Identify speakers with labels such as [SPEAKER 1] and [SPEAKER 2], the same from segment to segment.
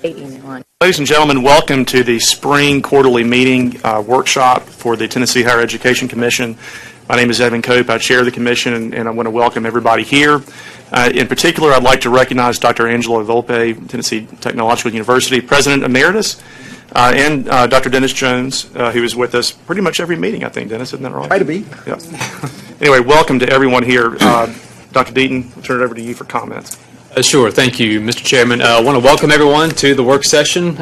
[SPEAKER 1] Ladies and gentlemen, welcome to the spring quarterly meeting workshop for the Tennessee Higher Education Commission. My name is Evan Cope. I chair the commission, and I want to welcome everybody here. In particular, I'd like to recognize Dr. Angela Volpe, Tennessee Technological University President Emeritus, and Dr. Dennis Jones, who is with us pretty much every meeting, I think. Dennis, isn't that right?
[SPEAKER 2] Try to be.
[SPEAKER 1] Yeah. Anyway, welcome to everyone here. Dr. Deaton, I'll turn it over to you for comments.
[SPEAKER 3] Sure. Thank you, Mr. Chairman. I want to welcome everyone to the work session.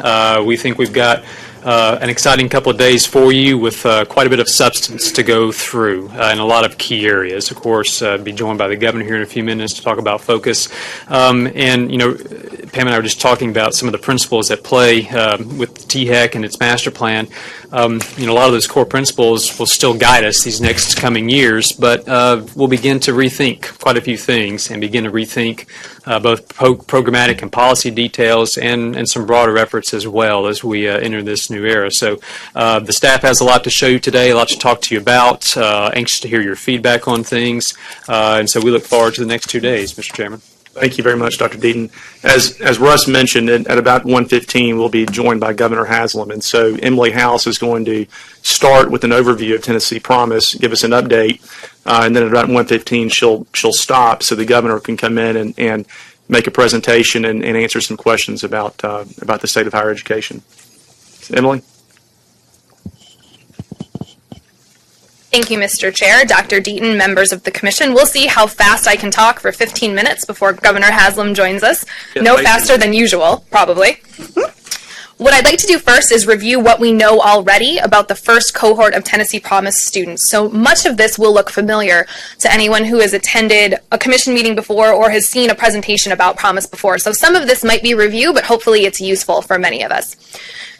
[SPEAKER 3] We think we've got an exciting couple of days for you with quite a bit of substance to go through in a lot of key areas. Of course, be joined by the governor here in a few minutes to talk about focus. And, you know, Pam and I were just talking about some of the principles at play with THEC and its master plan. You know, a lot of those core principles will still guide us these next coming years, but we'll begin to rethink quite a few things and begin to rethink both programmatic and policy details and some broader efforts as well as we enter this new era. So the staff has a lot to show you today, a lot to talk to you about, anxious to hear your feedback on things, and so we look forward to the next 2 days, Mr. Chairman.
[SPEAKER 1] Thank you very much, Dr. Deaton. As Russ mentioned, at about 1:15, we'll be joined by Governor Haslam, and so Emily House is going to start with an overview of Tennessee Promise, give us an update, and then at about 1:15, she'll stop so the governor can come in and make a presentation and answer some questions about the state of higher education. Emily?
[SPEAKER 4] Thank you, Mr. Chair, Dr. Deaton, members of the Commission. We'll see how fast I can talk for 15 minutes before Governor Haslam joins us. No faster than usual, probably. What I'd like to do first is review what we know already about the first cohort of Tennessee Promise students. So much of this will look familiar to anyone who has attended a commission meeting before or has seen a presentation about Promise before. So some of this might be review, but hopefully it's useful for many of us.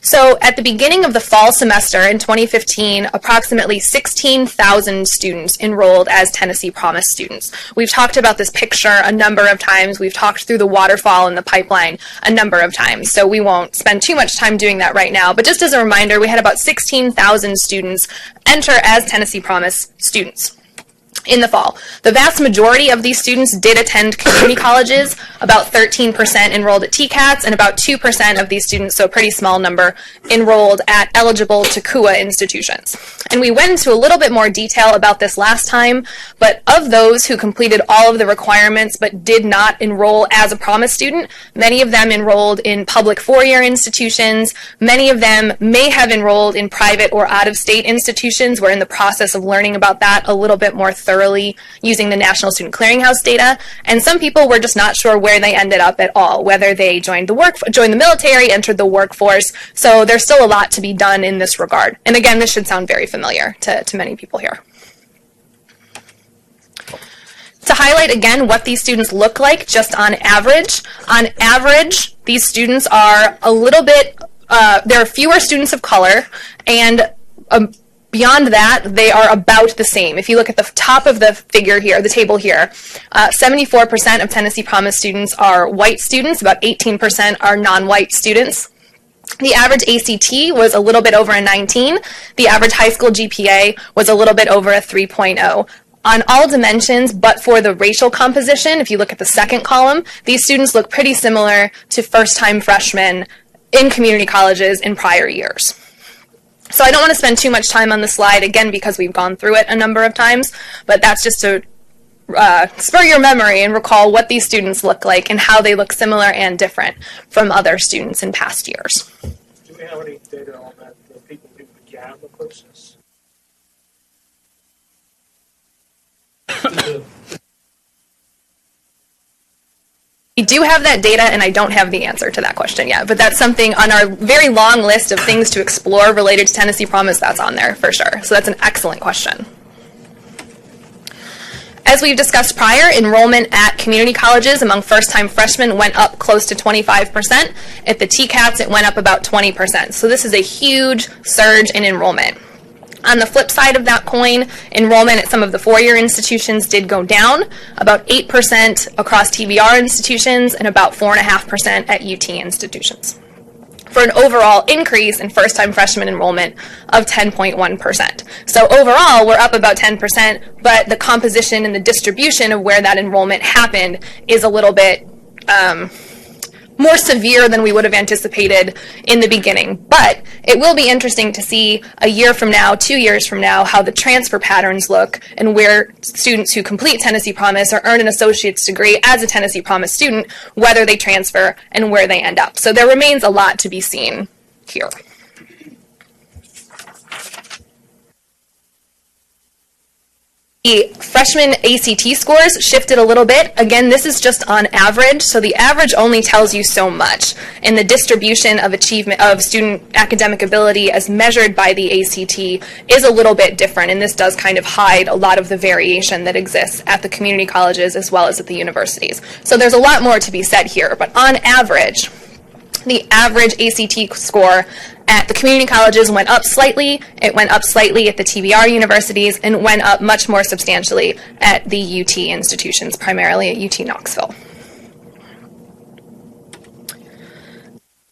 [SPEAKER 4] So at the beginning of the fall semester in 2015, approximately 16,000 students enrolled as Tennessee Promise students. We've talked about this picture a number of times. We've talked through the waterfall and the pipeline a number of times, so we won't spend too much time doing that right now. But just as a reminder, we had about 16,000 students enter as Tennessee Promise students in the fall. The vast majority of these students did attend community colleges. About 13% enrolled at TCATs, and about 2% of these students, so a pretty small number, enrolled at eligible TCUA institutions. And we went into a little bit more detail about this last time, but of those who completed all of the requirements but did not enroll as a Promise student, many of them enrolled in public four-year institutions. Many of them may have enrolled in private or out-of-state institutions. We're in the process of learning about that a little bit more thoroughly using the National Student Clearinghouse data, and some people were just not sure where they ended up at all, whether they joined the military, entered the workforce. So there's still a lot to be done in this regard. And again, this should sound very familiar to many people here. To highlight again what these students look like just on average, these students are a little bit, there are fewer students of color, and beyond that, they are about the same. If you look at the top of the figure here, the table here, 74% of Tennessee Promise students are white students, about 18% are non-white students. The average ACT was a little bit over a 19. The average high school GPA was a little bit over a 3.0. On all dimensions, but for the racial composition, if you look at the second column, these students look pretty similar to first-time freshmen in community colleges in prior years. So I don't want to spend too much time on the slide, again, because we've gone through it a number of times, but that's just to spur your memory and recall what these students look like and how they look similar and different from other students in past years.
[SPEAKER 5] Do we have any data on that, the people who began the process?
[SPEAKER 4] We do have that data, and I don't have the answer to that question yet, but that's something on our very long list of things to explore related to Tennessee Promise. That's on there for sure. So that's an excellent question. As we've discussed prior, enrollment at community colleges among first-time freshmen went up close to 25%. At the TCATs, it went up about 20%. So this is a huge surge in enrollment. On the flip side of that coin, enrollment at some of the four-year institutions did go down, about 8% across TBR institutions and about 4.5% at UT institutions, for an overall increase in first-time freshman enrollment of 10.1%. So overall, we're up about 10%, but the composition and the distribution of where that enrollment happened is a little bit more severe than we would have anticipated in the beginning. But it will be interesting to see a year from now, 2 years from now, how the transfer patterns look and where students who complete Tennessee Promise or earn an associate's degree as a Tennessee Promise student, whether they transfer and where they end up. So there remains a lot to be seen here. The freshman ACT scores shifted a little bit. Again, this is just on average, so the average only tells you so much. And the distribution of achievement of student academic ability as measured by the ACT is a little bit different, and this does kind of hide a lot of the variation that exists at the community colleges as well as at the universities. So there's a lot more to be said here, but on average, the average ACT score at the community colleges went up slightly. It went up slightly at the TBR universities and went up much more substantially at the UT institutions, primarily at UT Knoxville.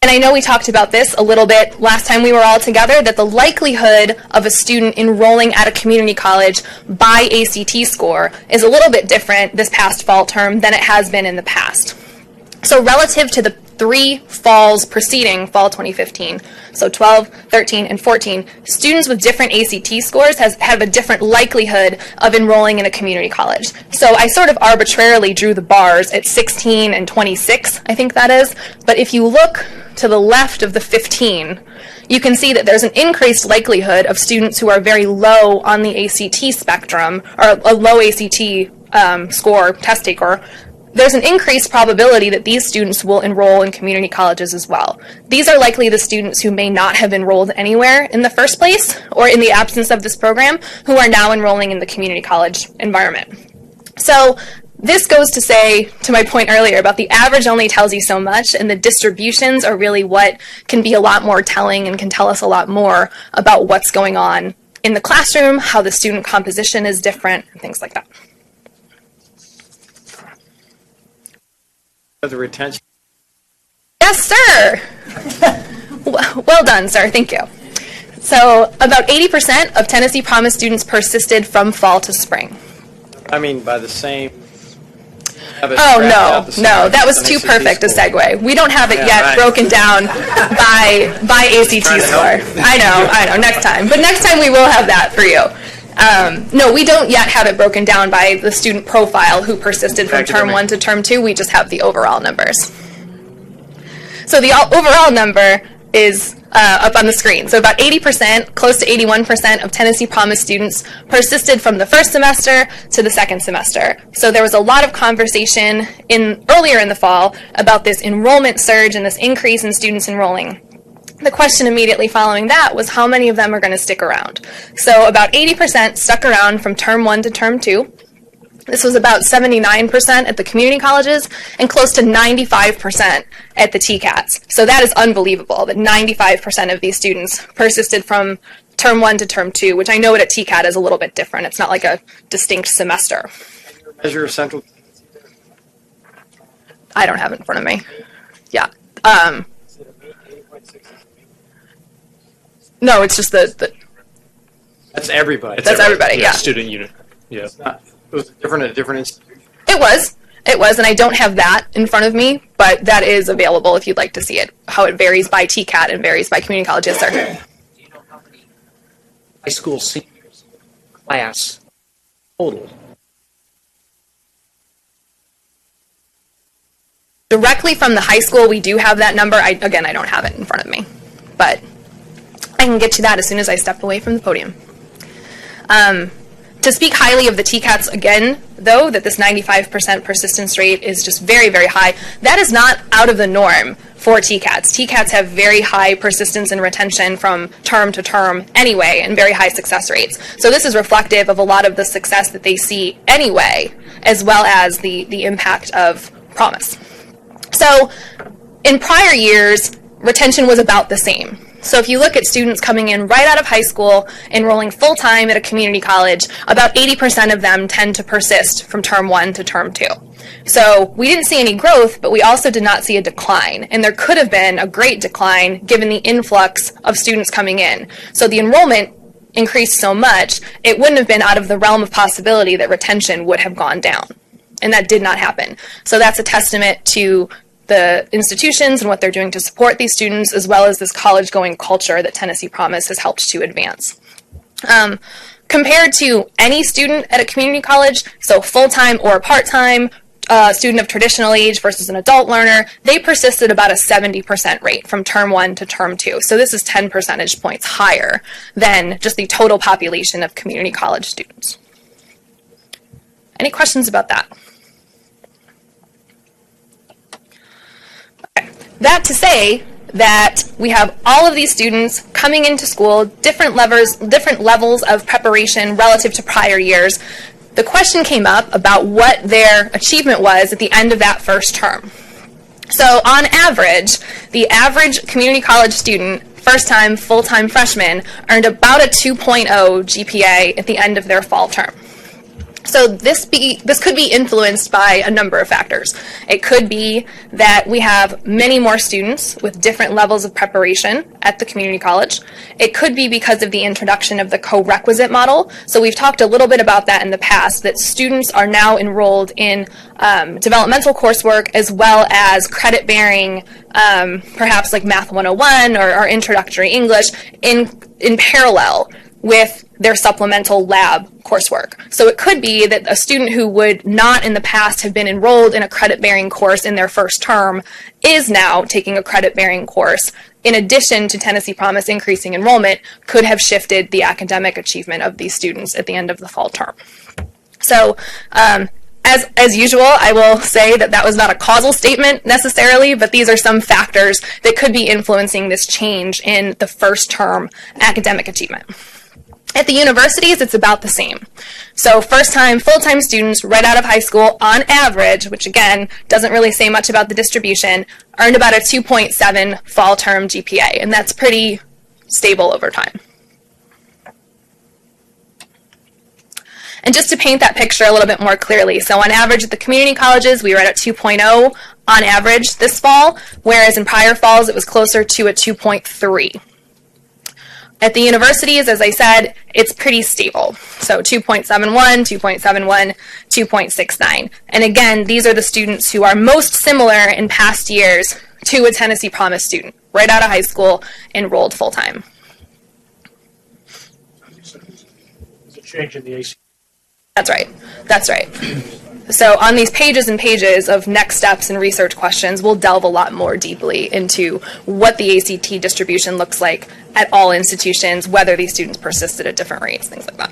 [SPEAKER 4] And I know we talked about this a little bit last time we were all together, that the likelihood of a student enrolling at a community college by ACT score is a little bit different this past fall term than it has been in the past. So relative to the 3 falls preceding fall 2015, so 12, 13, and 14, students with different ACT scores have a different likelihood of enrolling in a community college. So I sort of arbitrarily drew the bars at 16 and 26, I think that is. But if you look to the left of the 15, you can see that there's an increased likelihood of students who are very low on the ACT spectrum, or a low ACT score, test taker. There's an increased probability that these students will enroll in community colleges as well. These are likely the students who may not have enrolled anywhere in the first place or in the absence of this program who are now enrolling in the community college environment. So this goes to say, to my point earlier about the average only tells you so much, and the distributions are really what can be a lot more telling and can tell us a lot more about what's going on in the classroom, how the student composition is different, and things like that.
[SPEAKER 2] The retention.
[SPEAKER 4] Yes, sir. Well done, sir. Thank you. So about 80% of Tennessee Promise students persisted from fall to spring.
[SPEAKER 2] I mean, by the same.
[SPEAKER 4] Oh, no, that was too perfect a segue. We don't have it yet broken down by ACT score. I know, next time. But next time we will have that for you. No, we don't yet have it broken down by the student profile who persisted from term 1 to term 2. We just have the overall numbers. So the overall number is up on the screen. So about 80%, close to 81% of Tennessee Promise students persisted from the first semester to the second semester. So there was a lot of conversation earlier in the fall about this enrollment surge and this increase in students enrolling. The question immediately following that was how many of them are going to stick around. So about 80% stuck around from term 1 to term 2. This was about 79% at the community colleges and close to 95% at the TCATs. So that is unbelievable that 95% of these students persisted from term 1 to term 2, which I know at a TCAT is a little bit different. It's not like a distinct semester.
[SPEAKER 2] Measure of central.
[SPEAKER 4] I don't have it in front of me. Yeah. No, it's just the
[SPEAKER 2] That's everybody.
[SPEAKER 4] That's everybody, yeah.
[SPEAKER 3] Student unit. Yeah.
[SPEAKER 2] It was different at different institutions.
[SPEAKER 4] It was, and I don't have that in front of me, but that is available if you'd like to see it, how it varies by TCAT and varies by community college. Yes, sir.
[SPEAKER 6] Do you know how many high school seniors class total?
[SPEAKER 4] Directly from the high school, we do have that number. Again, I don't have it in front of me, but I can get you that as soon as I step away from the podium. To speak highly of the TCATs again, though, that this 95% persistence rate is just very, very high, that is not out of the norm for TCATs. TCATs have very high persistence and retention from term to term anyway, and very high success rates. So this is reflective of a lot of the success that they see anyway, as well as the impact of Promise. So in prior years, retention was about the same. So if you look at students coming in right out of high school, enrolling full-time at a community college, about 80% of them tend to persist from term 1 to term 2. So we didn't see any growth, but we also did not see a decline. And there could have been a great decline given the influx of students coming in. So the enrollment increased so much, it wouldn't have been out of the realm of possibility that retention would have gone down. And that did not happen. So that's a testament to the institutions and what they're doing to support these students, as well as this college-going culture that Tennessee Promise has helped to advance. Compared to any student at a community college, so full-time or part-time, student of traditional age versus an adult learner, they persisted about a 70% rate from term 1 to term 2. So this is 10 percentage points higher than just the total population of community college students. Any questions about that? Okay. That to say that we have all of these students coming into school, different levels of preparation relative to prior years. The question came up about what their achievement was at the end of that first term. So on average, the average community college student, first-time, full-time freshman, earned about a 2.0 GPA at the end of their fall term. So this could be influenced by a number of factors. It could be that we have many more students with different levels of preparation at the community college. It could be because of the introduction of the co-requisite model. So we've talked a little bit about that in the past, that students are now enrolled in developmental coursework as well as credit-bearing, perhaps like Math 101 or introductory English in parallel with their supplemental lab coursework. So it could be that a student who would not in the past have been enrolled in a credit-bearing course in their first term is now taking a credit-bearing course. In addition to Tennessee Promise increasing enrollment, could have shifted the academic achievement of these students at the end of the fall term. So as usual, I will say that that was not a causal statement necessarily, but these are some factors that could be influencing this change in the first term academic achievement. At the universities, it's about the same. So first-time, full-time students right out of high school, on average, which again doesn't really say much about the distribution, earned about a 2.7 fall term GPA, and that's pretty stable over time. And just to paint that picture a little bit more clearly, so on average at the community colleges, we were at a 2.0 on average this fall, whereas in prior falls it was closer to a 2.3. At the universities, as I said, it's pretty stable. So 2.71, 2.71, 2.69. And again, these are the students who are most similar in past years to a Tennessee Promise student, right out of high school, enrolled full-time.
[SPEAKER 5] There's a change in the AC.
[SPEAKER 4] That's right. That's right. So on these pages and pages of next steps and research questions, we'll delve a lot more deeply into what the ACT distribution looks like at all institutions, whether these students persisted at different rates, things like that.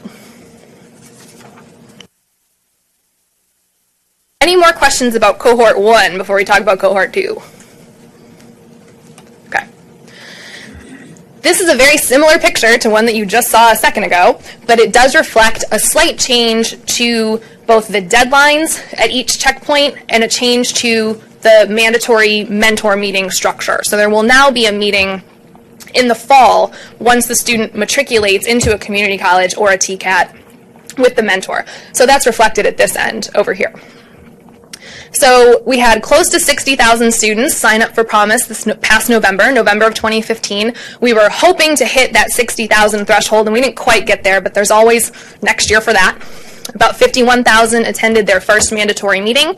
[SPEAKER 4] Any more questions about cohort 1 before we talk about cohort 2? Okay. This is a very similar picture to one that you just saw a second ago, but it does reflect a slight change to both the deadlines at each checkpoint and a change to the mandatory mentor meeting structure. So there will now be a meeting in the fall once the student matriculates into a community college or a TCAT with the mentor. So that's reflected at this end over here. So we had close to 60,000 students sign up for Promise this past November of 2015. We were hoping to hit that 60,000 threshold, and we didn't quite get there, but there's always next year for that. About 51,000 attended their first mandatory meeting.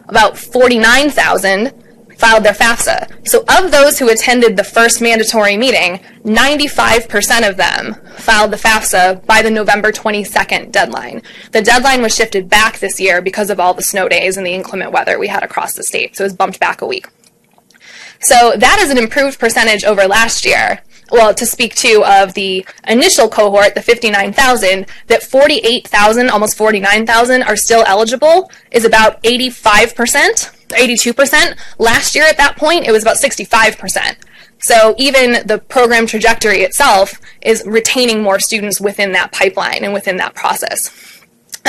[SPEAKER 4] About 49,000 filed their FAFSA. So of those who attended the first mandatory meeting, 95% of them filed the FAFSA by the November 22nd deadline. The deadline was shifted back this year because of all the snow days and the inclement weather we had across the state, so it was bumped back a week. So that is an improved percentage over last year. Well, to speak to of the initial cohort, the 59,000, that 48,000, almost 49,000 are still eligible is about 85%. 82%. Last year at that point, it was about 65%. So even the program trajectory itself is retaining more students within that pipeline and within that process.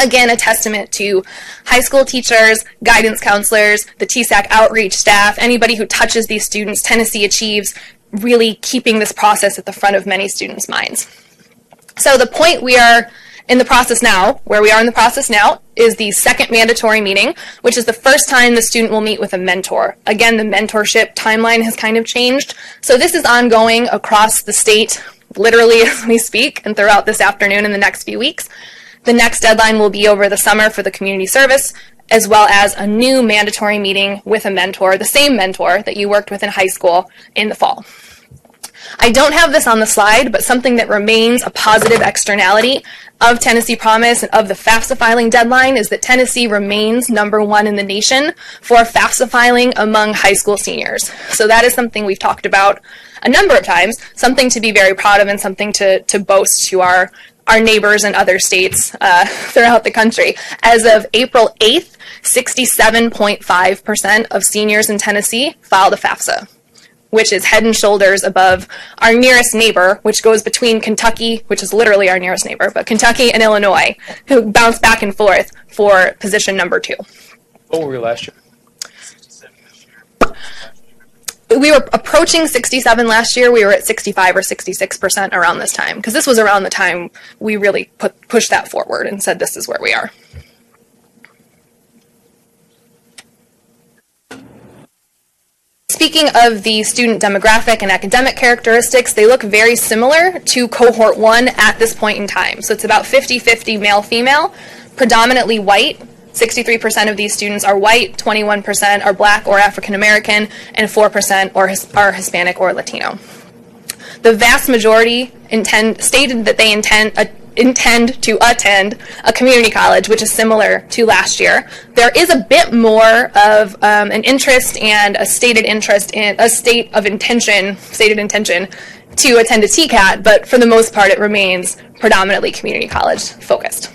[SPEAKER 4] Again, a testament to high school teachers, guidance counselors, the THEC outreach staff, anybody who touches these students. Tennessee achieves really keeping this process at the front of many students' minds. So the point we are in the process now, where we are in the process now, is the second mandatory meeting, which is the first time the student will meet with a mentor. Again, the mentorship timeline has kind of changed. So this is ongoing across the state, literally as we speak, and throughout this afternoon and the next few weeks. The next deadline will be over the summer for the community service, as well as a new mandatory meeting with a mentor, the same mentor that you worked with in high school, in the fall. I don't have this on the slide, but something that remains a positive externality of Tennessee Promise and of the FAFSA filing deadline is that Tennessee remains #1 in the nation for FAFSA filing among high school seniors. So that is something we've talked about a number of times, something to be very proud of and something to boast to our neighbors and other states throughout the country. As of April 8th, 67.5% of seniors in Tennessee filed a FAFSA, which is head and shoulders above our nearest neighbor, which goes between Kentucky, which is literally our nearest neighbor, but Kentucky and Illinois, who bounce back and forth for position #2.
[SPEAKER 3] What were we last year?
[SPEAKER 4] We were approaching 67 last year. We were at 65 or 66% around this time, because this was around the time we really pushed that forward and said this is where we are. Speaking of the student demographic and academic characteristics, they look very similar to cohort 1 at this point in time. So it's about 50-50 male-female, predominantly white. 63% of these students are white, 21% are black or African American, and 4% are Hispanic or Latino. The vast majority stated that they intend to attend a community college, which is similar to last year. There is a bit more of an interest and a stated intention to attend a TCAT, but for the most part it remains predominantly community college focused.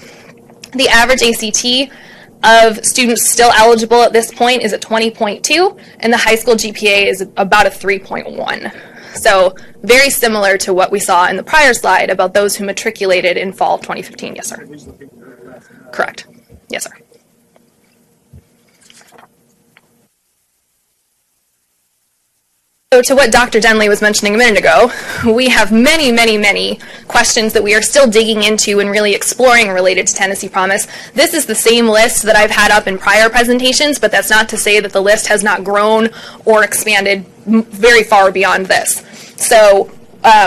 [SPEAKER 4] The average ACT of students still eligible at this point is at 20.2, and the high school GPA is about a 3.1. So very similar to what we saw in the prior slide about those who matriculated in fall of 2015. Yes, sir. Correct. Yes, sir. So to what Dr. Denley was mentioning a minute ago, we have many, many, many questions that we are still digging into and really exploring related to Tennessee Promise. This is the same list that I've had up in prior presentations, but that's not to say that the list has not grown or expanded very far beyond this. So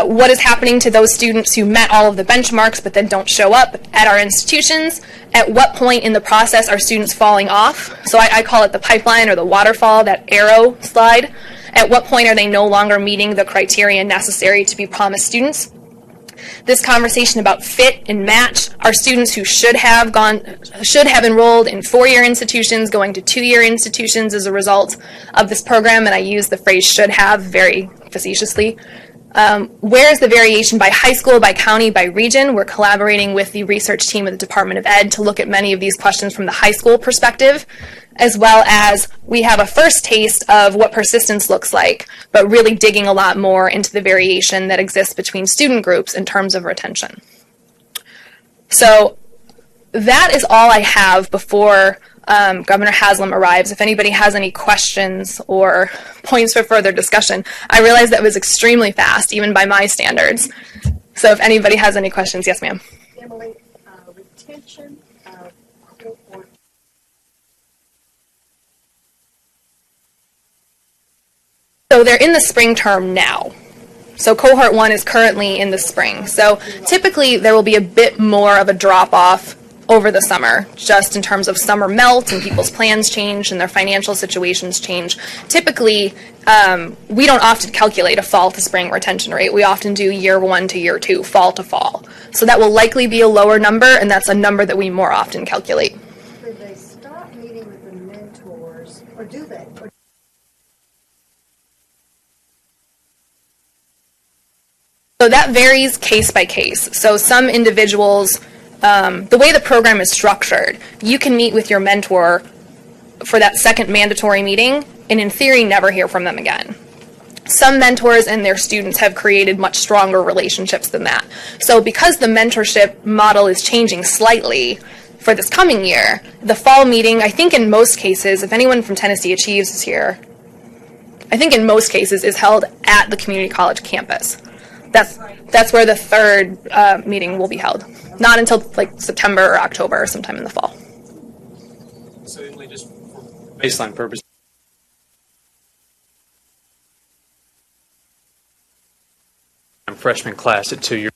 [SPEAKER 4] what is happening to those students who met all of the benchmarks but then don't show up at our institutions? At what point in the process are students falling off? So I call it the pipeline or the waterfall, that arrow slide. At what point are they no longer meeting the criteria necessary to be Promise students? This conversation about fit and match, our students who should have enrolled in 4-year institutions going to 2-year institutions as a result of this program, and I use the phrase should have very facetiously. Where is the variation by high school, by county, by region? We're collaborating with the research team at the Department of Ed to look at many of these questions from the high school perspective, as well as we have a first taste of what persistence looks like, but really digging a lot more into the variation that exists between student groups in terms of retention. So that is all I have before Governor Haslam arrives. If anybody has any questions or points for further discussion, I realize that was extremely fast, even by my standards. So if anybody has any questions, yes, ma'am.
[SPEAKER 7] Emily, retention of cohort.
[SPEAKER 4] So they're in the spring term now. So cohort 1 is currently in the spring. So typically there will be a bit more of a drop-off over the summer, just in terms of summer melt and people's plans change and their financial situations change. Typically, we don't often calculate a fall to spring retention rate. We often do year 1 to year 2, fall to fall. So that will likely be a lower number, and that's a number that we more often calculate.
[SPEAKER 7] Did they stop meeting with the mentors, or do they?
[SPEAKER 4] So that varies case by case. So some individuals, the way the program is structured, you can meet with your mentor for that second mandatory meeting and in theory never hear from them again. Some mentors and their students have created much stronger relationships than that. So because the mentorship model is changing slightly for this coming year, the fall meeting, I think in most cases, if anyone from Tennessee Achieves is here, I think in most cases is held at the community college campus. That's where the third meeting will be held. Not until like September or October or sometime in the fall.
[SPEAKER 3] So Emily, just for baseline purposes, freshman class at 2 years.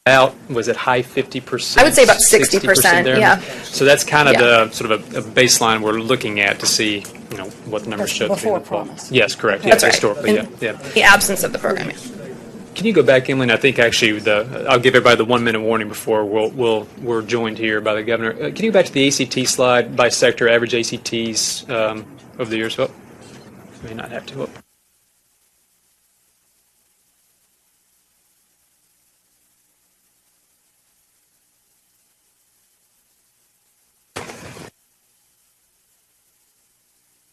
[SPEAKER 3] Out, was it high 50%?
[SPEAKER 4] I would say about 60%,
[SPEAKER 3] there?
[SPEAKER 4] yeah.
[SPEAKER 3] So that's kind of
[SPEAKER 4] Yeah.
[SPEAKER 3] the sort of a baseline we're looking at to see, what the numbers show.
[SPEAKER 8] Before promise.
[SPEAKER 3] Yes, correct.
[SPEAKER 4] That's
[SPEAKER 3] Yeah,
[SPEAKER 4] right.
[SPEAKER 3] historically,
[SPEAKER 4] In
[SPEAKER 3] yeah.
[SPEAKER 4] the absence of the program, yeah.
[SPEAKER 3] Can you go back, Emily? And I think actually I'll give everybody the 1 minute warning before we're joined here by the governor. Can you go back to the ACT slide by sector, average ACTs over the years? Well, may not have to. Well,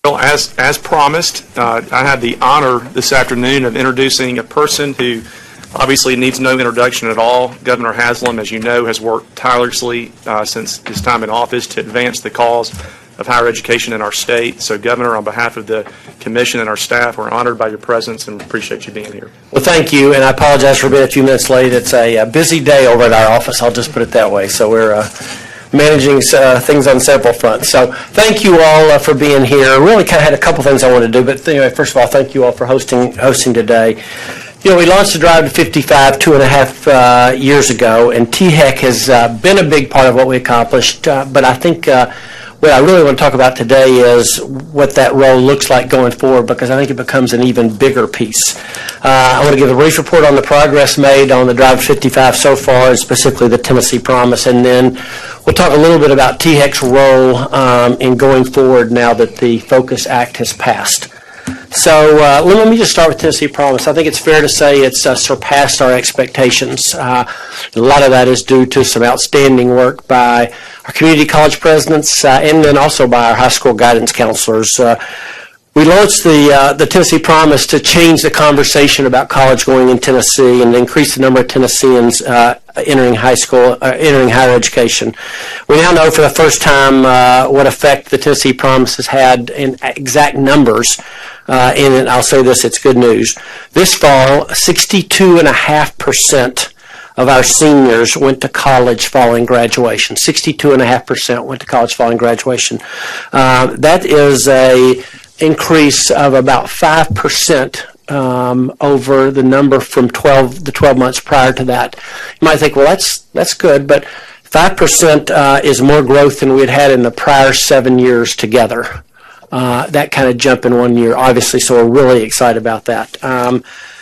[SPEAKER 1] Well, as promised, I had the honor this afternoon of introducing a person who obviously needs no introduction at all. Governor Haslam, as you know, has worked tirelessly since his time in office to advance the cause of higher education in our state. So, Governor, on behalf of the commission and our staff, we're honored by your presence and appreciate you being here.
[SPEAKER 9] Well, thank you, and I apologize for being a few minutes late. It's a busy day over at our office, I'll just put it that way. So we're managing things on several fronts. So thank you all for being here. I really kind of had a couple things I wanted to do, but anyway, first of all, thank you all for hosting today. We launched the Drive to 55 2.5 years ago, and THEC has been a big part of what we accomplished, but I think what I really want to talk about today is what that role looks like going forward, because I think it becomes an even bigger piece. I want to give a brief report on the progress made on the Drive to 55 so far, and specifically the Tennessee Promise, and then we'll talk a little bit about THEC's role in going forward now that the Focus Act has passed. So let me just start with Tennessee Promise. I think it's fair to say it's surpassed our expectations. A lot of that is due to some outstanding work by our community college presidents and then also by our high school guidance counselors. We launched the Tennessee Promise to change the conversation about college going in Tennessee and increase the number of Tennesseans entering higher education. We now know for the first time what effect the Tennessee Promise has had in exact numbers. And I'll say this, it's good news. This fall, 62.5% of our seniors went to college following graduation. 62.5% went to college following graduation. That is a increase of about 5% over the number from the 12 months prior to that. You might think, well, that's good, but 5% is more growth than we had in the prior 7 years together. That kind of jump in 1 year, obviously, so we're really excited about that.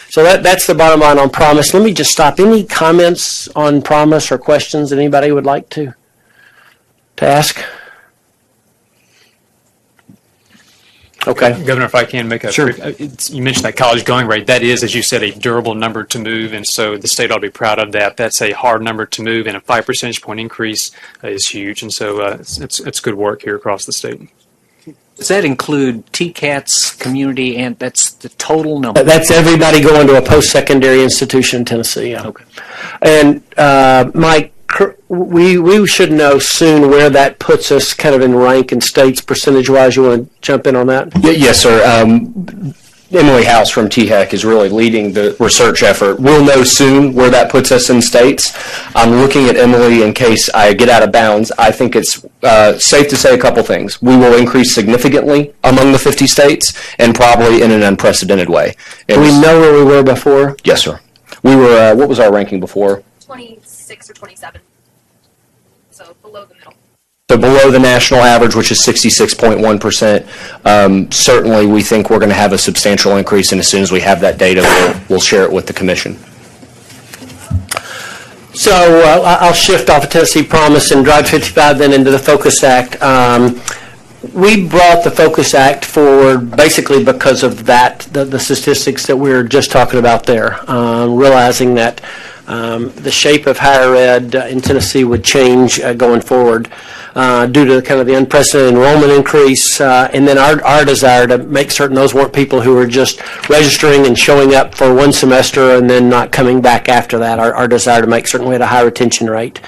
[SPEAKER 9] So that's the bottom line on Promise. Let me just stop. Any comments on Promise or questions that anybody would like to ask? Okay.
[SPEAKER 3] Governor, if I can make a
[SPEAKER 9] Sure.
[SPEAKER 3] you mentioned that college going rate. That is, as you said, a durable number to move, and so the state ought to be proud of that. That's a hard number to move, and a 5 percentage point increase is huge, and so it's good work here across the state.
[SPEAKER 6] Does that include TCAT's community, and that's the total number?
[SPEAKER 9] That's everybody going to a post-secondary institution in Tennessee. Yeah.
[SPEAKER 6] Okay.
[SPEAKER 9] And Mike, we should know soon where that puts us kind of in rank in states percentage-wise. You want to jump in on that?
[SPEAKER 10] Yes, sir. Emily House from THEC is really leading the research effort. We'll know soon where that puts us in states. I'm looking at Emily in case I get out of bounds. I think it's safe to say a couple things. We will increase significantly among the 50 states and probably in an unprecedented way.
[SPEAKER 9] Do we know where we were before?
[SPEAKER 10] Yes, sir. We were, what was our ranking before?
[SPEAKER 4] 26 or 27. So below the middle.
[SPEAKER 10] So below the national average, which is 66.1%. Certainly, we think we're going to have a substantial increase, and as soon as we have that data, we'll share it with the commission.
[SPEAKER 9] So I'll shift off of Tennessee Promise and Drive 55 then into the Focus Act. We brought the Focus Act forward basically because of that, the statistics that we were just talking about there, realizing that the shape of higher ed in Tennessee would change going forward due to kind of the unprecedented enrollment increase, and then our desire to make certain those weren't people who were just registering and showing up for one semester and then not coming back after that. Our desire to make certain we had a high retention rate.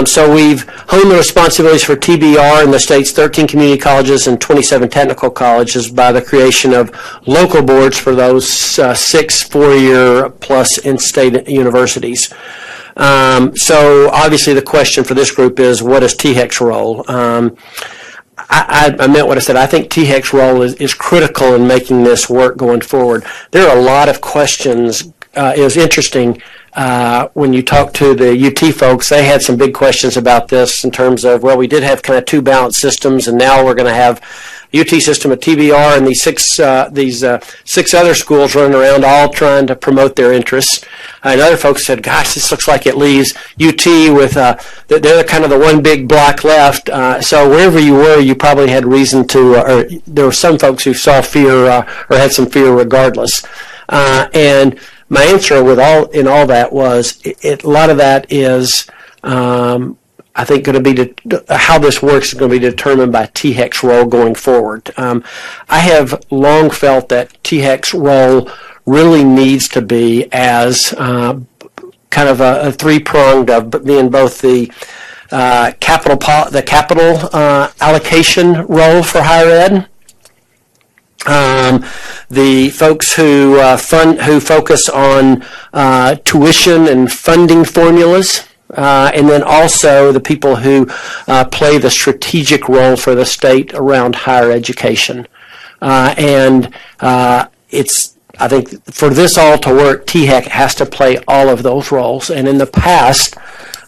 [SPEAKER 9] So we've honed the responsibilities for TBR in the state's 13 community colleges and 27 technical colleges by the creation of local boards for those 6 4-year plus in-state universities. So obviously the question for this group is, what is THEC's role? I meant what I said. I think THEC's role is critical in making this work going forward. There are a lot of questions. It was interesting. when you talk to the UT folks, they had some big questions about this in terms of, well, we did have kind of two balanced systems, and now we're going to have a UT system, a TBR, and these six other schools running around all trying to promote their interests. And other folks said, gosh, this looks like it leaves UT with, they're kind of the one big block left. So wherever you were, you probably had reason to, or there were some folks who saw fear or had some fear regardless. And my answer in all that was, a lot of that is, I think, going to be how this works is going to be determined by THEC's role going forward. I have long felt that THEC's role really needs to be as kind of a three-pronged of being both the capital allocation role for higher ed. The folks who focus on tuition and funding formulas, and then also the people who play the strategic role for the state around higher education. I think for this all to work, THEC has to play all of those roles. And in the past,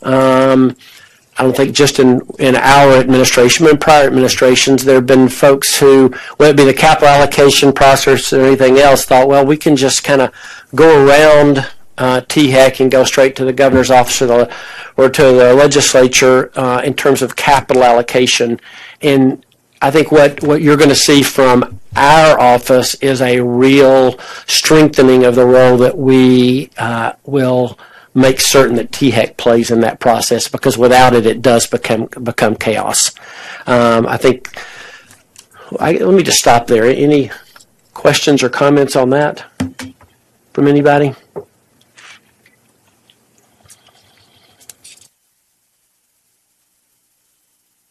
[SPEAKER 9] I don't think just in our administration, but in prior administrations, there have been folks who, whether it be the capital allocation process or anything else, thought, well, we can just kind of go around THEC and go straight to the governor's office or to the legislature in terms of capital allocation. And I think what you're going to see from our office is a real strengthening of the role that we will make certain that THEC plays in that process, because without it, it does become chaos. I think, let me just stop there. Any questions or comments on that from anybody?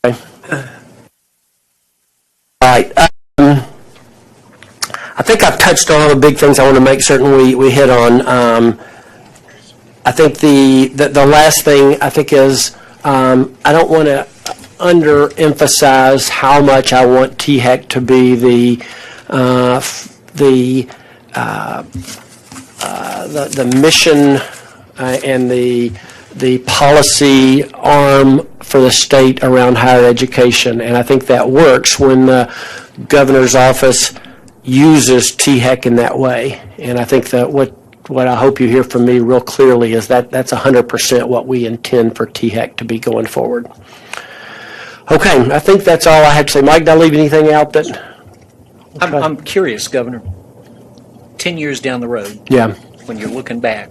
[SPEAKER 9] Okay. All right. I think I've touched on all the big things I want to make certain we hit on. I think the last thing I think is I don't want to underemphasize how much I want THEC to be the mission and the policy arm for the state around higher education, and I think that works when the governor's office uses THEC in that way. And I think that what I hope you hear from me real clearly is that that's 100% what we intend for THEC to be going forward. Okay, I think that's all I had to say. Mike, did I leave anything out that?
[SPEAKER 6] I'm curious, Governor. 10 years down the road,
[SPEAKER 9] Yeah.
[SPEAKER 6] when you're looking back,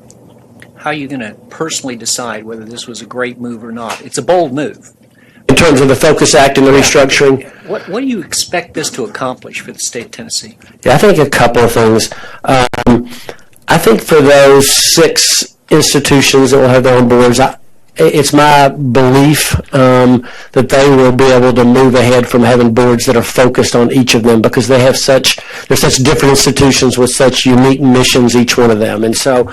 [SPEAKER 6] how are you going to personally decide whether this was a great move or not? It's a bold move.
[SPEAKER 9] In terms of the Focus Act and the restructuring?
[SPEAKER 6] What do you expect this to accomplish for the state of Tennessee?
[SPEAKER 9] Yeah, I think a couple of things. I think for those 6 institutions that will have their own boards, it's my belief that they will be able to move ahead from having boards that are focused on each of them, because they're such different institutions with such unique missions, each one of them. And so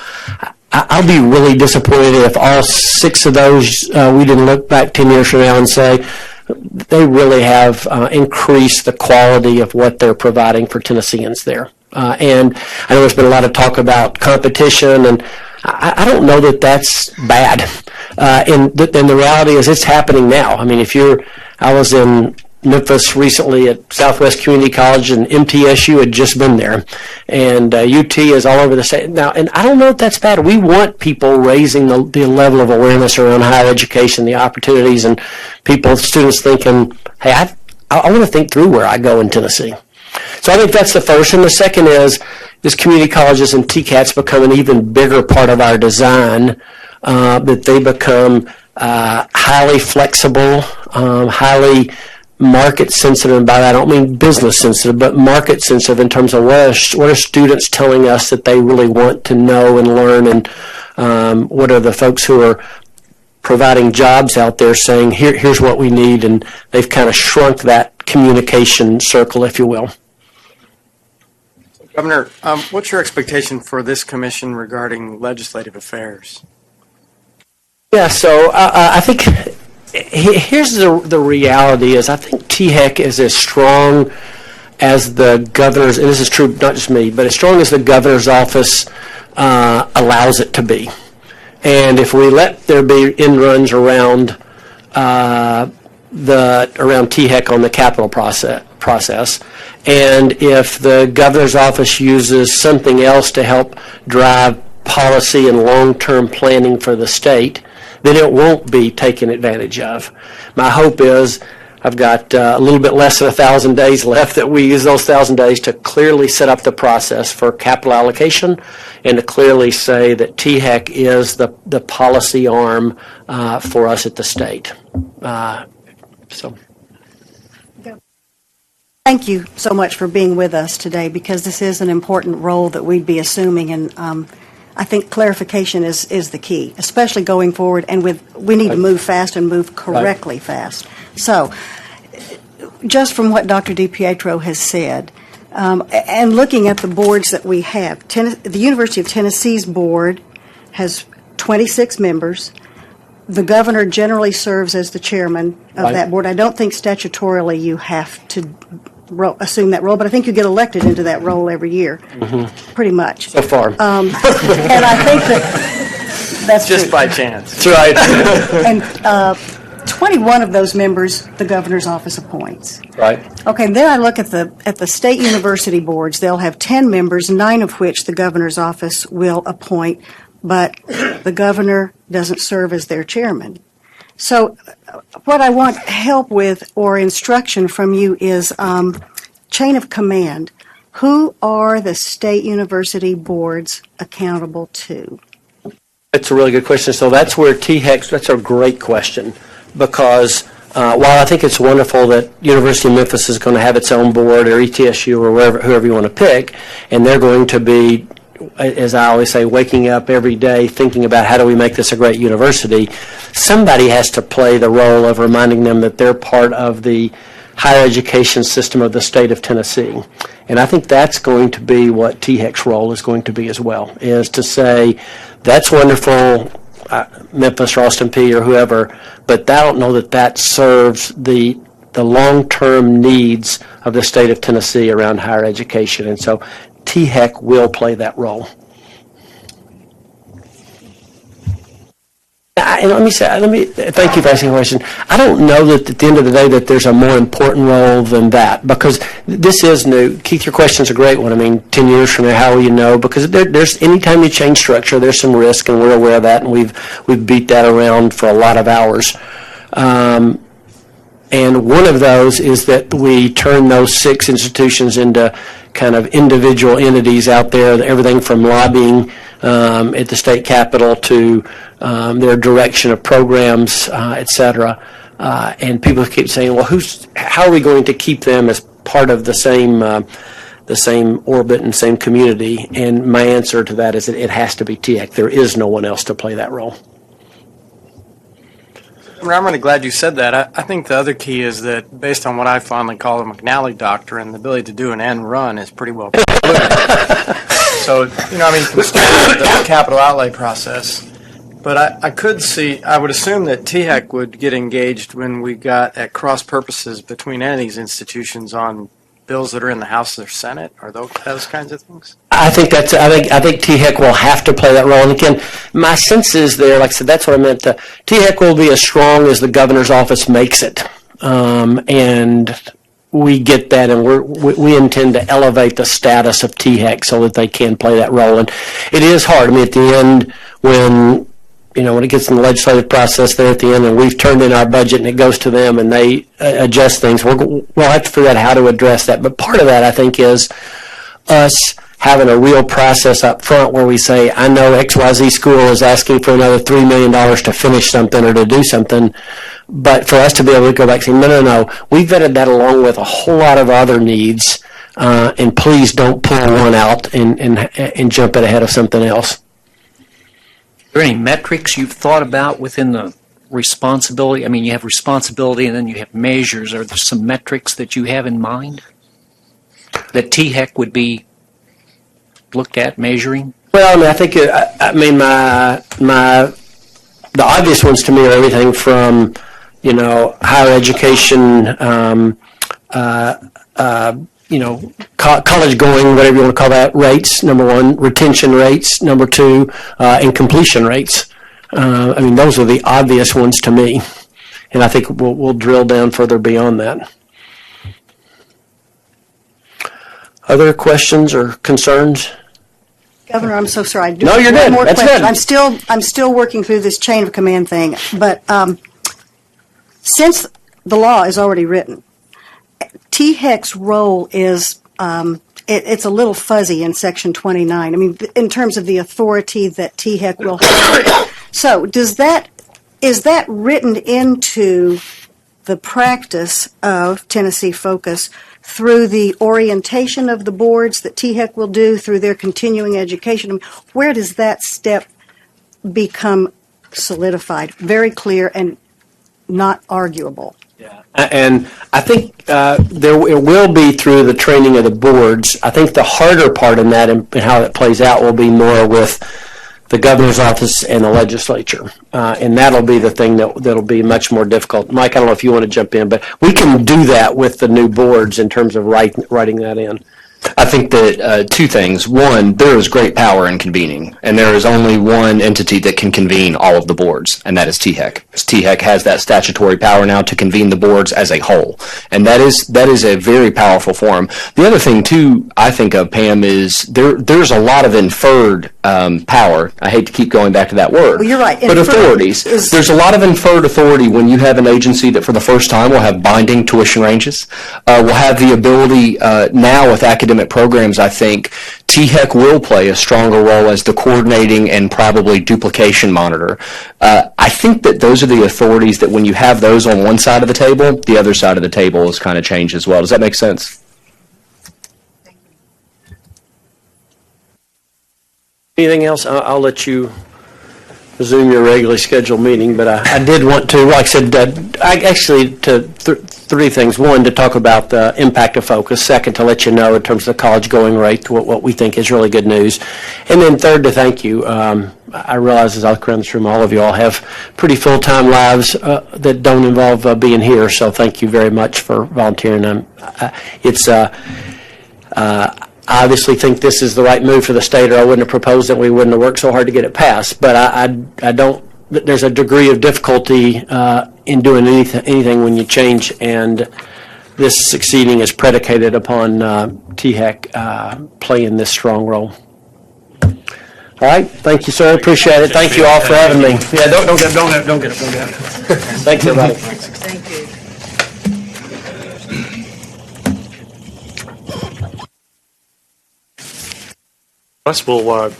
[SPEAKER 9] I'll be really disappointed if all 6 of those, we didn't look back 10 years from now and say, they really have increased the quality of what they're providing for Tennesseans there. And I know there's been a lot of talk about competition, and I don't know that that's bad. And the reality is it's happening now. I mean, I was in Memphis recently at Southwest Community College, and MTSU had just been there. And UT is all over the state now. And I don't know if that's bad. We want people raising the level of awareness around higher education, the opportunities, and students thinking, hey, I want to think through where I go in Tennessee. So I think that's the first. And the second is community colleges and TCATs become an even bigger part of our design, that they become highly flexible, highly market sensitive. And by that I don't mean business sensitive, but market sensitive in terms of what are students telling us that they really want to know and learn, and what are the folks who are providing jobs out there saying, here's what we need, and they've kind of shrunk that communication circle, if you will.
[SPEAKER 2] Governor, what's your expectation for this commission regarding legislative affairs?
[SPEAKER 9] Yeah, so I think here's the reality is I think THEC is as strong as the governor's, and this is true not just me, but as strong as the governor's office allows it to be. And if we let there be end runs around around THEC on the capital process, and if the governor's office uses something else to help drive policy and long-term planning for the state, then it won't be taken advantage of. My hope is I've got a little bit less than 1,000 days left, that we use those 1,000 days to clearly set up the process for capital allocation and to clearly say that THEC is the policy arm for us at the state.
[SPEAKER 8] Thank you so much for being with us today, because this is an important role that we'd be assuming, and I think clarification is the key, especially going forward, and we need to move fast and move correctly fast. So, just from what Dr. DiPietro has said, and looking at the boards that we have, the University of Tennessee's board has 26 members. The governor generally serves as the chairman of that board. I don't think statutorily you have to assume that role, but I think you get elected into that role every year, pretty much.
[SPEAKER 9] So far.
[SPEAKER 8] And I think that's
[SPEAKER 2] Just
[SPEAKER 8] true.
[SPEAKER 2] by chance.
[SPEAKER 9] That's right.
[SPEAKER 8] And 21 of those members the governor's office appoints.
[SPEAKER 9] Right.
[SPEAKER 8] Okay, then I look at the state university boards. They'll have 10 members, 9 of which the governor's office will appoint, but the governor doesn't serve as their chairman. So what I want help with or instruction from you is chain of command. Who are the state university boards accountable to?
[SPEAKER 9] That's a really good question. So that's where THEC, that's a great question, because while I think it's wonderful that University of Memphis is going to have its own board, or ETSU, or whoever you want to pick, and they're going to be, as I always say, waking up every day thinking about how do we make this a great university, somebody has to play the role of reminding them that they're part of the higher education system of the state of Tennessee. And I think that's going to be what THEC's role is going to be as well, is to say, that's wonderful, Memphis or Austin Peay or whoever, but I don't know that that serves the long-term needs of the state of Tennessee around higher education. And so THEC will play that role. And thank you for asking the question. I don't know that at the end of the day that there's a more important role than that, because this is new. Keith, your question's a great one. I mean, 10 years from now, how will you know? Because there's anytime you change structure, there's some risk, and we're aware of that, and we've beat that around for a lot of hours. And one of those is that we turn those 6 institutions into kind of individual entities out there, everything from lobbying at the state capitol to their direction of programs, et cetera. And people keep saying, well, how are we going to keep them as part of the same orbit and same community? And my answer to that is that it has to be THEC. There is no one else to play that role.
[SPEAKER 2] I'm really glad you said that. I think the other key is that, based on what I fondly call the McNally doctrine, the ability to do an end run is pretty well precluded. So, from the capital outlay process. But I would assume that THEC would get engaged when we got at cross purposes between any of these institutions on bills that are in the House or Senate, or those kinds of things.
[SPEAKER 9] I think THEC will have to play that role. And again, my sense is there, like I said, that's what I meant. THEC will be as strong as the governor's office makes it, and we get that, and we intend to elevate the status of THEC so that they can play that role. And it is hard. I mean, at the end, when it gets in the legislative process there at the end, and we've turned in our budget and it goes to them and they adjust things, we'll have to figure out how to address that. But part of that, I think, is us having a real process up front where we say, I know XYZ school is asking for another $3 million to finish something or to do something, but for us to be able to go back and say, no, we vetted that along with a whole lot of other needs, and please don't pull one out and jump it ahead of something else.
[SPEAKER 6] Are there any metrics you've thought about within the responsibility? I mean, you have responsibility and then you have measures. Are there some metrics that you have in mind that THEC would be looked at measuring?
[SPEAKER 9] Well, I think the obvious ones to me are everything from higher education, college going, whatever you want to call that, rates, number one, retention rates, number two, and completion rates. I mean, those are the obvious ones to me. And I think we'll drill down further beyond that. Other questions or concerns?
[SPEAKER 8] Governor, I'm so sorry. I do
[SPEAKER 9] No, you're
[SPEAKER 8] have one
[SPEAKER 9] good.
[SPEAKER 8] more
[SPEAKER 9] That's
[SPEAKER 8] question.
[SPEAKER 9] good.
[SPEAKER 8] I'm still working through this chain of command thing, but since the law is already written, THEC's role is it's a little fuzzy in Section 29. I mean, in terms of the authority that THEC will have. So, is that written into the practice of Tennessee Focus through the orientation of the boards that THEC will do through their continuing education? I mean, where does that step become solidified, very clear and not arguable?
[SPEAKER 9] And I think it will be through the training of the boards. I think the harder part in that and how it plays out will be more with the governor's office and the legislature. And that'll be the thing that'll be much more difficult. Mike, I don't know if you want to jump in, but we can do that with the new boards in terms of writing that in.
[SPEAKER 10] I think that two things. One, there is great power in convening, and there is only one entity that can convene all of the boards, and that is THEC. THEC has that statutory power now to convene the boards as a whole, and that is a very powerful forum. The other thing, too, I think of, Pam, is there's a lot of inferred power. I hate to keep going back to that word.
[SPEAKER 8] Well, you're right.
[SPEAKER 10] But authorities. There's a lot of inferred authority when you have an agency that for the first time will have binding tuition ranges, will have the ability now with academic programs. I think THEC will play a stronger role as the coordinating and probably duplication monitor. I think that those are the authorities that when you have those on one side of the table, the other side of the table is kind of changed as well. Does that make sense?
[SPEAKER 9] Anything else? I'll let you resume your regularly scheduled meeting, but I did want to, like I said, three things. One, to talk about the impact of Focus. Second, to let you know in terms of the college going rate, what we think is really good news. And then third, to thank you. I realize as I look around this room, all of you all have pretty full-time lives that don't involve being here, so thank you very much for volunteering. I obviously think this is the right move for the state, or I wouldn't have proposed it. We wouldn't have worked so hard to get it passed. But I don't. There's a degree of difficulty in doing anything when you change, and this succeeding is predicated upon THEC playing this strong role. All right. Thank you, sir. Appreciate it. Thank you all for having me. Yeah. Don't get it. Thanks, everybody.
[SPEAKER 7] Thank you.
[SPEAKER 1] Russ, we'll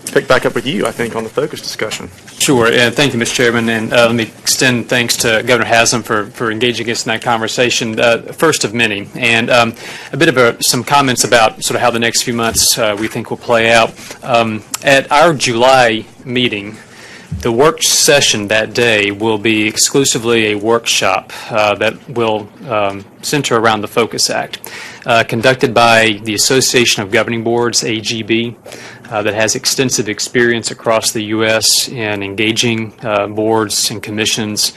[SPEAKER 1] pick back up with you, I think, on the focus discussion.
[SPEAKER 3] Sure, and thank you, Mr. Chairman, and let me extend thanks to Governor Haslam for engaging us in that conversation, first of many, and a bit of some comments about sort of how the next few months we think will play out. At our July meeting, the work session that day will be exclusively a workshop that will center around the Focus Act, conducted by the Association of Governing Boards, AGB, that has extensive experience across the U.S. in engaging boards and commissions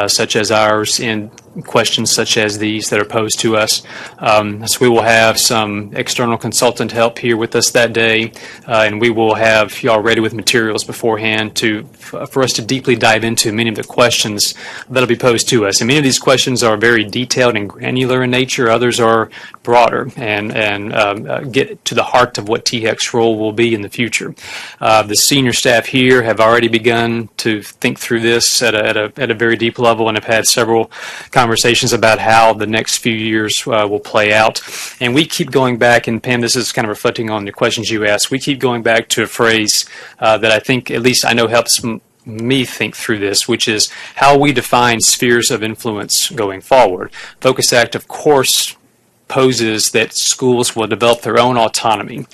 [SPEAKER 3] such as ours in questions such as these that are posed to us. So we will have some external consultant help here with us that day, and we will have y'all ready with materials beforehand for us to deeply dive into many of the questions that will be posed to us. And many of these questions are very detailed and granular in nature. Others are broader and get to the heart of what THEC's role will be in the future. The senior staff here have already begun to think through this at a very deep level and have had several conversations about how the next few years will play out. And we keep going back, and Pam, this is kind of reflecting on the questions you asked, we keep going back to a phrase that I think, at least I know, helps me think through this, which is how we define spheres of influence going forward. Focus Act, of course, poses that schools will develop their own autonomy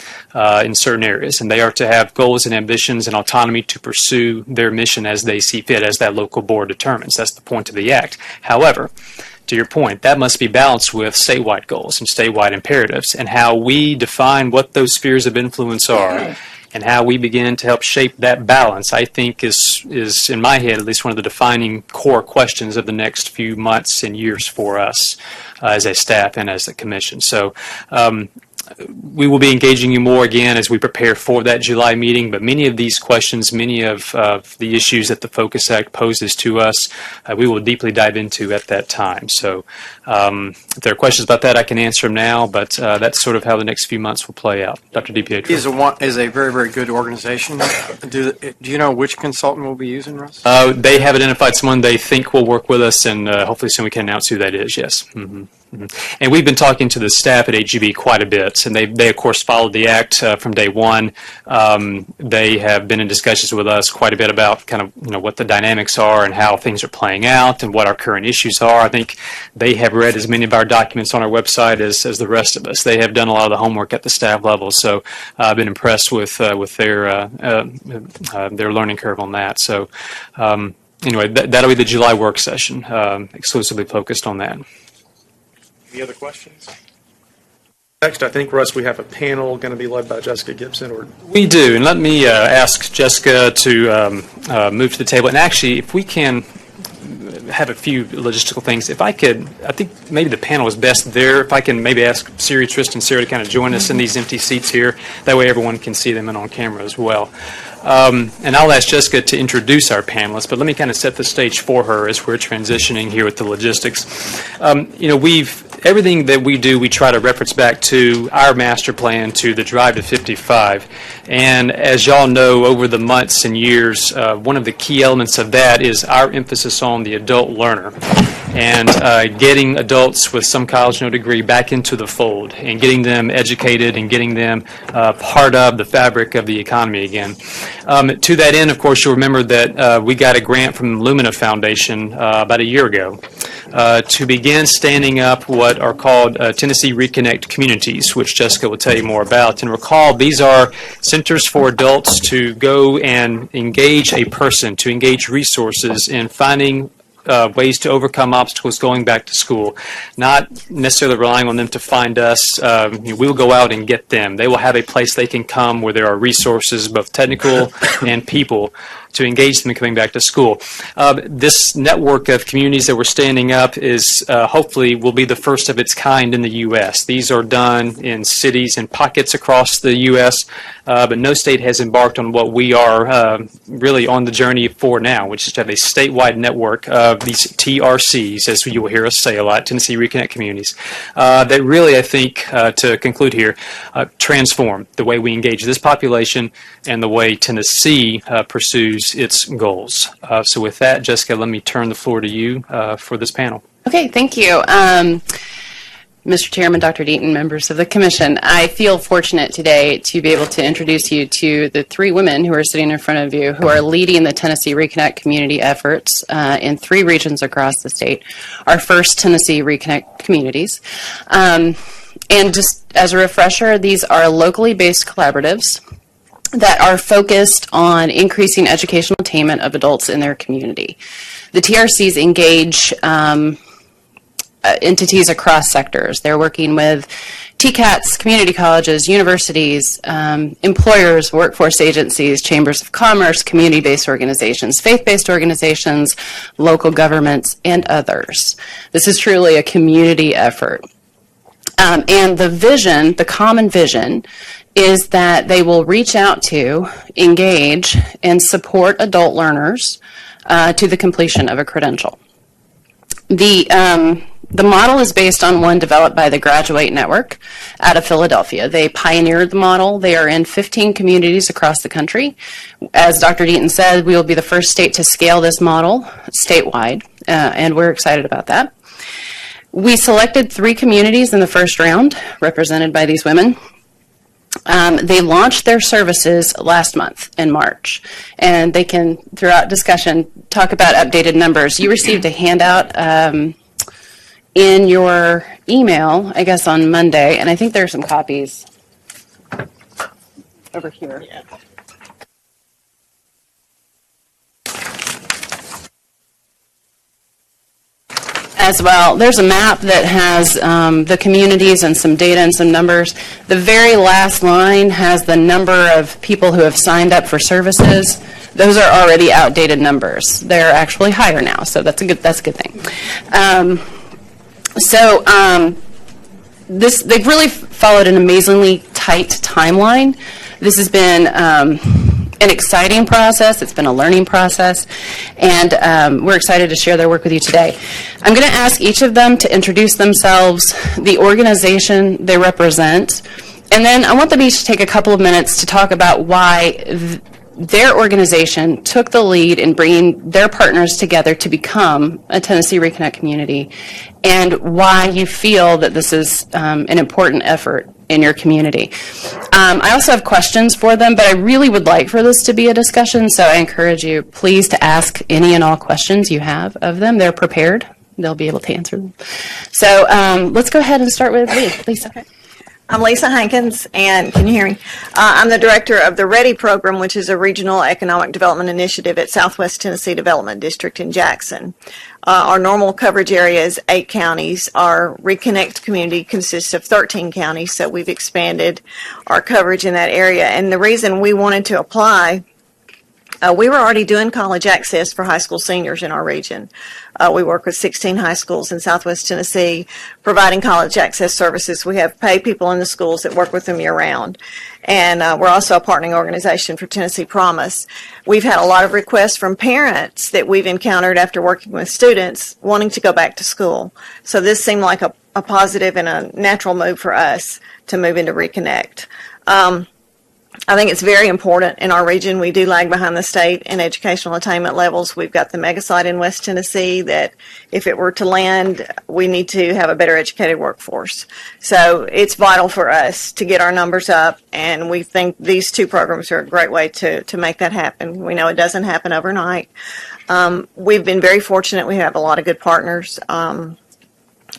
[SPEAKER 3] in certain areas, and they are to have goals and ambitions and autonomy to pursue their mission as they see fit, as that local board determines. That's the point of the Act. However, to your point, that must be balanced with statewide goals and statewide imperatives, and how we define what those spheres of influence are and how we begin to help shape that balance, I think is in my head, at least one of the defining core questions of the next few months and years for us as a staff and as a commission. So we will be engaging you more again as we prepare for that July meeting, but many of these questions, many of the issues that the Focus Act poses to us, we will deeply dive into at that time. So if there are questions about that, I can answer them now, but that's sort of how the next few months will play out. Dr. DiPietro.
[SPEAKER 2] Is a very, very good organization. Do you know which consultant we'll be using, Russ?
[SPEAKER 3] They have identified someone they think will work with us, and hopefully soon we can announce who that is, yes. Mm-hmm. And we've been talking to the staff at HEB quite a bit, and they of course followed the act from day one. They have been in discussions with us quite a bit about kind of what the dynamics are and how things are playing out and what our current issues are. I think they have read as many of our documents on our website as the rest of us. They have done a lot of the homework at the staff level, so I've been impressed with their learning curve on that. So anyway, that'll be the July work session, exclusively focused on that.
[SPEAKER 1] Any other questions? Next, I think, Russ, we have a panel going to be led by Jessica Gibson.
[SPEAKER 3] We do, and let me ask Jessica to move to the table. And actually, if we can have a few logistical things, I think maybe the panel is best there. If I can maybe ask Siri, Tristan, Sarah to kind of join us in these empty seats here. That way everyone can see them and on camera as well. And I'll ask Jessica to introduce our panelists, but let me kind of set the stage for her as we're transitioning here with the logistics. Everything that we do, we try to reference back to our master plan, to the Drive to 55. And as y'all know, over the months and years, one of the key elements of that is our emphasis on the adult learner and getting adults with some college, no degree back into the fold and getting them educated and getting them part of the fabric of the economy again. To that end, of course, you'll remember that we got a grant from Lumina Foundation about a year ago to begin standing up what are called Tennessee Reconnect communities, which Jessica will tell you more about. And recall, these are centers for adults to go and engage a person, to engage resources in finding ways to overcome obstacles going back to school, not necessarily relying on them to find us. We'll go out and get them. They will have a place they can come where there are resources, both technical and people, to engage them in coming back to school. This network of communities that we're standing up is hopefully will be the first of its kind in the U.S. These are done in cities and pockets across the U.S., but no state has embarked on what we are really on the journey for now, which is to have a statewide network of these TRCs, as you will hear us say a lot, Tennessee Reconnect Communities, that really, I think, to conclude here, transform the way we engage this population and the way Tennessee pursues its goals. So with that, Jessica, let me turn the floor to you for this panel.
[SPEAKER 11] Okay, thank you. Mr. Chairman, Dr. Deaton, members of the Commission, I feel fortunate today to be able to introduce you to the three women who are sitting in front of you who are leading the Tennessee Reconnect community efforts in 3 regions across the state, our first Tennessee Reconnect communities. And just as a refresher, these are locally based collaboratives that are focused on increasing educational attainment of adults in their community. The TRCs engage entities across sectors. They're working with TCATs, community colleges, universities, employers, workforce agencies, chambers of commerce, community-based organizations, faith-based organizations, local governments, and others. This is truly a community effort. And the vision, the common vision, is that they will reach out to, engage, and support adult learners to the completion of a credential. The model is based on one developed by the Graduate Network out of Philadelphia. They pioneered the model. They are in 15 communities across the country. As Dr. Deaton said, we will be the first state to scale this model statewide, and we're excited about that. We selected 3 communities in the first round, represented by these women. They launched their services last month in March, and they can, throughout discussion, talk about updated numbers. You received a handout in your email, I guess, on Monday, and I think there are some copies over here. Yeah. As well, there's a map that has the communities and some data and some numbers. The very last line has the number of people who have signed up for services. Those are already outdated numbers. They're actually higher now, so that's a good thing. they've really followed an amazingly tight timeline. This has been an exciting process. It's been a learning process, and we're excited to share their work with you today. I'm going to ask each of them to introduce themselves, the organization they represent, and then I want them each to take a couple of minutes to talk about why their organization took the lead in bringing their partners together to become a Tennessee Reconnect community, and why you feel that this is an important effort in your community. I also have questions for them, but I really would like for this to be a discussion, so I encourage you, please, to ask any and all questions you have of them. They're prepared. They'll be able to answer them. So let's go ahead and start with Lisa. Okay.
[SPEAKER 12] I'm Lisa Hankins, and can you hear me? I'm the director of the READY program, which is a regional economic development initiative at Southwest Tennessee Development District in Jackson. Our normal coverage area is 8 counties. Our Reconnect community consists of 13 counties, so we've expanded our coverage in that area. And the reason we wanted to apply, we were already doing college access for high school seniors in our region. We work with 16 high schools in Southwest Tennessee, providing college access services. We have paid people in the schools that work with them year-round. And we're also a partnering organization for Tennessee Promise. We've had a lot of requests from parents that we've encountered after working with students wanting to go back to school. So this seemed like a positive and a natural move for us to move into Reconnect. I think it's very important in our region. We do lag behind the state in educational attainment levels. We've got the mega site in West Tennessee that if it were to land, we need to have a better educated workforce. So it's vital for us to get our numbers up, and we think these 2 programs are a great way to make that happen. We know it doesn't happen overnight. We've been very fortunate. We have a lot of good partners.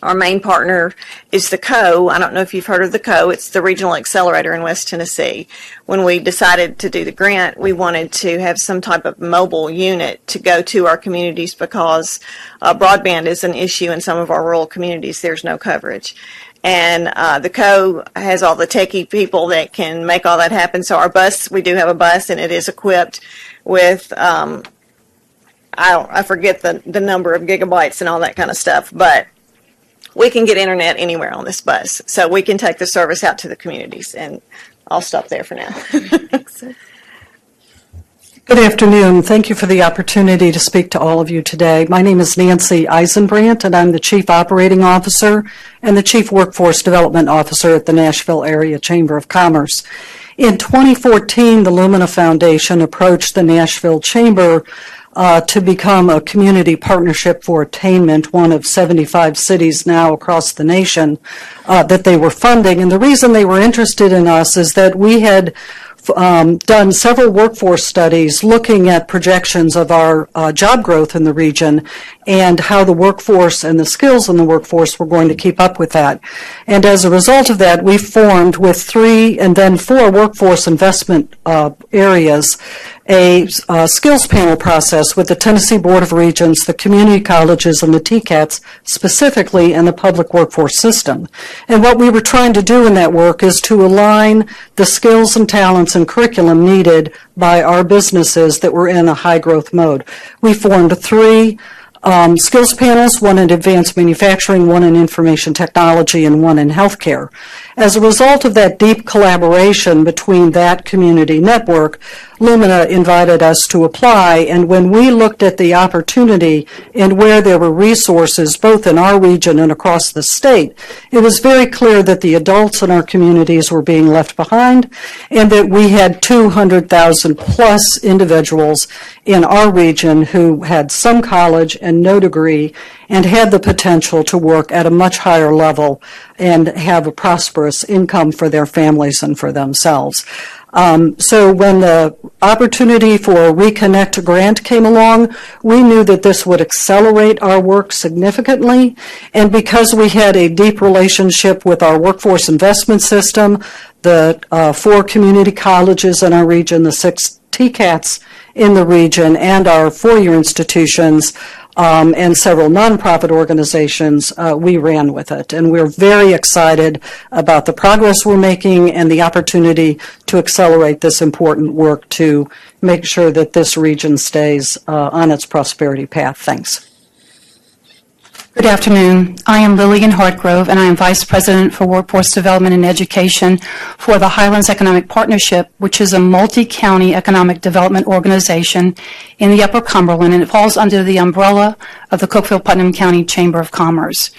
[SPEAKER 12] Our main partner is the CO. I don't know if you've heard of the CO. It's the Regional Accelerator in West Tennessee. When we decided to do the grant, we wanted to have some type of mobile unit to go to our communities because broadband is an issue in some of our rural communities. There's no coverage. And the CO has all the techie people that can make all that happen. So our bus, we do have a bus, and it is equipped with, I forget the number of gigabytes and all that kind of stuff, but we can get internet anywhere on this bus, so we can take the service out to the communities, and I'll stop there for now.
[SPEAKER 13] Good afternoon. Thank you for the opportunity to speak to all of you today. My name is Nancy Eisenbrandt, and I'm the Chief Operating Officer and the Chief Workforce Development Officer at the Nashville Area Chamber of Commerce. In 2014, the Lumina Foundation approached the Nashville Chamber to become a community partnership for attainment, one of 75 cities now across the nation that they were funding. And the reason they were interested in us is that we had done several workforce studies looking at projections of our job growth in the region and how the workforce and the skills in the workforce were going to keep up with that. And as a result of that, we formed with 3 and then 4 workforce investment areas a skills panel process with the Tennessee Board of Regents, the community colleges, and the TCATs specifically in the public workforce system. And what we were trying to do in that work is to align the skills and talents and curriculum needed by our businesses that were in a high growth mode. We formed 3 skills panels, one in advanced manufacturing, one in information technology, and one in healthcare. As a result of that deep collaboration between that community network, Lumina invited us to apply, and when we looked at the opportunity and where there were resources both in our region and across the state, it was very clear that the adults in our communities were being left behind and that we had 200,000 plus individuals in our region who had some college and no degree and had the potential to work at a much higher level and have a prosperous income for their families and for themselves. So when the opportunity for a Reconnect grant came along, we knew that this would accelerate our work significantly. And because we had a deep relationship with our workforce investment system, the 4 community colleges in our region, the 6 TCATs in the region, and our 4-year institutions, and several nonprofit organizations, we ran with it. And we're very excited about the progress we're making and the opportunity to accelerate this important work to make sure that this region stays on its prosperity path. Thanks.
[SPEAKER 14] Good afternoon. I am Lillian Hartgrove, and I am Vice President for Workforce Development and Education for the Highlands Economic Partnership, which is a multi-county economic development organization in the Upper Cumberland, and it falls under the umbrella of the Cookeville-Putnam County Chamber of Commerce.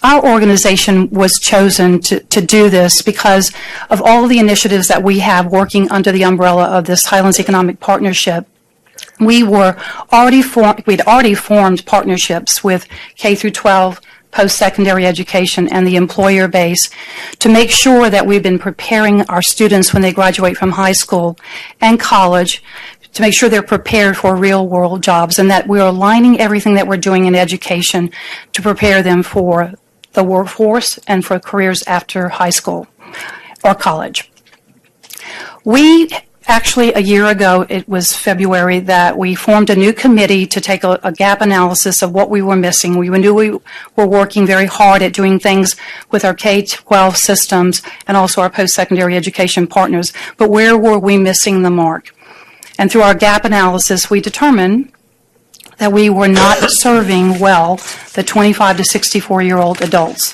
[SPEAKER 14] Our organization was chosen to do this because of all the initiatives that we have working under the umbrella of this Highlands Economic Partnership. We'd already formed partnerships with K through 12, post-secondary education, and the employer base to make sure that we've been preparing our students when they graduate from high school and college to make sure they're prepared for real-world jobs, and that we're aligning everything that we're doing in education to prepare them for the workforce and for careers after high school or college. We actually, a year ago, it was February, that we formed a new committee to take a gap analysis of what we were missing. We knew we were working very hard at doing things with our K-12 systems and also our post-secondary education partners, but where were we missing the mark? And through our gap analysis, we determined that we were not serving well the 25 to 64-year-old adults.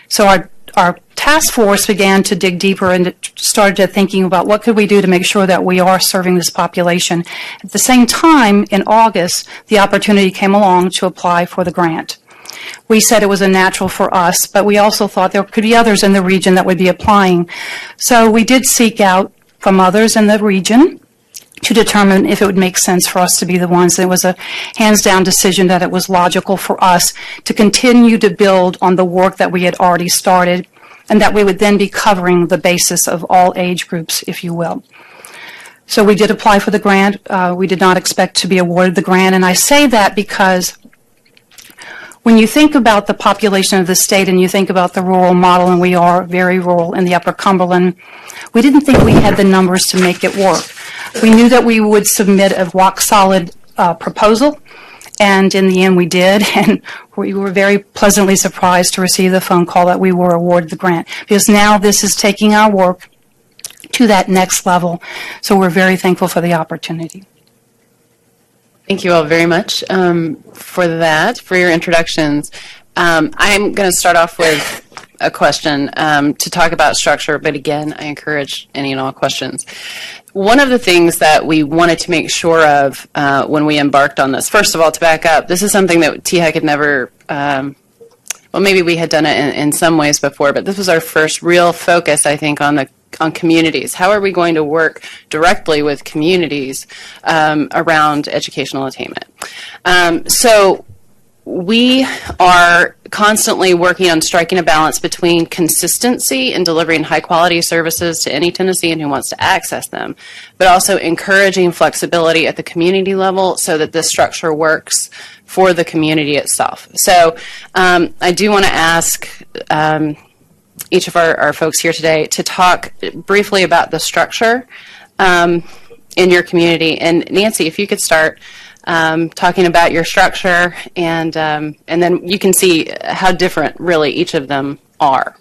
[SPEAKER 14] So our task force began to dig deeper and started thinking about what could we do to make sure that we are serving this population. At the same time, in August, the opportunity came along to apply for the grant. We said it was a natural for us, but we also thought there could be others in the region that would be applying. So we did seek out from others in the region to determine if it would make sense for us to be the ones. It was a hands-down decision that it was logical for us to continue to build on the work that we had already started, and that we would then be covering the basis of all age groups, if you will. So we did apply for the grant. We did not expect to be awarded the grant, and I say that because when you think about the population of the state and you think about the rural model, and we are very rural in the Upper Cumberland, we didn't think we had the numbers to make it work. We knew that we would submit a rock-solid proposal, and in the end we did, and we were very pleasantly surprised to receive the phone call that we were awarded the grant, because now this is taking our work to that next level. So we're very thankful for the opportunity.
[SPEAKER 11] Thank you all very much for that, for your introductions. I'm going to start off with a question to talk about structure, but again, I encourage any and all questions. One of the things that we wanted to make sure of when we embarked on this, first of all, to back up, this is something that THEC had never, well, maybe we had done it in some ways before, but this was our first real focus, I think, on communities. How are we going to work directly with communities around educational attainment? So we are constantly working on striking a balance between consistency in delivering high-quality services to any Tennessean who wants to access them, but also encouraging flexibility at the community level so that this structure works for the community itself. So I do want to ask each of our folks here today to talk briefly about the structure in your community. And Nancy, if you could start talking about your structure, and then you can see how different really each of them are.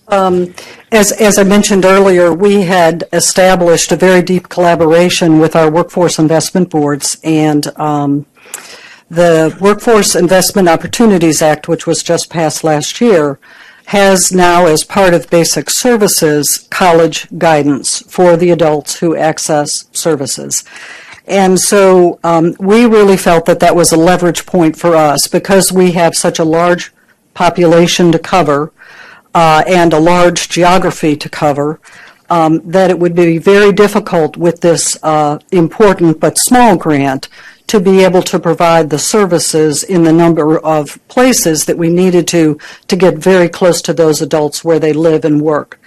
[SPEAKER 13] As I mentioned earlier, we had established a very deep collaboration with our workforce investment boards, and the Workforce Investment Opportunities Act, which was just passed last year, has now, as part of basic services, college guidance for the adults who access services. And so we really felt that that was a leverage point for us, because we have such a large population to cover and a large geography to cover, that it would be very difficult with this important but small grant to be able to provide the services in the number of places that we needed to get very close to those adults where they live and work.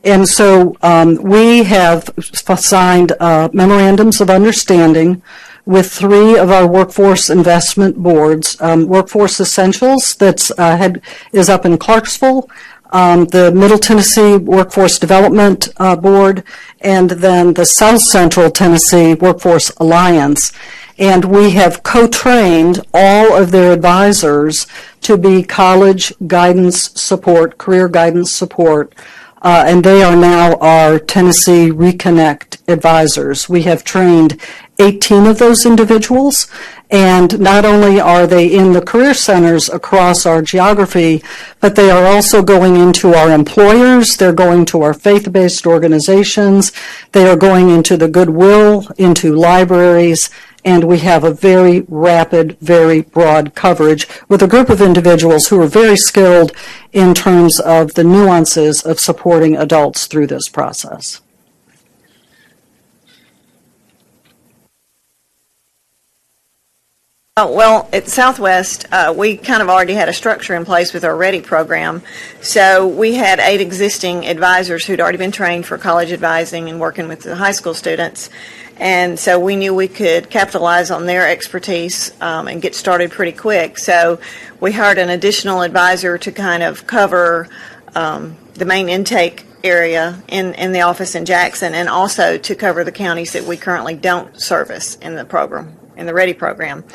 [SPEAKER 13] And so we have signed memorandums of understanding with 3 of our workforce investment boards. Workforce Essentials is up in Clarksville, the Middle Tennessee Workforce Development Board, and then the South Central Tennessee Workforce Alliance. And we have co-trained all of their advisors to be college guidance support, career guidance support, and they are now our Tennessee Reconnect advisors. We have trained 18 of those individuals. And not only are they in the career centers across our geography, but they are also going into our employers, they're going to our faith-based organizations, they are going into the Goodwill, into libraries, and we have a very rapid, very broad coverage with a group of individuals who are very skilled in terms of the nuances of supporting adults through this process.
[SPEAKER 12] Well, at Southwest, we kind of already had a structure in place with our READY program. So we had 8 existing advisors who'd already been trained for college advising and working with the high school students. And so we knew we could capitalize on their expertise and get started pretty quick. So we hired an additional advisor to kind of cover the main intake area in the office in Jackson, and also to cover the counties that we currently don't service in the program, in the READY program.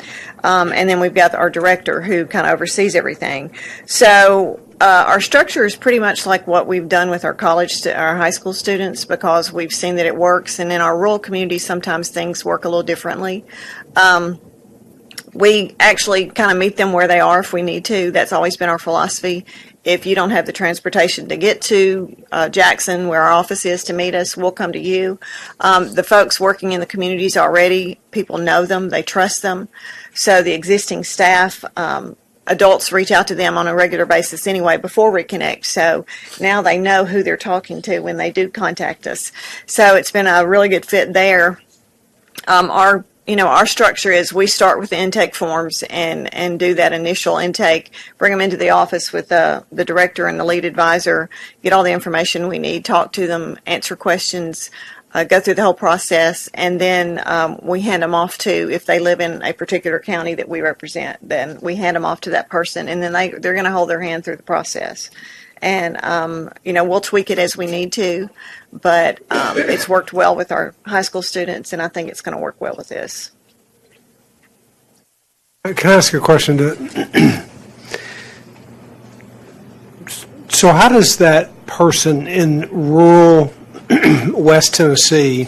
[SPEAKER 12] And then we've got our director who kind of oversees everything. So our structure is pretty much like what we've done with our our high school students, because we've seen that it works. And in our rural communities, sometimes things work a little differently. We actually kind of meet them where they are if we need to. That's always been our philosophy. If you don't have the transportation to get to Jackson, where our office is, to meet us, we'll come to you. The folks working in the communities already, people know them, they trust them. So the existing staff, adults reach out to them on a regular basis anyway before we connect. So now they know who they're talking to when they do contact us. So it's been a really good fit there. Our structure is we start with the intake forms and do that initial intake, bring them into the office with the director and the lead advisor, get all the information we need, talk to them, answer questions, go through the whole process, and then we hand them off to, if they live in a particular county that we represent, then we hand them off to that person, and then they're going to hold their hand through the process. And, we'll tweak it as we need to, but it's worked well with our high school students, and I think it's going to work well with this.
[SPEAKER 15] Can I ask a question? So how does that person in rural West Tennessee,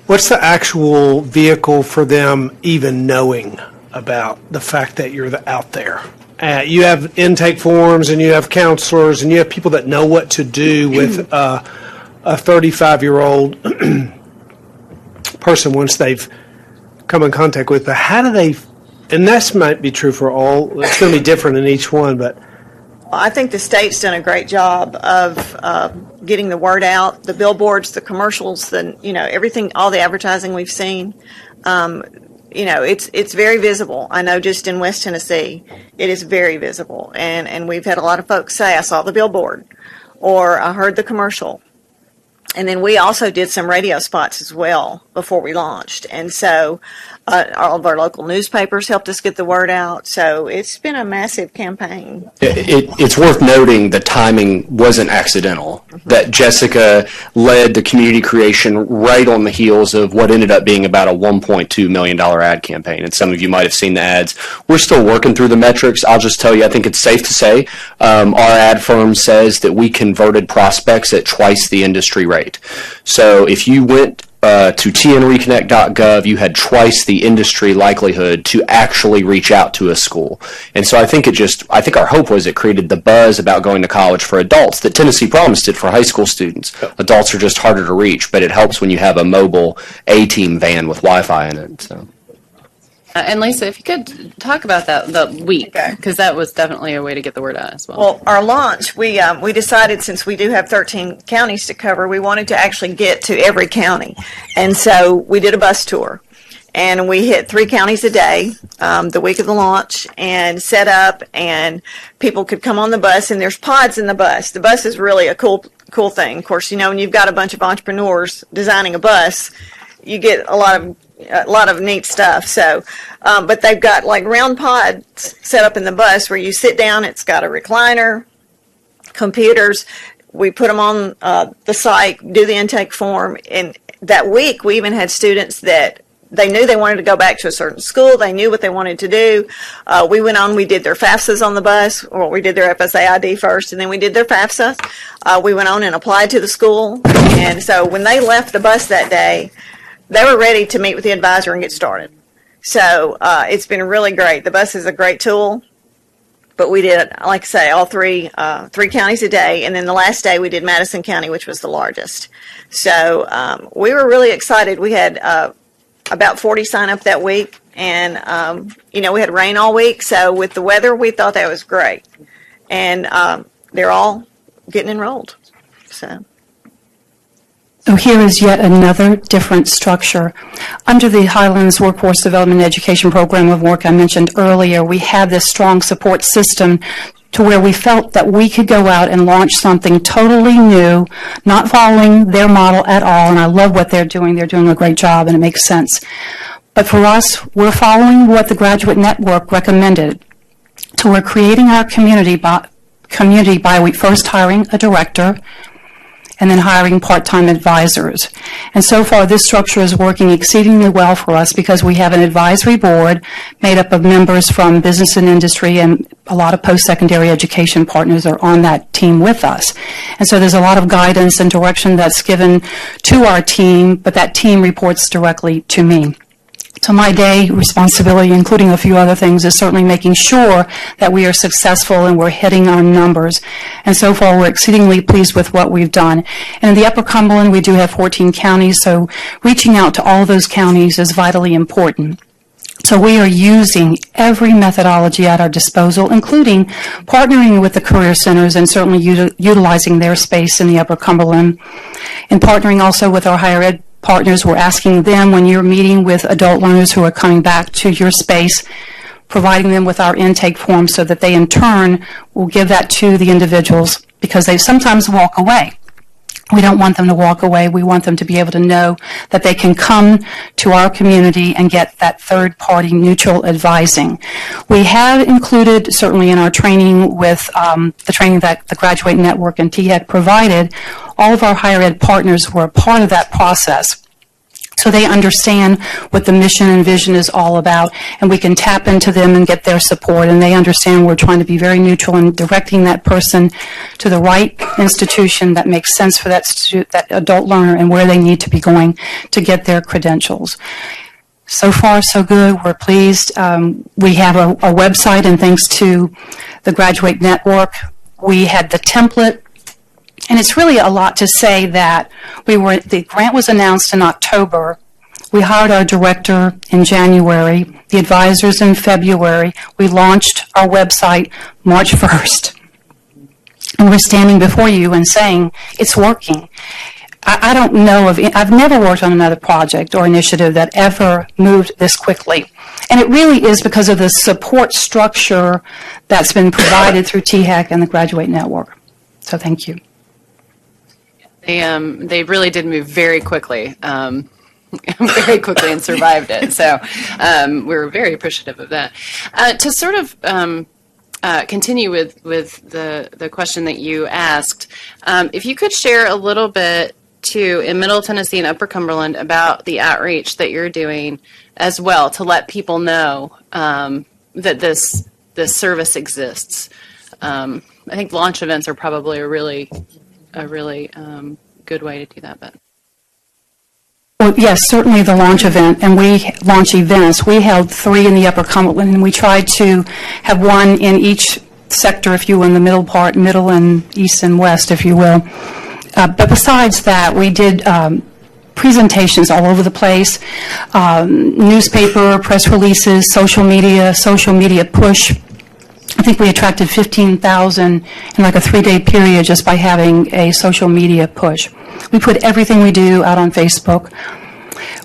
[SPEAKER 15] what's the actual vehicle for them even knowing about the fact that you're out there? You have intake forms, and you have counselors, and you have people that know what to do with a 35-year-old person once they've come in contact with. But how do they, and this might be true for all, it's going to be different in each one, but
[SPEAKER 12] I think the state's done a great job of getting the word out, the billboards, the commercials, everything, all the advertising we've seen. It's very visible. I know just in West Tennessee, it is very visible. And we've had a lot of folks say, I saw the billboard, or I heard the commercial. And then we also did some radio spots as well before we launched. And so all of our local newspapers helped us get the word out. So it's been a massive campaign.
[SPEAKER 10] It's worth noting the timing wasn't accidental, that Jessica led the community creation right on the heels of what ended up being about a $1.2 million ad campaign. And some of you might have seen the ads. We're still working through the metrics. I'll just tell you, I think it's safe to say our ad firm says that we converted prospects at twice the industry rate. So if you went to tnreconnect.gov, you had twice the industry likelihood to actually reach out to a school. And so I think our hope was it created the buzz about going to college for adults that Tennessee Promise did for high school students. Adults are just harder to reach, but it helps when you have a mobile A-team van with Wi-Fi in it. So.
[SPEAKER 11] And Lisa, if you could talk about the week, because that was definitely a way to get the word out as well.
[SPEAKER 12] Well, our launch, we decided, since we do have 13 counties to cover, we wanted to actually get to every county. And so we did a bus tour. And we hit 3 counties a day the week of the launch, and set up, and people could come on the bus, and there's pods in the bus. The bus is really a cool thing. Of course, when you've got a bunch of entrepreneurs designing a bus, you get a lot of neat stuff. So, but they've got like round pods set up in the bus where you sit down. It's got a recliner, computers. We put them on the site, do the intake form. And that week, we even had students that they knew they wanted to go back to a certain school. They knew what they wanted to do. We went on, we did their FAFSAs on the bus, or we did their FSA ID first, and then we did their FAFSA. We went on and applied to the school. And so when they left the bus that day, they were ready to meet with the advisor and get started. So it's been really great. The bus is a great tool, but we did, like I say, all three counties a day, and then the last day we did Madison County, which was the largest. So we were really excited. We had about 40 sign up that week, and we had rain all week, so with the weather, we thought that was great. And they're all getting enrolled. So
[SPEAKER 14] here is yet another different structure. Under the Highlands Workforce Development and Education Program of Work I mentioned earlier, we have this strong support system to where we felt that we could go out and launch something totally new, not following their model at all, and I love what they're doing. They're doing a great job, and it makes sense. But for us, we're following what the Graduate Network recommended. So we're creating our community by first hiring a director, and then hiring part-time advisors. And so far, this structure is working exceedingly well for us because we have an advisory board made up of members from business and industry, and a lot of post-secondary education partners are on that team with us. And so there's a lot of guidance and direction that's given to our team, but that team reports directly to me. So my day responsibility, including a few other things, is certainly making sure that we are successful and we're hitting our numbers. And so far, we're exceedingly pleased with what we've done. And in the Upper Cumberland, we do have 14 counties, so reaching out to all those counties is vitally important. So we are using every methodology at our disposal, including partnering with the career centers and certainly utilizing their space in the Upper Cumberland, and partnering also with our higher ed partners. We're asking them, when you're meeting with adult learners who are coming back to your space, providing them with our intake form so that they in turn will give that to the individuals, because they sometimes walk away. We don't want them to walk away. We want them to be able to know that they can come to our community and get that third-party neutral advising. We have included, certainly in our training with the training that the Graduate Network and THEC provided, all of our higher ed partners were a part of that process. So they understand what the mission and vision is all about, and we can tap into them and get their support, and they understand we're trying to be very neutral in directing that person to the right institution that makes sense for that adult learner and where they need to be going to get their credentials. So far, so good. We're pleased. We have a website, and thanks to the Graduate Network, we had the template. And it's really a lot to say that the grant was announced in October. We hired our director in January, the advisors in February. We launched our website March 1st. And we're standing before you and saying it's working. I don't know I've never worked on another project or initiative that ever moved this quickly. And it really is because of the support structure that's been provided through THEC and the Graduate Network. So thank you.
[SPEAKER 11] They really did move very quickly, very quickly, and survived it. So we're very appreciative of that. To sort of continue with the question that you asked, if you could share a little bit too in Middle Tennessee and Upper Cumberland about the outreach that you're doing as well, to let people know that this service exists. I think launch events are probably a really good way to do that. But
[SPEAKER 14] well, yes, certainly the launch event, and we launch events. We held 3 in the Upper Cumberland, and we tried to have one in each sector, if you will, in the middle part, middle and east and west, if you will. But besides that, we did presentations all over the place, newspaper, press releases, social media push. I think we attracted 15,000 in like a 3-day period just by having a social media push. We put everything we do out on Facebook.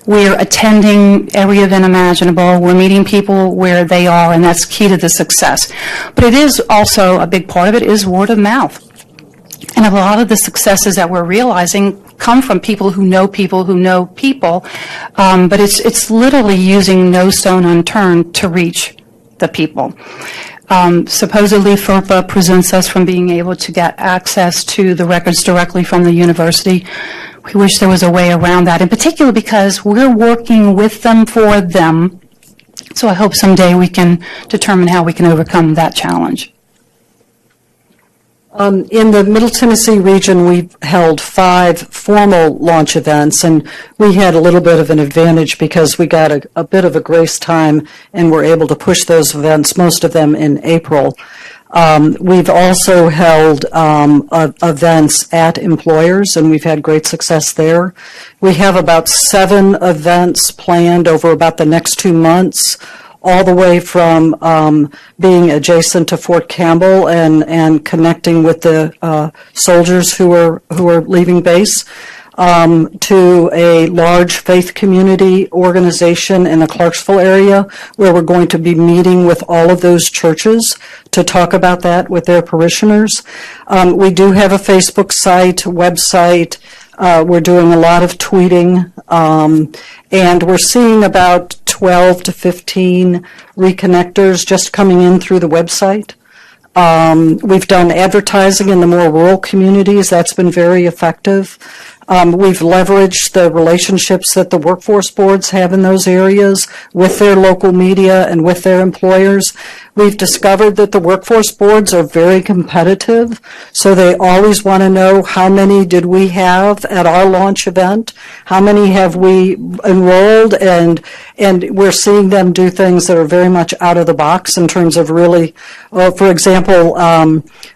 [SPEAKER 14] We're attending every event imaginable. We're meeting people where they are, and that's key to the success. But it is also, a big part of it is word of mouth. And a lot of the successes that we're realizing come from people who know people who know people. But it's literally using no stone unturned to reach the people. Supposedly, FERPA presents us from being able to get access to the records directly from the university. We wish there was a way around that, in particular because we're working with them for them. So I hope someday we can determine how we can overcome that challenge.
[SPEAKER 13] In the Middle Tennessee region, we've held 5 formal launch events, and we had a little bit of an advantage because we got a bit of a grace time and were able to push those events, most of them in April. We've also held events at employers, and we've had great success there. We have about 7 events planned over about the next 2 months, all the way from being adjacent to Fort Campbell and connecting with the soldiers who are leaving base, to a large faith community organization in the Clarksville area where we're going to be meeting with all of those churches to talk about that with their parishioners. We do have a Facebook site, website. We're doing a lot of tweeting, and we're seeing about 12 to 15 reconnectors just coming in through the website. We've done advertising in the more rural communities. That's been very effective. We've leveraged the relationships that the workforce boards have in those areas with their local media and with their employers. We've discovered that the workforce boards are very competitive, so they always want to know how many did we have at our launch event, how many have we enrolled, and we're seeing them do things that are very much out of the box in terms of really, for example,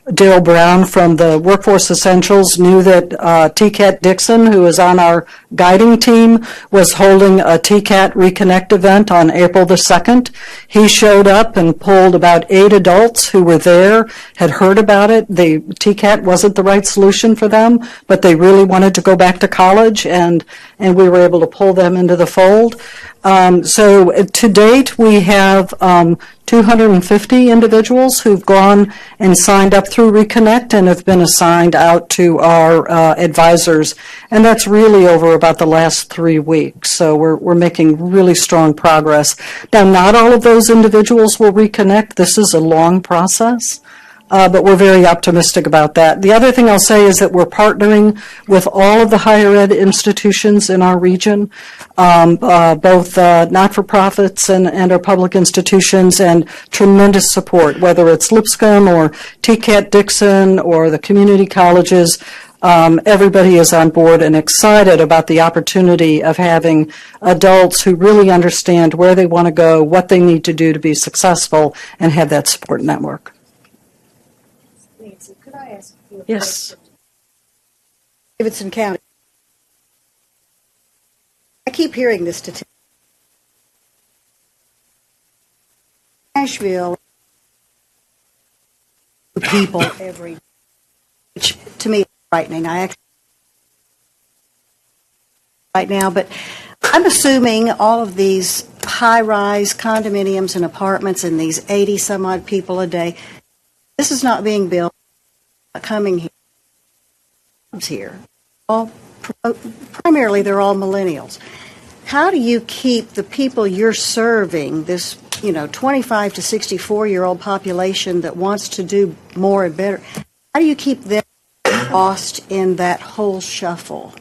[SPEAKER 13] Daryl Brown from the Workforce Essentials knew that TCAT Dixon, who is on our guiding team, was holding a TCAT Reconnect event on April the 2nd. He showed up and pulled about 8 adults who were there, had heard about it. The TCAT wasn't the right solution for them, but they really wanted to go back to college, and we were able to pull them into the fold. So to date, we have 250 individuals who've gone and signed up through Reconnect and have been assigned out to our advisors, and that's really over about the last 3 weeks. So we're making really strong progress. Now, not all of those individuals will reconnect. This is a long process. But we're very optimistic about that. The other thing I'll say is that we're partnering with all of the higher ed institutions in our region, both not-for-profits and our public institutions, and tremendous support, whether it's Lipscomb or TCAT Dixon or the community colleges. Everybody is on board and excited about the opportunity of having adults who really understand where they want to go, what they need to do to be successful, and have that support network.
[SPEAKER 7] Nancy, could I ask you a
[SPEAKER 13] Yes.
[SPEAKER 7] question?
[SPEAKER 8] Davidson County. I keep hearing this statistic. Nashville, people every, which to me is frightening. I actually right now, but I'm assuming all of these high-rise condominiums and apartments and these 80 some odd people a day, this is not being built, coming here. All primarily, they're all millennials. How do you keep the people you're serving, this 25 to 64-year-old population that wants to do more and better? How do you keep them lost in that whole shuffle?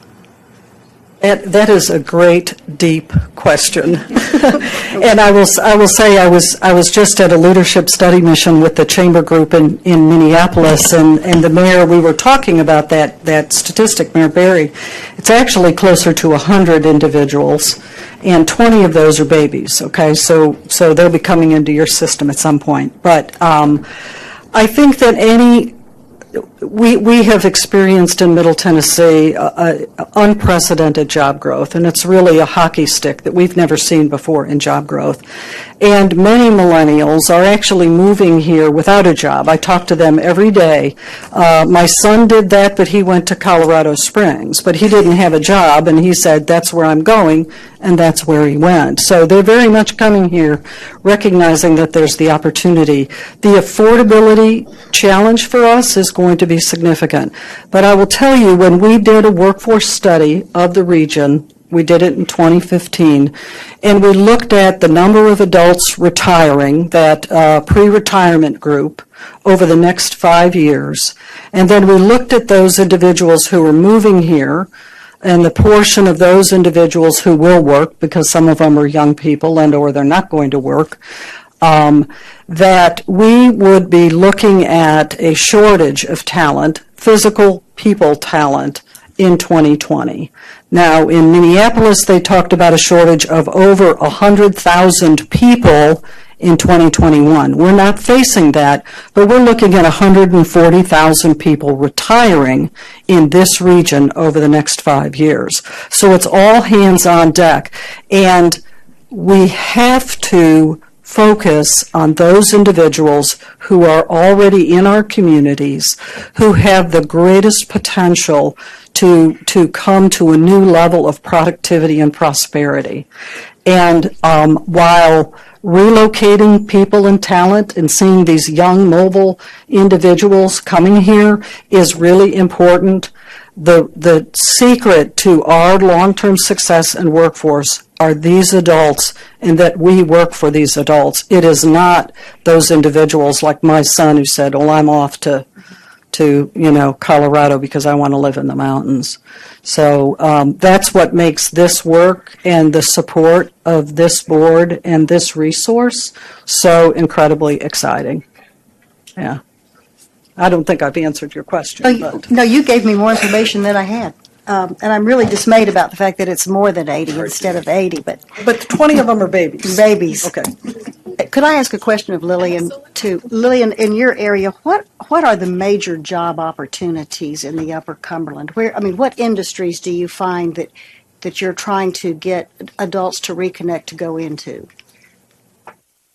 [SPEAKER 13] That is a great, deep question. And I will say I was just at a leadership study mission with the Chamber Group in Minneapolis, and the mayor, we were talking about that statistic, Mayor Berry. It's actually closer to 100 individuals, and 20 of those are babies, okay? So they'll be coming into your system at some point. But I think that we have experienced in Middle Tennessee unprecedented job growth, and it's really a hockey stick that we've never seen before in job growth. And many millennials are actually moving here without a job. I talk to them every day. My son did that, but he went to Colorado Springs, but he didn't have a job, and he said, that's where I'm going, and that's where he went. So they're very much coming here recognizing that there's the opportunity. The affordability challenge for us is going to be significant. But I will tell you, when we did a workforce study of the region, we did it in 2015, and we looked at the number of adults retiring, that pre-retirement group, over the next 5 years. And then we looked at those individuals who were moving here, and the portion of those individuals who will work, because some of them are young people and or they're not going to work. that we would be looking at a shortage of talent, physical people talent, in 2020. Now, in Minneapolis, they talked about a shortage of over 100,000 people in 2021. We're not facing that, but we're looking at 140,000 people retiring in this region over the next 5 years. So it's all hands on deck. And we have to focus on those individuals who are already in our communities, who have the greatest potential to come to a new level of productivity and prosperity. And while relocating people and talent and seeing these young mobile individuals coming here is really important, the secret to our long-term success and workforce are these adults, and that we work for these adults. It is not those individuals like my son who said, well, I'm off to Colorado because I want to live in the mountains. So that's what makes this work and the support of this board and this resource so incredibly exciting. Yeah. I don't think I've answered your question.
[SPEAKER 8] No, you gave me more information than I had. And I'm really dismayed about the fact that it's more than 80 instead of 80. But
[SPEAKER 13] 20 of them are babies.
[SPEAKER 8] Babies.
[SPEAKER 13] Okay.
[SPEAKER 8] Could I ask a question of Lillian, too? Lillian, in your area, what are the major job opportunities in the Upper Cumberland? What industries do you find that you're trying to get adults to reconnect to go into?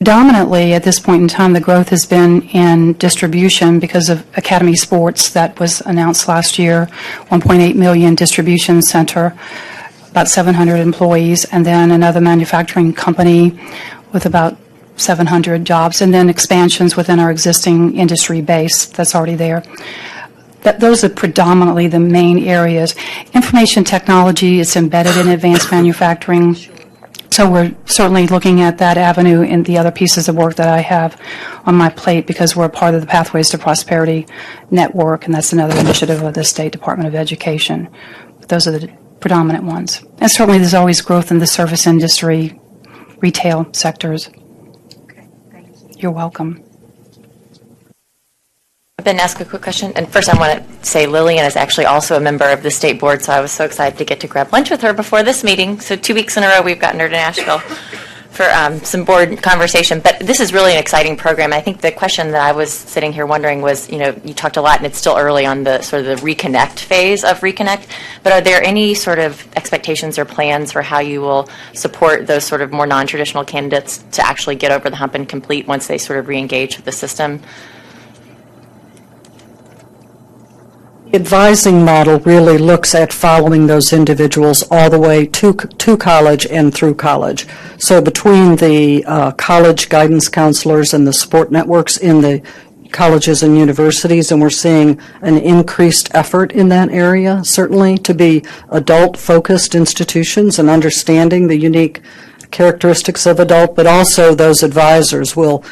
[SPEAKER 14] Dominantly, at this point in time, the growth has been in distribution because of Academy Sports that was announced last year, 1.8 million distribution center, about 700 employees, and then another manufacturing company with about 700 jobs, and then expansions within our existing industry base that's already there. Those are predominantly the main areas. Information technology is embedded in advanced manufacturing. So we're certainly looking at that avenue in the other pieces of work that I have on my plate because we're a part of the Pathways to Prosperity Network, and that's another initiative of the State Department of Education. Those are the predominant ones. And certainly there's always growth in the service industry, retail sectors.
[SPEAKER 16] Okay, thank you.
[SPEAKER 14] You're welcome.
[SPEAKER 16] I've been asked a quick question, and first I want to say Lillian is actually also a member of the state board, so I was so excited to get to grab lunch with her before this meeting. So 2 weeks in a row we've gotten her to Nashville for some board conversation. But this is really an exciting program. I think the question that I was sitting here wondering was, you talked a lot, and it's still early on the sort of the reconnect phase of Reconnect, but are there any sort of expectations or plans for how you will support those sort of more non-traditional candidates to actually get over the hump and complete once they sort of re-engage with the system?
[SPEAKER 13] Advising model really looks at following those individuals all the way to college and through college. So between the college guidance counselors and the support networks in the colleges and universities, and we're seeing an increased effort in that area, certainly, to be adult-focused institutions and understanding the unique characteristics of adult, but also those advisors will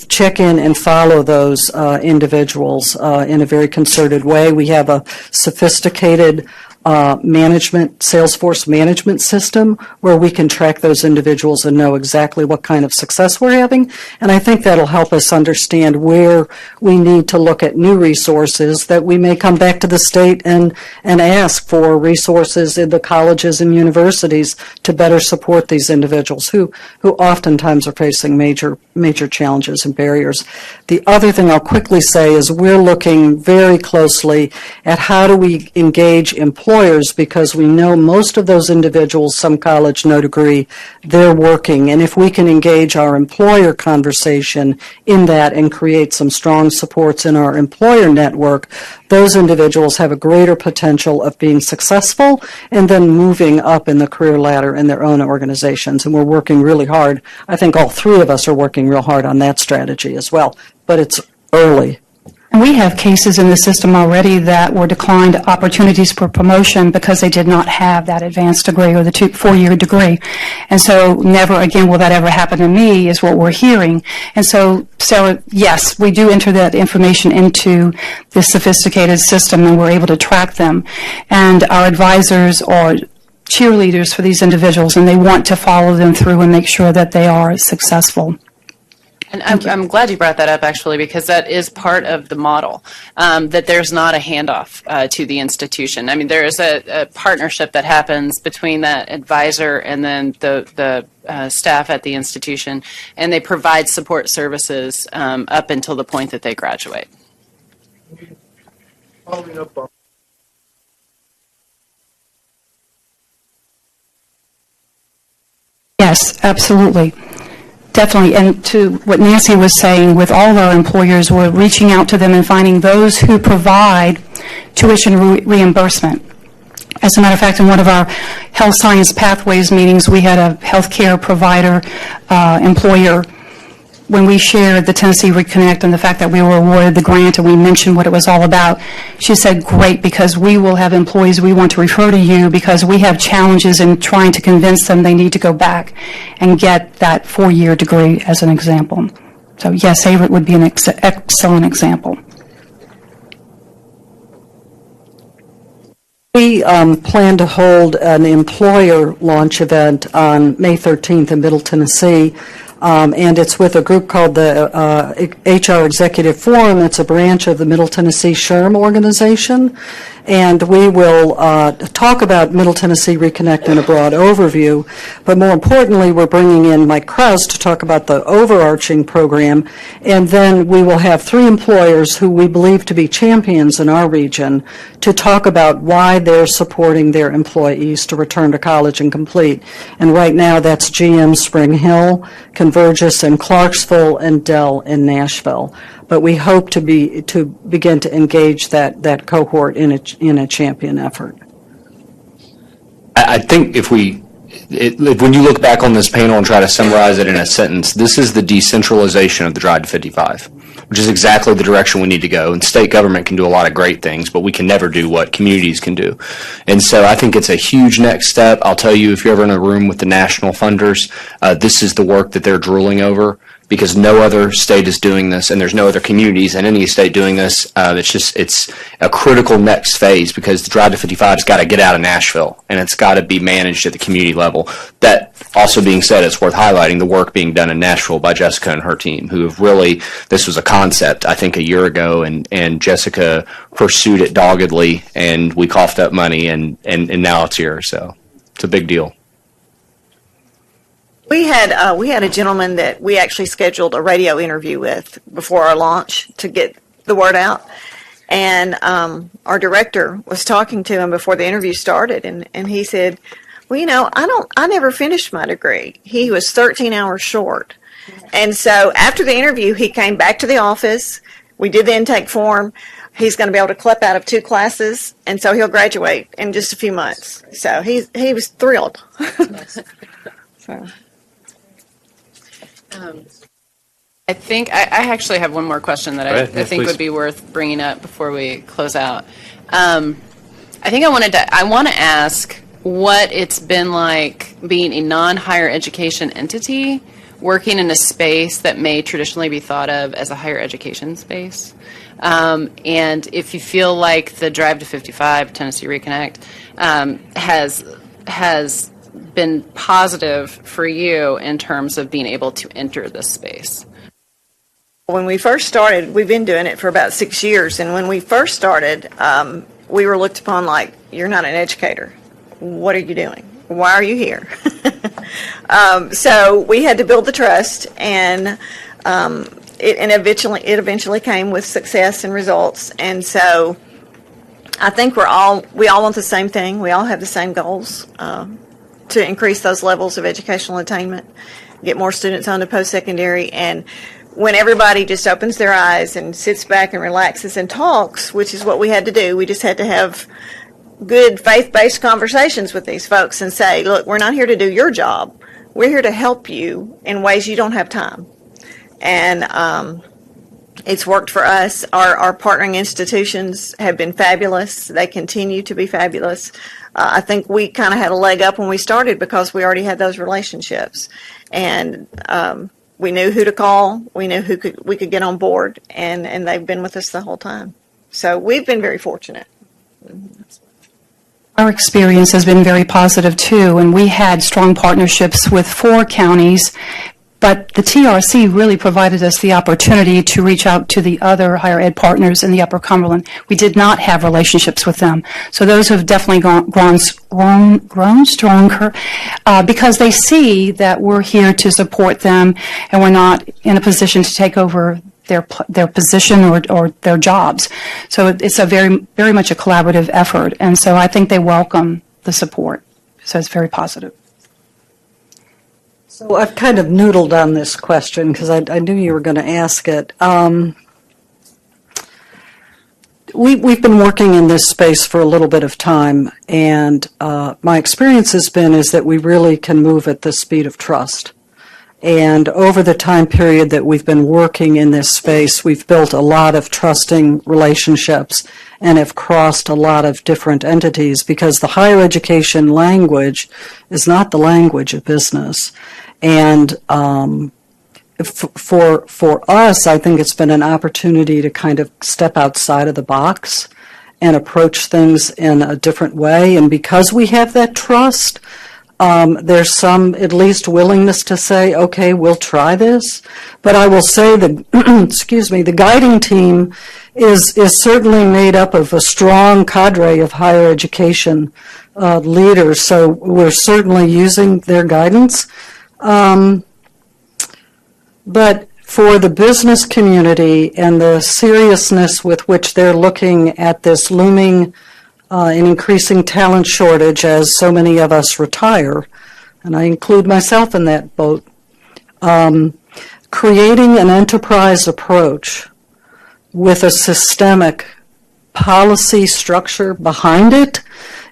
[SPEAKER 13] check in and follow those individuals in a very concerted way. We have a sophisticated Salesforce management system where we can track those individuals and know exactly what kind of success we're having. And I think that'll help us understand where we need to look at new resources that we may come back to the state and ask for resources in the colleges and universities to better support these individuals who oftentimes are facing major challenges and barriers. The other thing I'll quickly say is we're looking very closely at how do we engage employers, because we know most of those individuals, some college, no degree, they're working. And if we can engage our employer conversation in that and create some strong supports in our employer network, those individuals have a greater potential of being successful and then moving up in the career ladder in their own organizations. And we're working really hard. I think all three of us are working real hard on that strategy as well. But it's early.
[SPEAKER 14] And we have cases in the system already that were declined opportunities for promotion because they did not have that advanced degree or the 4-year degree. And so never again will that ever happen to me is what we're hearing. And so, Sarah, yes, we do enter that information into this sophisticated system and we're able to track them. And our advisors are cheerleaders for these individuals and they want to follow them through and make sure that they are successful.
[SPEAKER 11] And I'm glad you brought that up, actually, because that is part of the model, that there's not a handoff to the institution. I mean, there is a partnership that happens between that advisor and then the staff at the institution, and they provide support services up until the point that they graduate.
[SPEAKER 5] Following up on
[SPEAKER 14] Yes, absolutely. Definitely. And to what Nancy was saying, with all of our employers, we're reaching out to them and finding those who provide tuition reimbursement. As a matter of fact, in one of our health science pathways meetings, we had a healthcare provider employer. When we shared the Tennessee Reconnect and the fact that we were awarded the grant and we mentioned what it was all about, she said, great, because we will have employees we want to refer to you because we have challenges in trying to convince them they need to go back and get that 4-year degree, as an example. So yes, Averett would be an excellent example.
[SPEAKER 13] We plan to hold an employer launch event on May 13th in Middle Tennessee. And it's with a group called the HR Executive Forum. It's a branch of the Middle Tennessee SHRM organization. And we will talk about Middle Tennessee Reconnect in a broad overview. But more importantly, we're bringing in Mike Krause to talk about the overarching program. And then we will have 3 employers who we believe to be champions in our region to talk about why they're supporting their employees to return to college and complete. And right now, that's GM Spring Hill, Convergys in Clarksville, and Dell in Nashville. But we hope to begin to engage that cohort in a champion effort.
[SPEAKER 10] I think when you look back on this panel and try to summarize it in a sentence, this is the decentralization of the Drive to 55, which is exactly the direction we need to go. And state government can do a lot of great things, but we can never do what communities can do. And so I think it's a huge next step. I'll tell you, if you're ever in a room with the national funders, this is the work that they're drooling over, because no other state is doing this, and there's no other communities in any state doing this. It's a critical next phase, because the Drive to 55 has got to get out of Nashville, and it's got to be managed at the community level. That also being said, it's worth highlighting the work being done in Nashville by Jessica and her team, who have really, this was a concept, I think, a year ago, and Jessica pursued it doggedly, and we coughed up money, and now it's here, so it's a big deal.
[SPEAKER 12] We had a gentleman that we actually scheduled a radio interview with before our launch to get the word out. And our director was talking to him before the interview started, and he said, well, you know, I never finished my degree. He was 13 hours short. And so after the interview, he came back to the office. We did the intake form. He's going to be able to clip out of 2 classes, and so he'll graduate in just a few months. So he was thrilled. So.
[SPEAKER 11] I think I actually have one more question that I think would be worth bringing up before we close out. I think I want to ask what it's been like being a non-higher education entity working in a space that may traditionally be thought of as a higher education space. And if you feel like the Drive to 55, Tennessee Reconnect, has been positive for you in terms of being able to enter this space?
[SPEAKER 12] When we first started, we've been doing it for about 6 years, and when we first started, we were looked upon like, you're not an educator. What are you doing? Why are you here? So we had to build the trust, and it eventually came with success and results. And so I think we all want the same thing. We all have the same goals. To increase those levels of educational attainment, get more students on to post-secondary. And when everybody just opens their eyes and sits back and relaxes and talks, which is what we had to do, we just had to have good faith-based conversations with these folks and say, look, we're not here to do your job. We're here to help you in ways you don't have time. And it's worked for us. Our partnering institutions have been fabulous. They continue to be fabulous. I think we kind of had a leg up when we started because we already had those relationships, and we knew who to call. We knew we could get on board, and they've been with us the whole time. So we've been very fortunate.
[SPEAKER 14] Our experience has been very positive too, and we had strong partnerships with 4 counties But the TRC really provided us the opportunity to reach out to the other higher ed partners in the Upper Cumberland. We did not have relationships with them. So those have definitely grown stronger because they see that we're here to support them and we're not in a position to take over their position or their jobs. So it's a very much a collaborative effort. And so I think they welcome the support. So it's very positive.
[SPEAKER 13] So I've kind of noodled on this question because I knew you were going to ask it. We've been working in this space for a little bit of time, and my experience has been is that we really can move at the speed of trust. And over the time period that we've been working in this space, we've built a lot of trusting relationships and have crossed a lot of different entities because the higher education language is not the language of business. And for us, I think it's been an opportunity to kind of step outside of the box and approach things in a different way. And because we have that trust, there's some at least willingness to say, okay, we'll try this. But I will say that, excuse me, the guiding team is certainly made up of a strong cadre of higher education leaders. So we're certainly using their guidance. But for the business community and the seriousness with which they're looking at this looming and increasing talent shortage as so many of us retire, and I include myself in that boat, creating an enterprise approach with a systemic policy structure behind it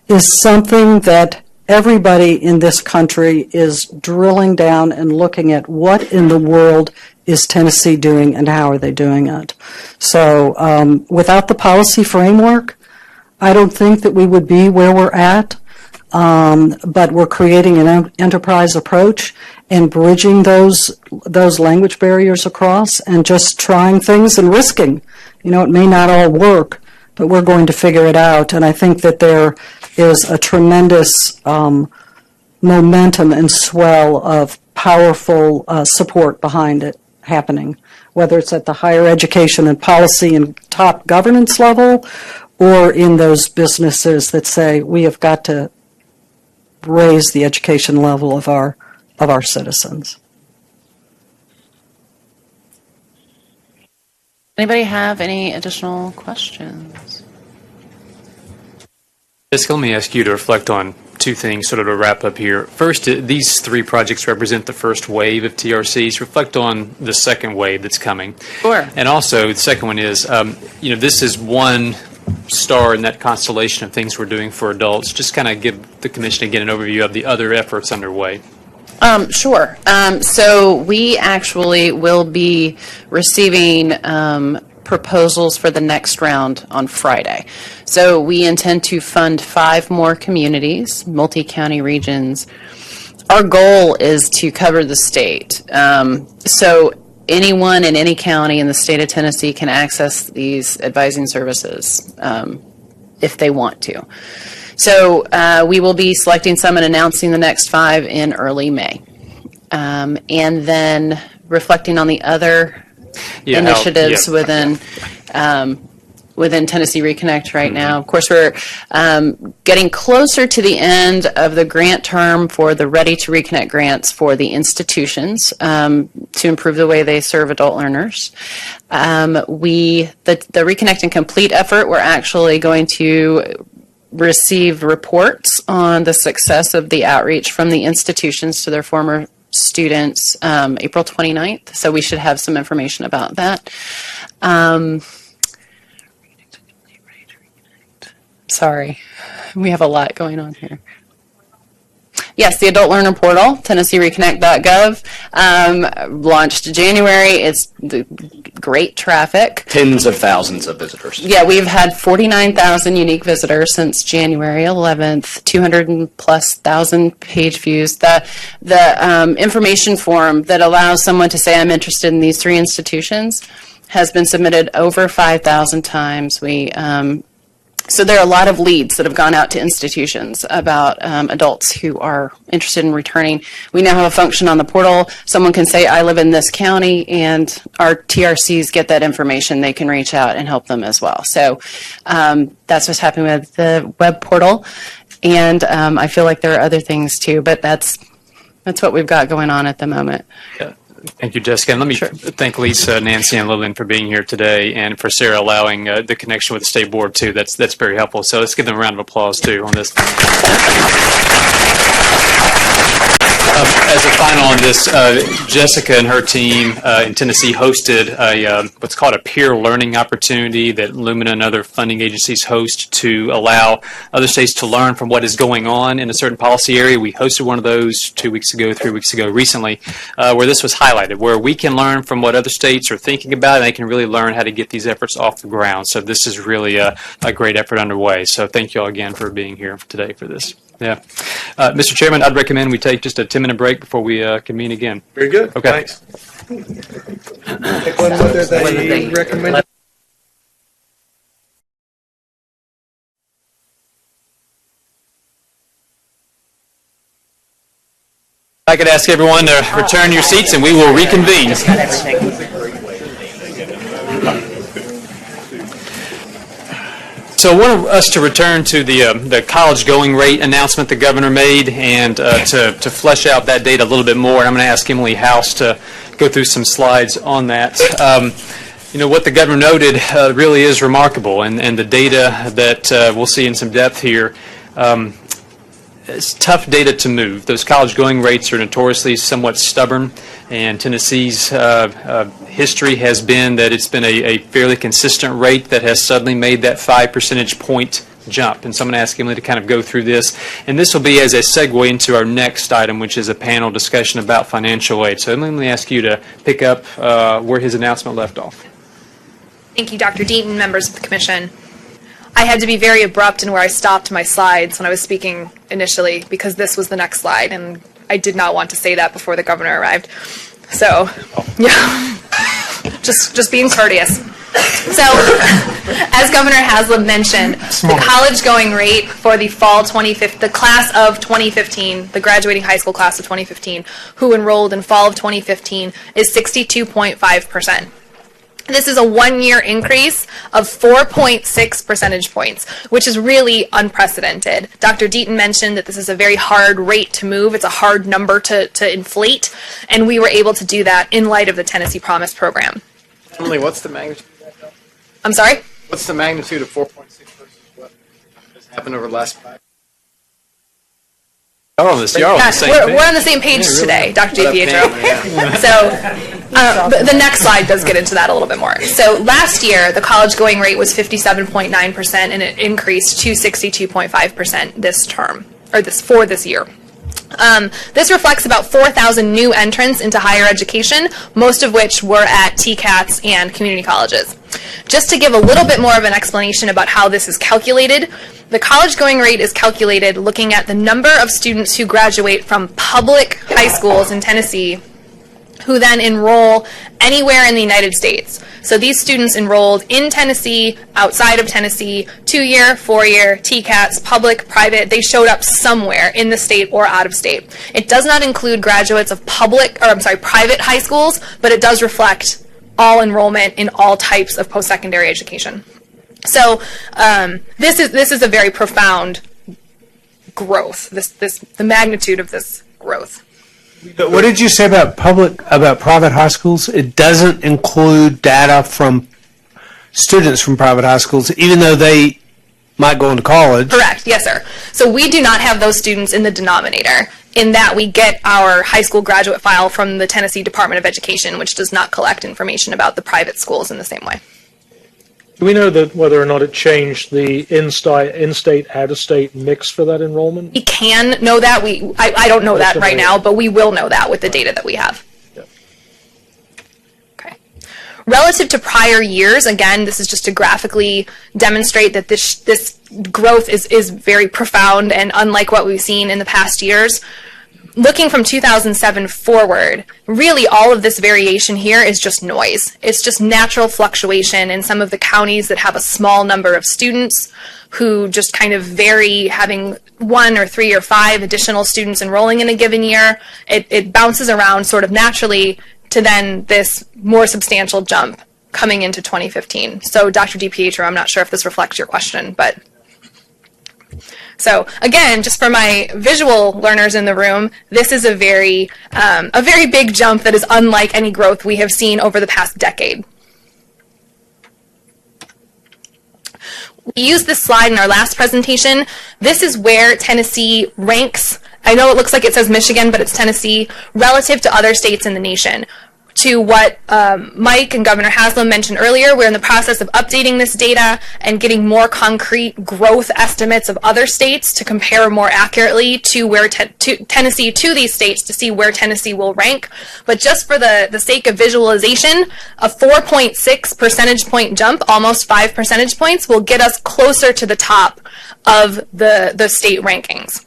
[SPEAKER 13] is something that everybody in this country is drilling down and looking at what in the world is Tennessee doing and how are they doing it. So without the policy framework, I don't think that we would be where we're at, but we're creating an enterprise approach and bridging those language barriers across and just trying things and risking. You know, it may not all work, but we're going to figure it out. And I think that there is a tremendous momentum and swell of powerful support behind it happening, whether it's at the higher education and policy and top governance level or in those businesses that say we have got to raise the education level of our citizens.
[SPEAKER 11] Anybody have any additional questions?
[SPEAKER 3] Jessica, let me ask you to reflect on two things sort of to wrap up here. First, these three projects represent the first wave of TRCs. Reflect on the second wave that's coming.
[SPEAKER 11] Sure.
[SPEAKER 3] And also, the second one is, this is one star in that constellation of things we're doing for adults. Just kind of give the Commission again an overview of the other efforts underway.
[SPEAKER 11] Sure. So we actually will be receiving proposals for the next round on Friday. So we intend to fund 5 more communities, multi-county regions. Our goal is to cover the state. So anyone in any county in the state of Tennessee can access these advising services if they want to. So we will be selecting some and announcing the next 5 in early May. And then reflecting on the other initiatives within Tennessee Reconnect right now. Of course, we're getting closer to the end of the grant term for the Ready to Reconnect grants for the institutions to improve the way they serve adult learners. The Reconnect and Complete effort, we're actually going to receive reports on the success of the outreach from the institutions to their former students April 29th. So we should have some information about that. Sorry, we have a lot going on here. Yes, the Adult Learner Portal, TennesseeReconnect.gov, launched January. It's great traffic.
[SPEAKER 10] Tens of thousands of visitors.
[SPEAKER 11] Yeah, we've had 49,000 unique visitors since January 11th, 200,000+ page views. The information form that allows someone to say, I'm interested in these 3 institutions, has been submitted over 5,000 times. We So there are a lot of leads that have gone out to institutions about adults who are interested in returning. We now have a function on the portal. Someone can say, I live in this county, and our TRCs get that information. They can reach out and help them as well. So that's what's happening with the web portal. And I feel like there are other things too, but that's what we've got going on at the moment.
[SPEAKER 3] Yeah. Thank you, Jessica. And let me thank Lisa, Nancy, and Lillian for being here today, and for Sarah allowing the connection with the State Board, too. That's very helpful. So let's give them a round of applause, too, on this. As a final on this, Jessica and her team in Tennessee hosted what's called a peer learning opportunity that Lumina and other funding agencies host to allow other states to learn from what is going on in a certain policy area. We hosted one of those 2 weeks ago, 3 weeks ago recently, where this was highlighted, where we can learn from what other states are thinking about, and they can really learn how to get these efforts off the ground. So this is really a great effort underway. So thank you all again for being here today for this. Yeah. Mr. Chairman, I'd recommend we take just a 10-minute break before we convene again.
[SPEAKER 1] Very good.
[SPEAKER 3] Okay.
[SPEAKER 1] Thanks.
[SPEAKER 15] They recommend.
[SPEAKER 3] If I could ask everyone to return your seats and we will reconvene. So I want us to return to the college going rate announcement the governor made, and to flesh out that data a little bit more. I'm going to ask Emily House to go through some slides on that. What the governor noted really is remarkable, and the data that we'll see in some depth here, it's tough data to move. Those college going rates are notoriously somewhat stubborn, and Tennessee's history has been that it's been a fairly consistent rate that has suddenly made that 5 percentage point jump. And so I'm going to ask Emily to kind of go through this. And this will be as a segue into our next item, which is a panel discussion about financial aid. So Emily, let me ask you to pick up where his announcement left off.
[SPEAKER 4] Thank you, Dr. Deaton, members of the Commission. I had to be very abrupt in where I stopped my slides when I was speaking initially, because this was the next slide, and I did not want to say that before the governor arrived. So, yeah, just being courteous. So, as Governor Haslam mentioned, the college going rate for the fall 2015, the class of 2015, the graduating high school class of 2015, who enrolled in fall of 2015, is 62.5%. This is a one-year increase of 4.6 percentage points, which is really unprecedented. Dr. Deaton mentioned that this is a very hard rate to move. It's a hard number to inflate, and we were able to do that in light of the Tennessee Promise program.
[SPEAKER 2] Emily, what's the magnitude of that?
[SPEAKER 4] I'm sorry?
[SPEAKER 2] What's the magnitude of 4.6 versus what has happened over the last 5?
[SPEAKER 3] We're on the same page.
[SPEAKER 4] We're on the same page today, Dr. DiPietro. So the next slide does get into that a little bit more. So last year, the college going rate was 57.9%, and it increased to 62.5% this term, or for this year. This reflects about 4,000 new entrants into higher education, most of which were at TCATs and community colleges. Just to give a little bit more of an explanation about how this is calculated, the college going rate is calculated looking at the number of students who graduate from public high schools in Tennessee who then enroll anywhere in the United States. So these students enrolled in Tennessee, outside of Tennessee, 2-year, 4-year, TCATs, public, private, they showed up somewhere in the state or out of state. It does not include graduates of private high schools, but it does reflect all enrollment in all types of post-secondary education. So this is a very profound growth, the magnitude of this growth.
[SPEAKER 15] What did you say about private high schools? It doesn't include data from students from private high schools, even though they might go into college.
[SPEAKER 4] Correct, yes, sir. So we do not have those students in the denominator, in that we get our high school graduate file from the Tennessee Department of Education, which does not collect information about the private schools in the same way.
[SPEAKER 5] Do we know that whether or not it changed the in-state, out-of-state mix for that enrollment?
[SPEAKER 4] We can know that. I don't know that right now, but we will know that with the data that we have.
[SPEAKER 5] Yeah.
[SPEAKER 4] Okay. Relative to prior years, again, this is just to graphically demonstrate that this growth is very profound and unlike what we've seen in the past years. looking from 2007 forward, really all of this variation here is just noise. It's just natural fluctuation in some of the counties that have a small number of students who just kind of vary, having 1 or 3 or 5 additional students enrolling in a given year. It bounces around sort of naturally to then this more substantial jump coming into 2015. So Dr. DiPietro, I'm not sure if this reflects your question, but so again, just for my visual learners in the room, this is a very big jump that is unlike any growth we have seen over the past decade. We used this slide in our last presentation. This is where Tennessee ranks. I know it looks like it says Michigan, but it's Tennessee relative to other states in the nation. To what Mike and Governor Haslam mentioned earlier, we're in the process of updating this data and getting more concrete growth estimates of other states to compare more accurately to where Tennessee to these states to see where Tennessee will rank. But just for the sake of visualization, a 4.6 percentage point jump, almost 5 percentage points, will get us closer to the top of the state rankings.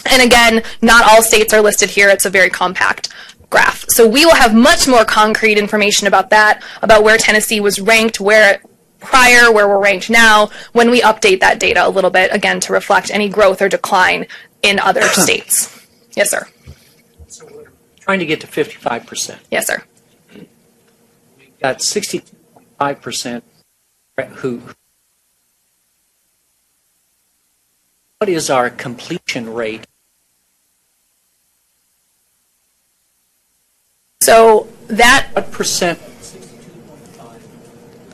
[SPEAKER 4] And again, not all states are listed here. It's a very compact graph. So we will have much more concrete information about that, about where Tennessee was ranked, where we're ranked now, when we update that data a little bit, again, to reflect any growth or decline in other states. Yes, sir.
[SPEAKER 6] So we're trying to get to 55%.
[SPEAKER 4] Yes, sir.
[SPEAKER 6] We've got 62.5% who. What is our completion rate?
[SPEAKER 4] So that...
[SPEAKER 6] What percent of 62.5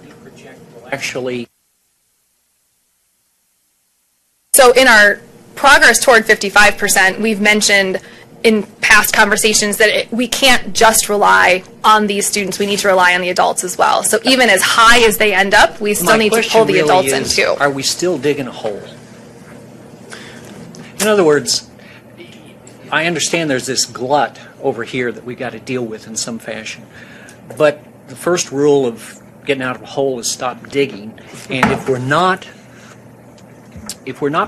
[SPEAKER 6] do you project will actually...
[SPEAKER 4] So in our progress toward 55%, we've mentioned in past conversations that we can't just rely on these students. We need to rely on the adults as well. So even as high as they end up, we still need to pull the adults in too.
[SPEAKER 6] Are we still digging a hole? In other words, I understand there's this glut over here that we got to deal with in some fashion. But the first rule of getting out of a hole is stop digging. And if we're not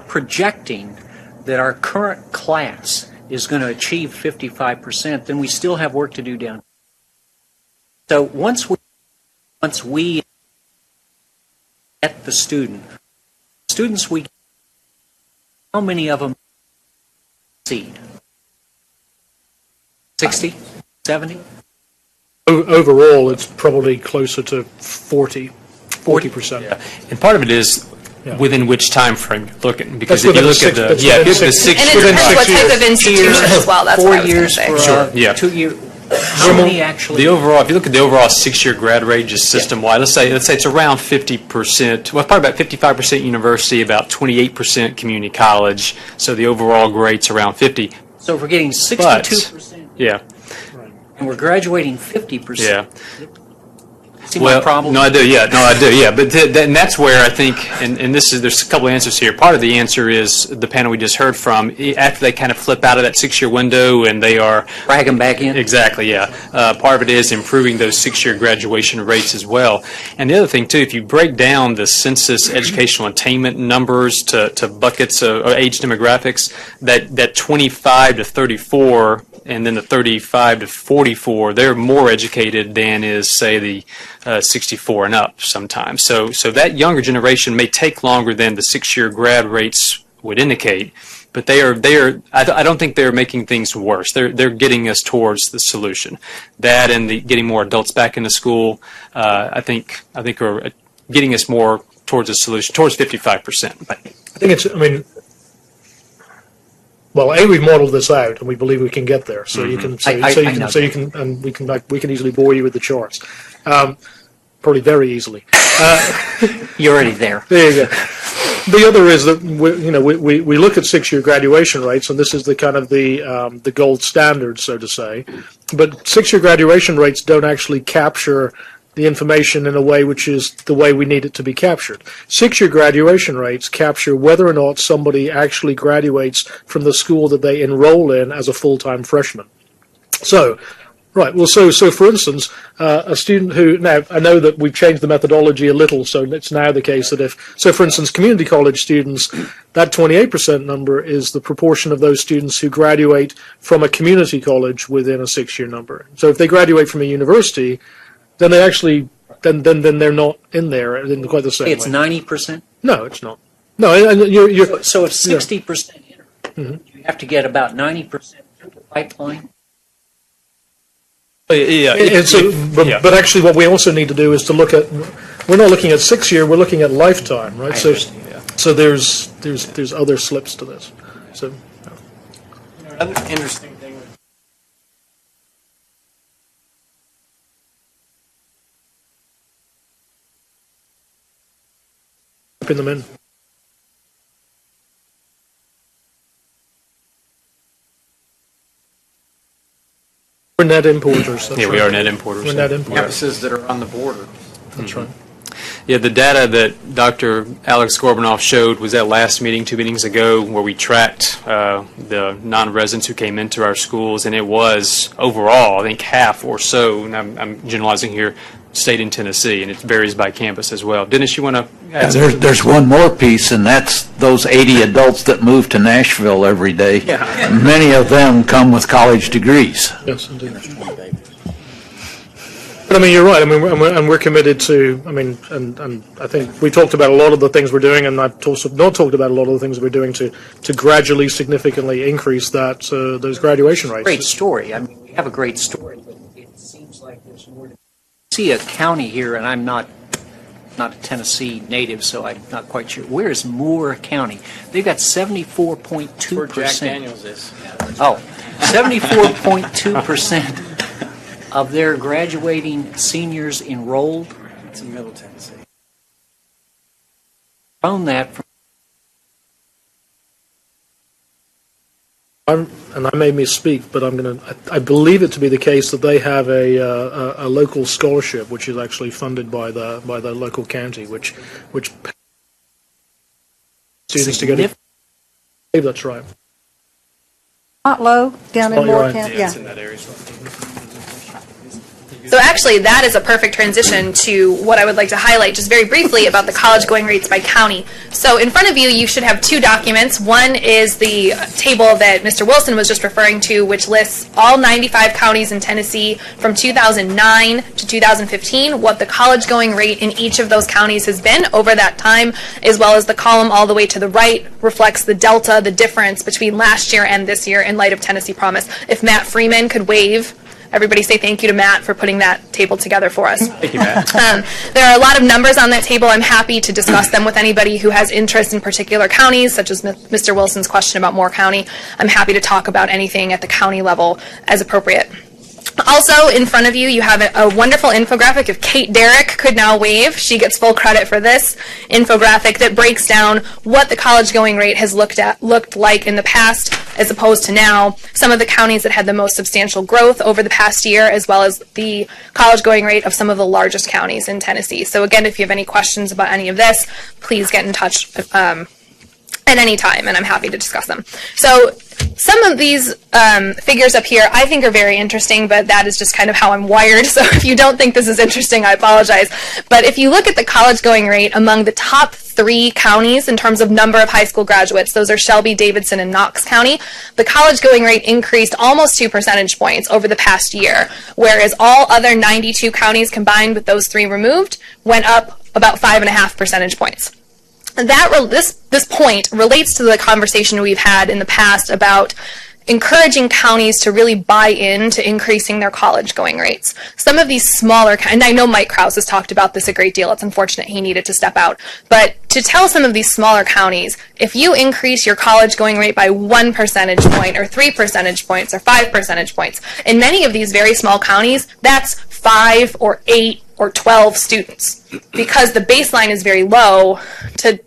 [SPEAKER 6] projecting that our current class is going to achieve 55%, then we still have work to do down. So once we get the students we, how many of them succeed? 60, 70?
[SPEAKER 5] Overall, it's probably closer to 40%.
[SPEAKER 3] Yeah. And part of it is within which time frame you're looking. Because
[SPEAKER 5] That's
[SPEAKER 3] if you look at the... Yeah, if the 6
[SPEAKER 4] and it depends what type of institution as well. That's
[SPEAKER 6] 4
[SPEAKER 4] what I was
[SPEAKER 6] years
[SPEAKER 4] going to
[SPEAKER 6] for
[SPEAKER 4] say.
[SPEAKER 3] Yeah.
[SPEAKER 6] 2 years. How many actually?
[SPEAKER 3] The overall, if you look at the overall 6-year grad rate just system-wide, let's say it's around 50%, well, probably about 55% university, about 28% community college, so the overall grade's around 50.
[SPEAKER 6] So if we're getting 62%,
[SPEAKER 3] Yeah.
[SPEAKER 6] and we're graduating 50%.
[SPEAKER 3] Yeah.
[SPEAKER 6] See my problem?
[SPEAKER 3] No, I do. Yeah, But and that's where I think, and there's a couple of answers here. Part of the answer is the panel we just heard from. After they kind of flip out of that 6-year window and they are
[SPEAKER 6] drag them back in.
[SPEAKER 3] Exactly. Yeah. Part of it is improving those 6-year graduation rates as well. And the other thing too, if you break down the census educational attainment numbers to buckets of age demographics, that 25 to 34. And then the 35 to 44, they're more educated than is, say, the 64 and up sometimes. So that younger generation may take longer than the 6-year grad rates would indicate, but they are. I don't think they're making things worse. They're getting us towards the solution. That and the getting more adults back into school, I think are getting us more towards the solution, towards 55%.
[SPEAKER 5] I think it's. I mean. Well, we've modeled this out, and we believe we can get there. So you can, and we can easily bore you with the charts, probably very easily.
[SPEAKER 6] You're already there.
[SPEAKER 5] There you go. The other is that we look at 6-year graduation rates, and this is the kind of the gold standard, so to say. But 6-year graduation rates don't actually capture the information in a way which is the way we need it to be captured. 6-year graduation rates capture whether or not somebody actually graduates from the school that they enroll in as a full-time freshman. So Right. Well, so for instance, a student who, now I know that we've changed the methodology a little, so it's now the case that for instance, community college students, that 28% number is the proportion of those students who graduate from a community college within a 6-year number. So if they graduate from a university, then they actually, then they're not in there in quite the same way.
[SPEAKER 6] It's 90%?
[SPEAKER 5] No, it's not. No, and you're
[SPEAKER 6] So if 60% enter,
[SPEAKER 5] Mhm.
[SPEAKER 6] you have to get about 90% through the pipeline?
[SPEAKER 5] But actually, what we also need to do is to look at. We're not looking at 6-year. We're looking at lifetime, right? So there's other slips to this. So
[SPEAKER 2] Another interesting thing.
[SPEAKER 5] pin them in. We're net importers. That's
[SPEAKER 3] Yeah, we
[SPEAKER 5] right.
[SPEAKER 3] are net importers.
[SPEAKER 5] We're net importers.
[SPEAKER 2] Campuses that are on the border.
[SPEAKER 5] That's right.
[SPEAKER 3] Yeah, the data that Dr. Alex Gorbanoff showed was at last meeting, 2 meetings ago, where we tracked the non-residents who came into our schools, and it was overall, I think, half or so, and I'm generalizing here, stayed in Tennessee, and it varies by campus as well. Dennis, you want to add something?
[SPEAKER 17] There's one more piece, and that's those 80 adults that move to Nashville every day.
[SPEAKER 3] Yeah.
[SPEAKER 17] Many of them come with college degrees.
[SPEAKER 5] Yes, indeed. But I mean, you're right. I mean, we're committed to. I mean, and I think we talked about a lot of the things we're doing, and I've also not talked about a lot of the things we're doing to gradually, significantly increase that those graduation rates.
[SPEAKER 6] Great story. I mean, we have a great story, but it seems like there's more. I see a county here, and I'm not a Tennessee native, so I'm not quite sure. Where is Moore County? They've got 74.2%.
[SPEAKER 2] Where Jack Daniels is.
[SPEAKER 6] Oh, 74.2% of their graduating seniors enrolled.
[SPEAKER 2] It's in Middle Tennessee.
[SPEAKER 6] Grown that from.
[SPEAKER 5] And I may misspeak, but I believe it to be the case that they have a local scholarship, which is actually funded by the local county, which students to get. I believe that's right.
[SPEAKER 8] Not low down in
[SPEAKER 5] Oh, you're
[SPEAKER 8] Moore
[SPEAKER 5] right.
[SPEAKER 8] County.
[SPEAKER 3] Yeah, it's in that area.
[SPEAKER 4] So actually, that is a perfect transition to what I would like to highlight just very briefly about the college going rates by county. So in front of you, you should have two documents. One is the table that Mr. Wilson was just referring to, which lists all 95 counties in Tennessee from 2009 to 2015, what the college going rate in each of those counties has been over that time, as well as the column all the way to the right reflects the delta, the difference between last year and this year in light of Tennessee Promise. If Matt Freeman could wave. Everybody say thank you to Matt for putting that table together for us.
[SPEAKER 3] Thank you, Matt.
[SPEAKER 4] There are a lot of numbers on that table. I'm happy to discuss them with anybody who has interest in particular counties, such as Mr. Wilson's question about Moore County. I'm happy to talk about anything at the county level as appropriate. Also, in front of you, you have a wonderful infographic. If Kate Derrick could now wave, she gets full credit for this infographic that breaks down what the college going rate has looked like in the past as opposed to now. Some of the counties that had the most substantial growth over the past year, as well as the college going rate of some of the largest counties in Tennessee. So again, if you have any questions about any of this, please get in touch at any time, and I'm happy to discuss them. So some of these figures up here I think are very interesting, but that is just kind of how I'm wired. So if you don't think this is interesting, I apologize. But if you look at the college going rate among the top 3 counties in terms of number of high school graduates, those are Shelby, Davidson, and Knox County, the college going rate increased almost 2 percentage points over the past year, whereas all other 92 counties combined with those 3 removed went up about 5.5 percentage points. This point relates to the conversation we've had in the past about encouraging counties to really buy into increasing their college going rates. Some of these smaller, and I know Mike Krause has talked about this a great deal, it's unfortunate he needed to step out, but to tell some of these smaller counties, if you increase your college going rate by 1 percentage point or 3 percentage points or 5 percentage points, in many of these very small counties, that's 5 or 8 or 12 students, because the baseline is very low. To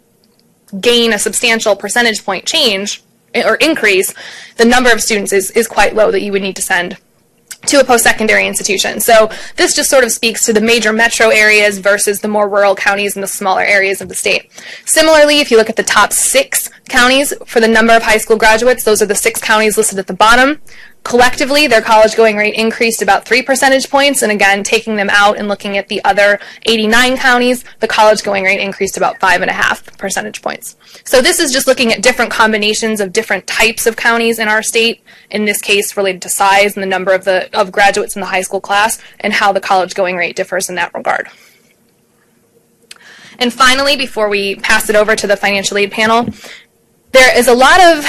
[SPEAKER 4] gain a substantial percentage point change or increase, the number of students is quite low that you would need to send to a post-secondary institution. So this just sort of speaks to the major metro areas versus the more rural counties and the smaller areas of the state. Similarly, if you look at the top 6 counties for the number of high school graduates, those are the 6 counties listed at the bottom. Collectively, their college going rate increased about 3 percentage points, and again, taking them out and looking at the other 89 counties, the college going rate increased about 5.5 percentage points. So this is just looking at different combinations of different types of counties in our state, in this case related to size and the number of graduates in the high school class, and how the college going rate differs in that regard. And finally, before we pass it over to the financial aid panel, there is a lot of,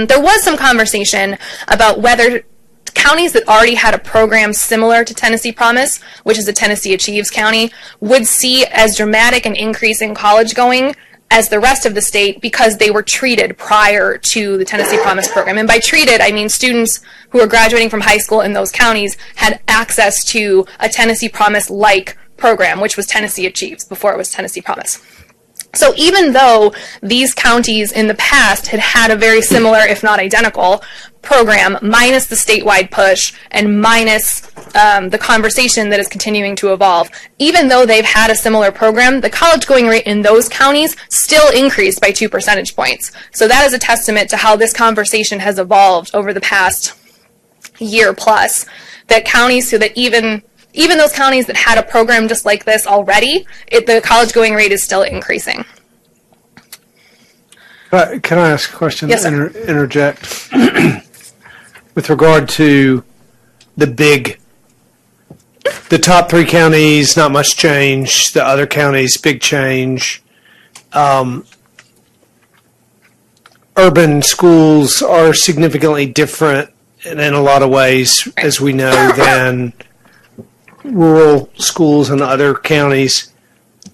[SPEAKER 4] there was some conversation about whether counties that already had a program similar to Tennessee Promise, which is a Tennessee Achieves county, would see as dramatic an increase in college going as the rest of the state because they were treated prior to the Tennessee Promise program. And by treated, I mean students who are graduating from high school in those counties had access to a Tennessee Promise-like program, which was Tennessee Achieves before it was Tennessee Promise. So even though these counties in the past had had a very similar, if not identical, program, minus the statewide push and minus the conversation that is continuing to evolve, even though they've had a similar program, the college going rate in those counties still increased by 2 percentage points. So that is a testament to how this conversation has evolved over the past year plus, that counties, so that even those counties that had a program just like this already, the college going rate is still increasing.
[SPEAKER 15] Can I ask a question?
[SPEAKER 4] Yes, sir.
[SPEAKER 15] Interject. With regard to the top 3 counties, not much change. The other counties, big change. Urban schools are significantly different in a lot of ways, as we know, than rural schools in other counties.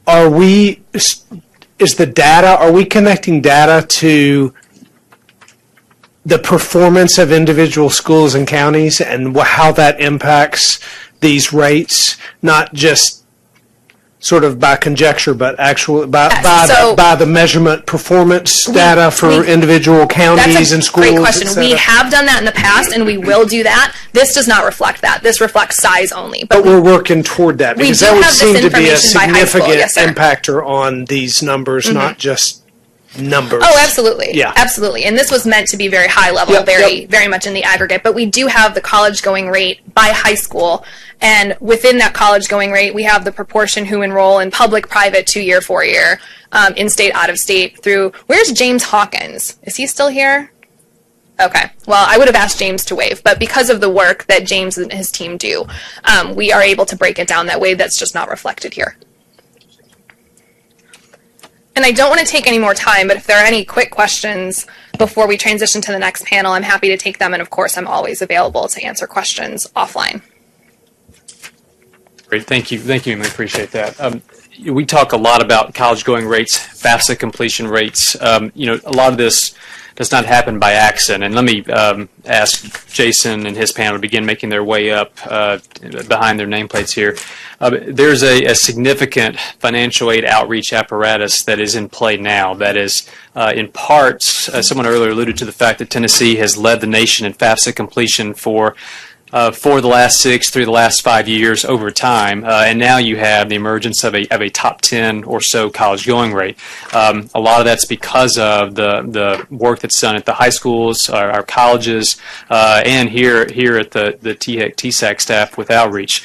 [SPEAKER 15] Are we connecting data to the performance of individual schools and counties and how that impacts these rates, not just sort of by conjecture, but actually by the measurement performance data for individual counties and schools?
[SPEAKER 4] Great question. We have done that in the past, and we will do that. This does not reflect that. This reflects size only.
[SPEAKER 15] But we're working toward that, because that would seem to be a significant
[SPEAKER 4] yes,
[SPEAKER 15] impactor on these numbers, not just numbers.
[SPEAKER 4] Oh, absolutely.
[SPEAKER 15] Yeah.
[SPEAKER 4] Absolutely. And this was meant to be very high level, very much in the aggregate. But we do have the college going rate by high school. And within that college going rate, we have the proportion who enroll in public, private, 2-year, 4-year, in-state, out-of-state through. Where's James Hawkins? Is he still here? Okay. Well, I would have asked James to wave, but because of the work that James and his team do, we are able to break it down that way. That's just not reflected here. And I don't want to take any more time, but if there are any quick questions before we transition to the next panel, I'm happy to take them. And of course, I'm always available to answer questions offline.
[SPEAKER 3] Great, thank you, Emily. Appreciate that. We talk a lot about college going rates, FAFSA completion rates. A lot of this does not happen by accident. And let me ask Jason and his panel to begin making their way up behind their nameplates here. There's a significant financial aid outreach apparatus that is in play now that is, in parts, someone earlier alluded to the fact that Tennessee has led the nation in FAFSA completion for the last 6 through the last 5 years over time, and now you have the emergence of a top 10 or so college going rate. A lot of that's because of the work that's done at the high schools, our colleges, and here at the THEC staff with outreach.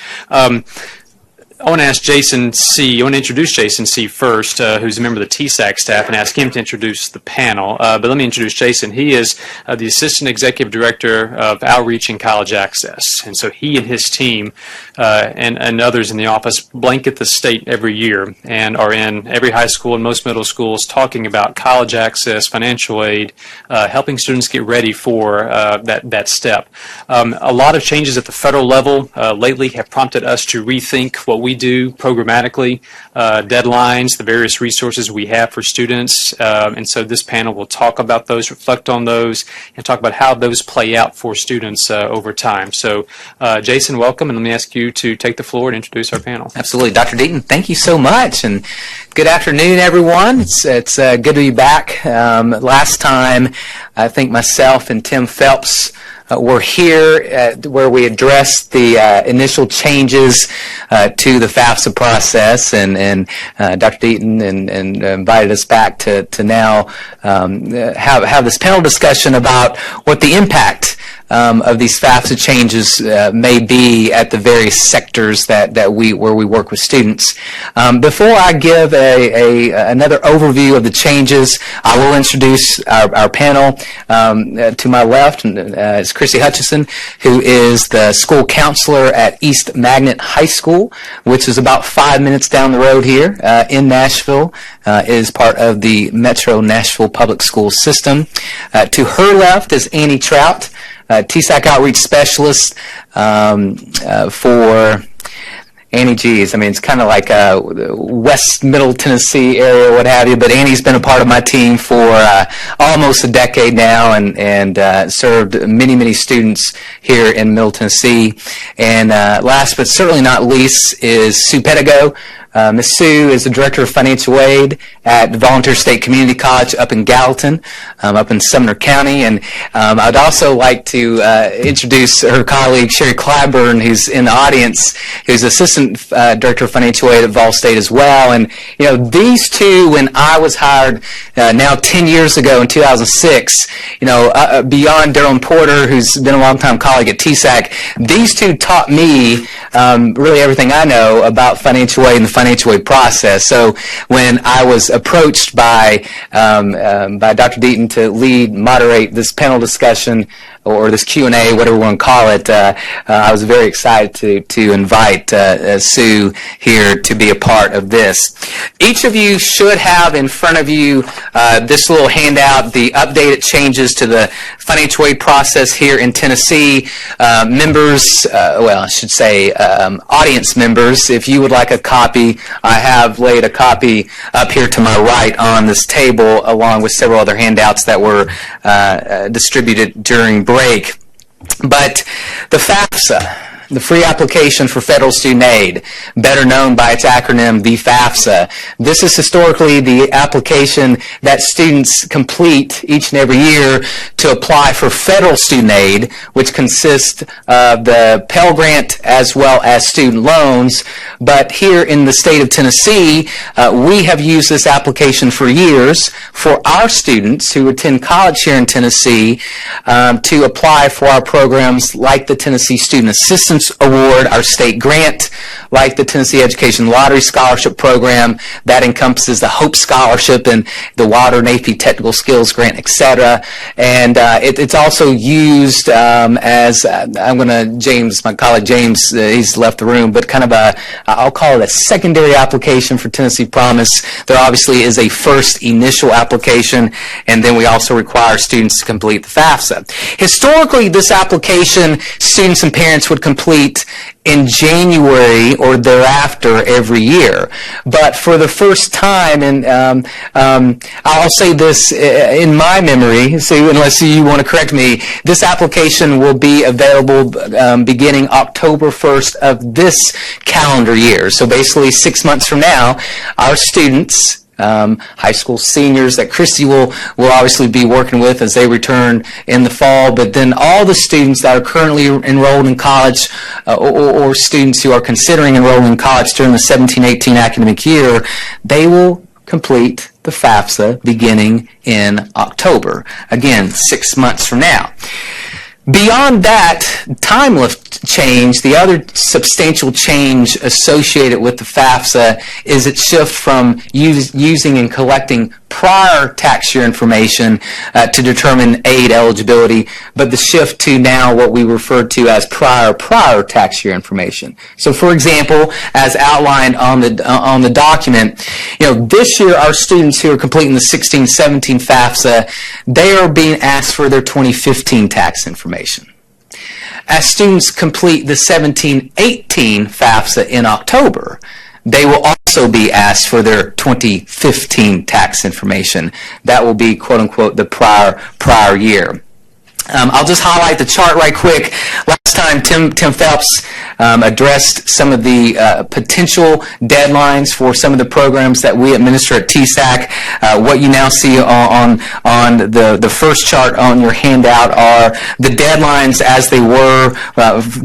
[SPEAKER 3] I want to ask Jason C. I want to introduce Jason C. first, who's a member of the TSAC staff, and ask him to introduce the panel. But let me introduce Jason. He is the Assistant Executive Director of Outreach and College Access. And so he and his team and others in the office blanket the state every year and are in every high school and most middle schools talking about college access, financial aid, helping students get ready for that step. A lot of changes at the federal level lately have prompted us to rethink what we do programmatically, deadlines, the various resources we have for students, and so this panel will talk about those, reflect on those, and talk about how those play out for students over time. So, Jason, welcome, and let me ask you to take the floor and introduce our panel.
[SPEAKER 18] Absolutely. Dr. Deaton, thank you so much, and good afternoon, everyone. It's good to be back. Last time, I think myself and Tim Phelps we're here where we addressed the initial changes to the FAFSA process, and Dr. Deaton and invited us back to now have this panel discussion about what the impact of these FAFSA changes may be at the various sectors where we work with students. Before I give another overview of the changes, I will introduce our panel. To my left is Chrissy Hutchison, who is the school counselor at East Magnet High School, which is about 5 minutes down the road here in Nashville, is part of the Metro Nashville Public School System. To her left is Annie Trout, THEC Outreach Specialist for Annie, geez, I mean, it's kind of like West Middle Tennessee area, what have you, but Annie's been a part of my team for almost a decade now and served many, many students here in Middle Tennessee. And last but certainly not least is Sue Pedigo. Ms. Sue is the Director of Financial Aid at Volunteer State Community College up in Gallatin, up in Sumner County. And I'd also like to introduce her colleague, Sherry Clyburn, who's in the audience, who's Assistant Director of Financial Aid at Vol State as well. And, you know, these two, when I was hired now 10 years ago in 2006, you know, beyond Darylyn Porter, who's been a longtime colleague at THEC, these two taught me really everything I know about financial aid and the financial aid process. So when I was approached by Dr. Deaton to moderate this panel discussion or this Q&A, whatever we want to call it, I was very excited to invite Sue here to be a part of this. Each of you should have in front of you this little handout, the updated changes to the financial aid process here in Tennessee. Members, well, I should say audience members, if you would like a copy, I have laid a copy up here to my right on this table along with several other handouts that were distributed during break. But the FAFSA, the Free Application for Federal Student Aid, better known by its acronym, the FAFSA. This is historically the application that students complete each and every year to apply for federal student aid, which consists of the Pell Grant as well as student loans. But here in the state of Tennessee, we have used this application for years for our students who attend college here in Tennessee to apply for our programs like the Tennessee Student Assistance Award, our state grant, like the Tennessee Education Lottery Scholarship Program that encompasses the Hope Scholarship and the Wilder Napier Technical Skills Grant, etc. And it's also used as I'm going to James, my colleague James, he's left the room, but kind of I'll call it a secondary application for Tennessee Promise. There obviously is a first initial application, and then we also require students to complete the FAFSA. Historically, this application students and parents would complete in January or thereafter every year. But for the first time, and I'll say this in my memory, so unless you want to correct me, this application will be available beginning October 1st of this calendar year. So basically 6 months from now, our students, high school seniors that Christy will obviously be working with as they return in the fall, but then all the students that are currently enrolled in college or students who are considering enrolling in college during the 17-18 academic year, they will complete the FAFSA beginning in October. Again, 6 months from now. Beyond that time lift change, the other substantial change associated with the FAFSA is its shift from using and collecting prior tax year information to determine aid eligibility, but the shift to now what we refer to as prior tax year information. So, for example, as outlined on the document, this year our students who are completing the 16-17 FAFSA, they are being asked for their 2015 tax information. As students complete the 17-18 FAFSA in October, they will also be asked for their 2015 tax information. That will be, quote unquote, the prior year. I'll just highlight the chart right quick. Last time, Tim Phelps addressed some of the potential deadlines for some of the programs that we administer at THEC. What you now see on the first chart on your handout are the deadlines as they were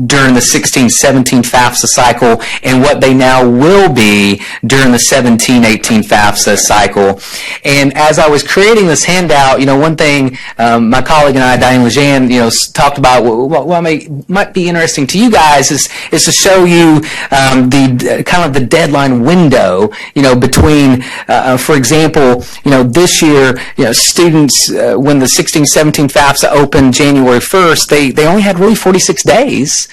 [SPEAKER 18] during the 16-17 FAFSA cycle and what they now will be during the 17-18 FAFSA cycle. And as I was creating this handout, one thing my colleague and I, Diane Lejean, talked about what might be interesting to you guys is to show you the kind of the deadline window, between, for example, this year, students, when the 16-17 FAFSA opened January 1st, they only had really 46 days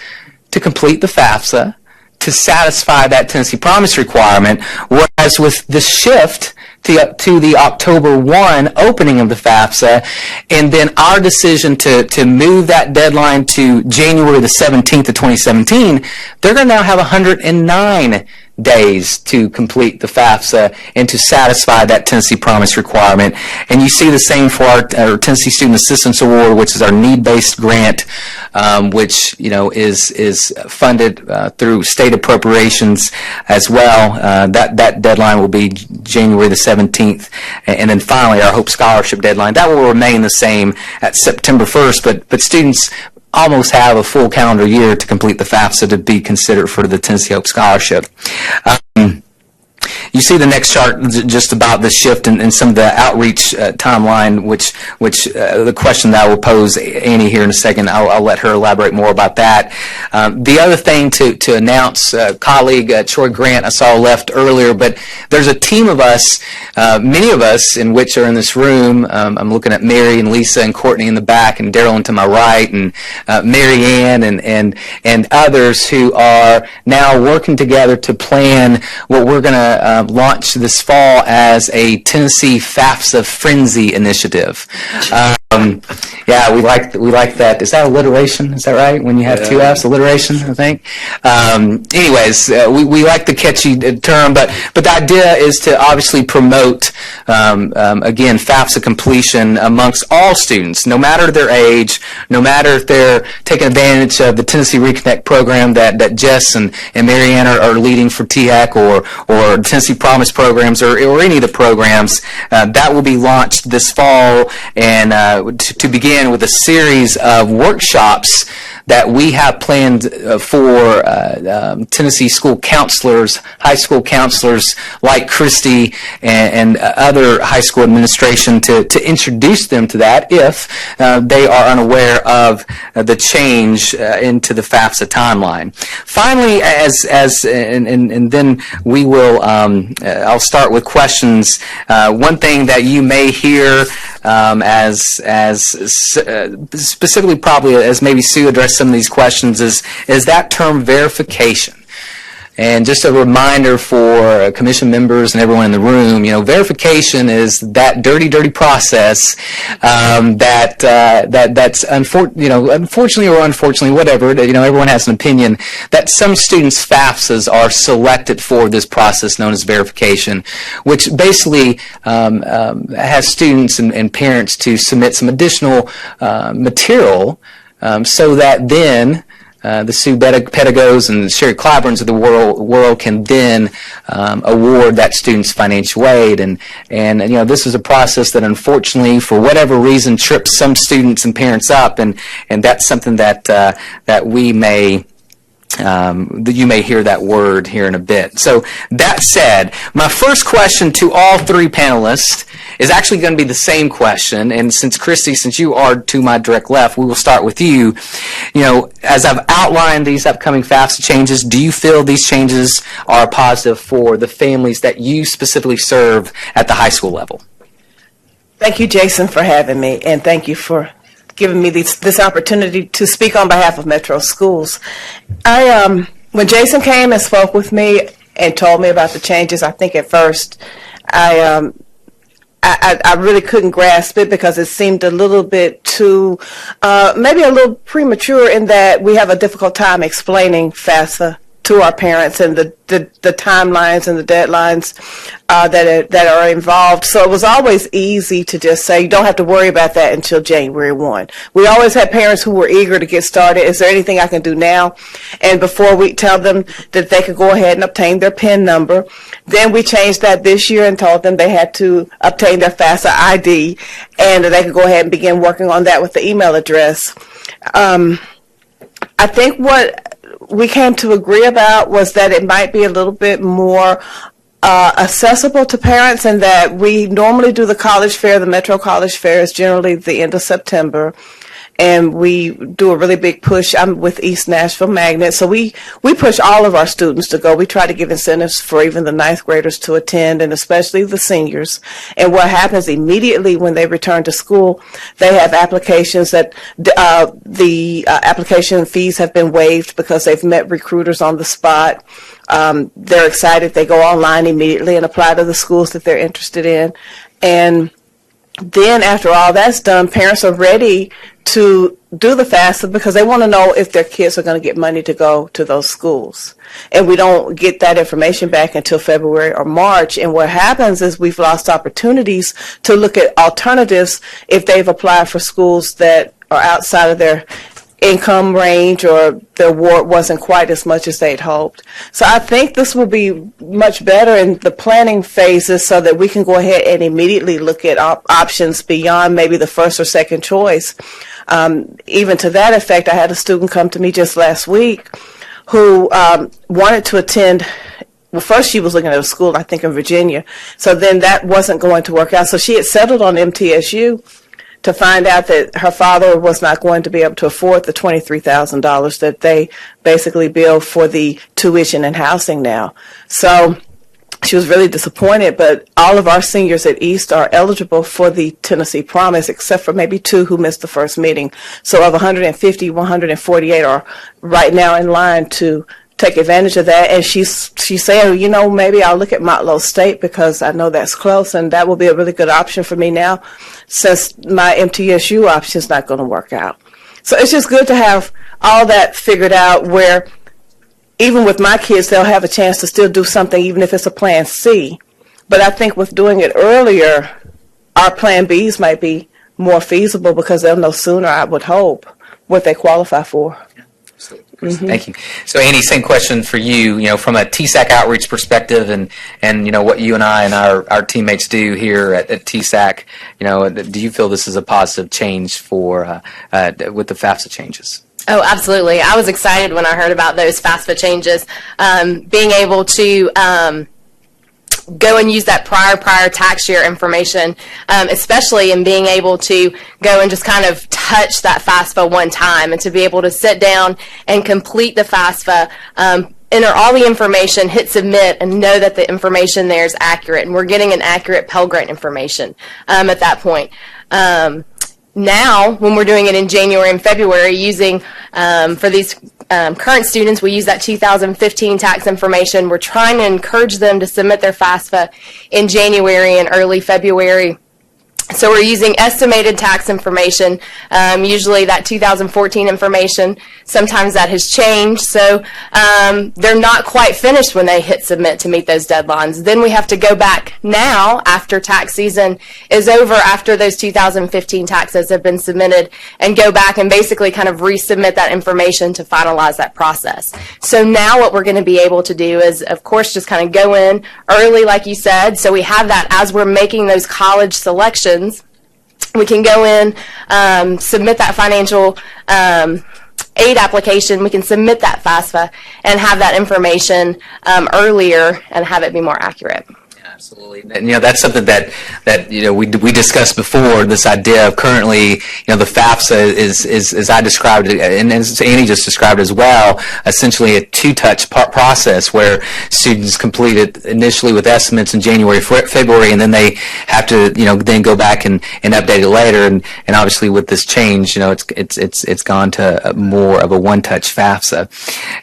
[SPEAKER 18] to complete the FAFSA to satisfy that Tennessee Promise requirement, whereas with the shift to the October 1 opening of the FAFSA, and then our decision to move that deadline to January the 17th of 2017, they're going to now have 109 days to complete the FAFSA and to satisfy that Tennessee Promise requirement. And you see the same for our Tennessee Student Assistance Award, which is our need-based grant, which is funded through state appropriations as well. That deadline will be January the 17th. And then finally, our Hope Scholarship deadline, that will remain the same at September 1st, but students almost have a full calendar year to complete the FAFSA to be considered for the Tennessee Hope Scholarship. You see the next chart just about the shift in some of the outreach timeline, which the question that I will pose Annie here in a second, I'll let her elaborate more about that. The other thing to announce, colleague Troy Grant I saw left earlier, but there's a team of us, many of us in which are in this room. I'm looking at Mary and Lisa and Courtney in the back and Daryl to my right, and Mary Ann and others who are now working together to plan what we're going to launch this fall as a Tennessee FAFSA Frenzy initiative. Yeah, we like that. Is that alliteration? Is that right? When you have two F's, alliteration, I think. Anyways, we like the catchy term, but the idea is to obviously promote, again, FAFSA completion amongst all students, no matter their age, no matter if they're taking advantage of the Tennessee Reconnect program that Jess and Marianne are leading for THEC, or Tennessee Promise programs, or any of the programs. That will be launched this fall, and to begin with a series of workshops that we have planned for Tennessee school counselors, high school counselors like Christy and other high school administration to introduce them to that if they are unaware of the change into the FAFSA timeline. Finally, and then we will, I'll start with questions. One thing that you may hear as specifically probably as maybe Sue addressed some of these questions is that term verification. And just a reminder for commission members and everyone in the room, verification is that dirty process that's unfortunately or unfortunately, whatever, everyone has an opinion, that some students' FAFSAs are selected for this process known as verification, which basically has students and parents to submit some additional material so that then the Sue Pedagogos and Sherry Clyburns of the world can then award that student's financial aid. And this is a process that unfortunately, for whatever reason, trips some students and parents up, and that's something that we may you may hear that word here in a bit. So that said, my first question to all three panelists is actually going to be the same question. And since Christy, since you are to my direct left, we will start with you. As I've outlined these upcoming FAFSA changes, do you feel these changes are positive for the families that you specifically serve at the high school level?
[SPEAKER 19] Thank you, Jason, for having me, and thank you for giving me this opportunity to speak on behalf of Metro Schools. When Jason came and spoke with me and told me about the changes, I think at first I really couldn't grasp it because it seemed a little bit too, maybe a little premature in that we have a difficult time explaining FAFSA to our parents and the timelines and the deadlines that are involved. So it was always easy to just say, you don't have to worry about that until January 1. We always had parents who were eager to get started. Is there anything I can do now? And before we tell them that they could go ahead and obtain their PIN number, then we changed that this year and told them they had to obtain their FAFSA ID and that they could go ahead and begin working on that with the email address. I think what we came to agree about was that it might be a little bit more accessible to parents, and that we normally do the college fair. The Metro College Fair is generally the end of September, and we do a really big push. I'm with East Nashville Magnet, so we push all of our students to go. We try to give incentives for even the ninth graders to attend, and especially the seniors. And what happens immediately when they return to school, they have applications that the application fees have been waived because they've met recruiters on the spot. They're excited. They go online immediately and apply to the schools that they're interested in. And then after all that's done, parents are ready to do the FAFSA because they want to know if their kids are going to get money to go to those schools. And we don't get that information back until February or March. And what happens is we've lost opportunities to look at alternatives if they've applied for schools that are outside of their income range or their award wasn't quite as much as they'd hoped. So I think this will be much better in the planning phases so that we can go ahead and immediately look at options beyond maybe the first or second choice. Even to that effect, I had a student come to me just last week who wanted to attend. Well, first she was looking at a school, I think in Virginia. So then that wasn't going to work out. So she had settled on MTSU to find out that her father was not going to be able to afford the $23,000 that they basically bill for the tuition and housing now. So she was really disappointed, but all of our seniors at East are eligible for the Tennessee Promise, except for maybe 2 who missed the first meeting. So of 150, 148 are right now in line to take advantage of that. And she's saying, you know, maybe I'll look at Motlow State because I know that's close, and that will be a really good option for me now since my MTSU option is not going to work out. So it's just good to have all that figured out where even with my kids, they'll have a chance to still do something even if it's a plan C. But I think with doing it earlier, our plan Bs might be more feasible because they'll know sooner, I would hope, what they qualify for.
[SPEAKER 18] Mm-hmm. Thank you. So, Annie, same question for you. You know, from a THEC outreach perspective, and you know what you and I and our teammates do here at THEC. You know, do you feel this is a positive change for with the FAFSA changes?
[SPEAKER 4] Oh, absolutely. I was excited when I heard about those FAFSA changes. Being able to go and use that prior tax year information, especially in being able to go and just kind of touch that FAFSA one time and to be able to sit down and complete the FAFSA, enter all the information, hit submit, and know that the information there is accurate. And we're getting an accurate Pell Grant information at that point. Now, when we're doing it in January and February, using for these current students, we use that 2015 tax information. We're trying to encourage them to submit their FAFSA in January and early February. So we're using estimated tax information, usually that 2014 information. Sometimes that has changed, so they're not quite finished when they hit submit to meet those deadlines. Then we have to go back now after tax season is over, after those 2015 taxes have been submitted, and go back and basically kind of resubmit that information to finalize that process. So now what we're going to be able to do is, of course, just kind of go in early, like you said, so we have that as we're making those college selections. We can go in, submit that financial aid application. We can submit that FAFSA and have that information earlier and have it be more accurate.
[SPEAKER 18] Absolutely. And, you know, that's something that you know, we discussed before, this idea of currently, you know, the FAFSA is as I described it, and as Annie just described as well, essentially a two-touch process where students complete it initially with estimates in January, February, and then they have to, you know, then go back and update it later. And obviously with this change, you know, it's gone to more of a one-touch FAFSA.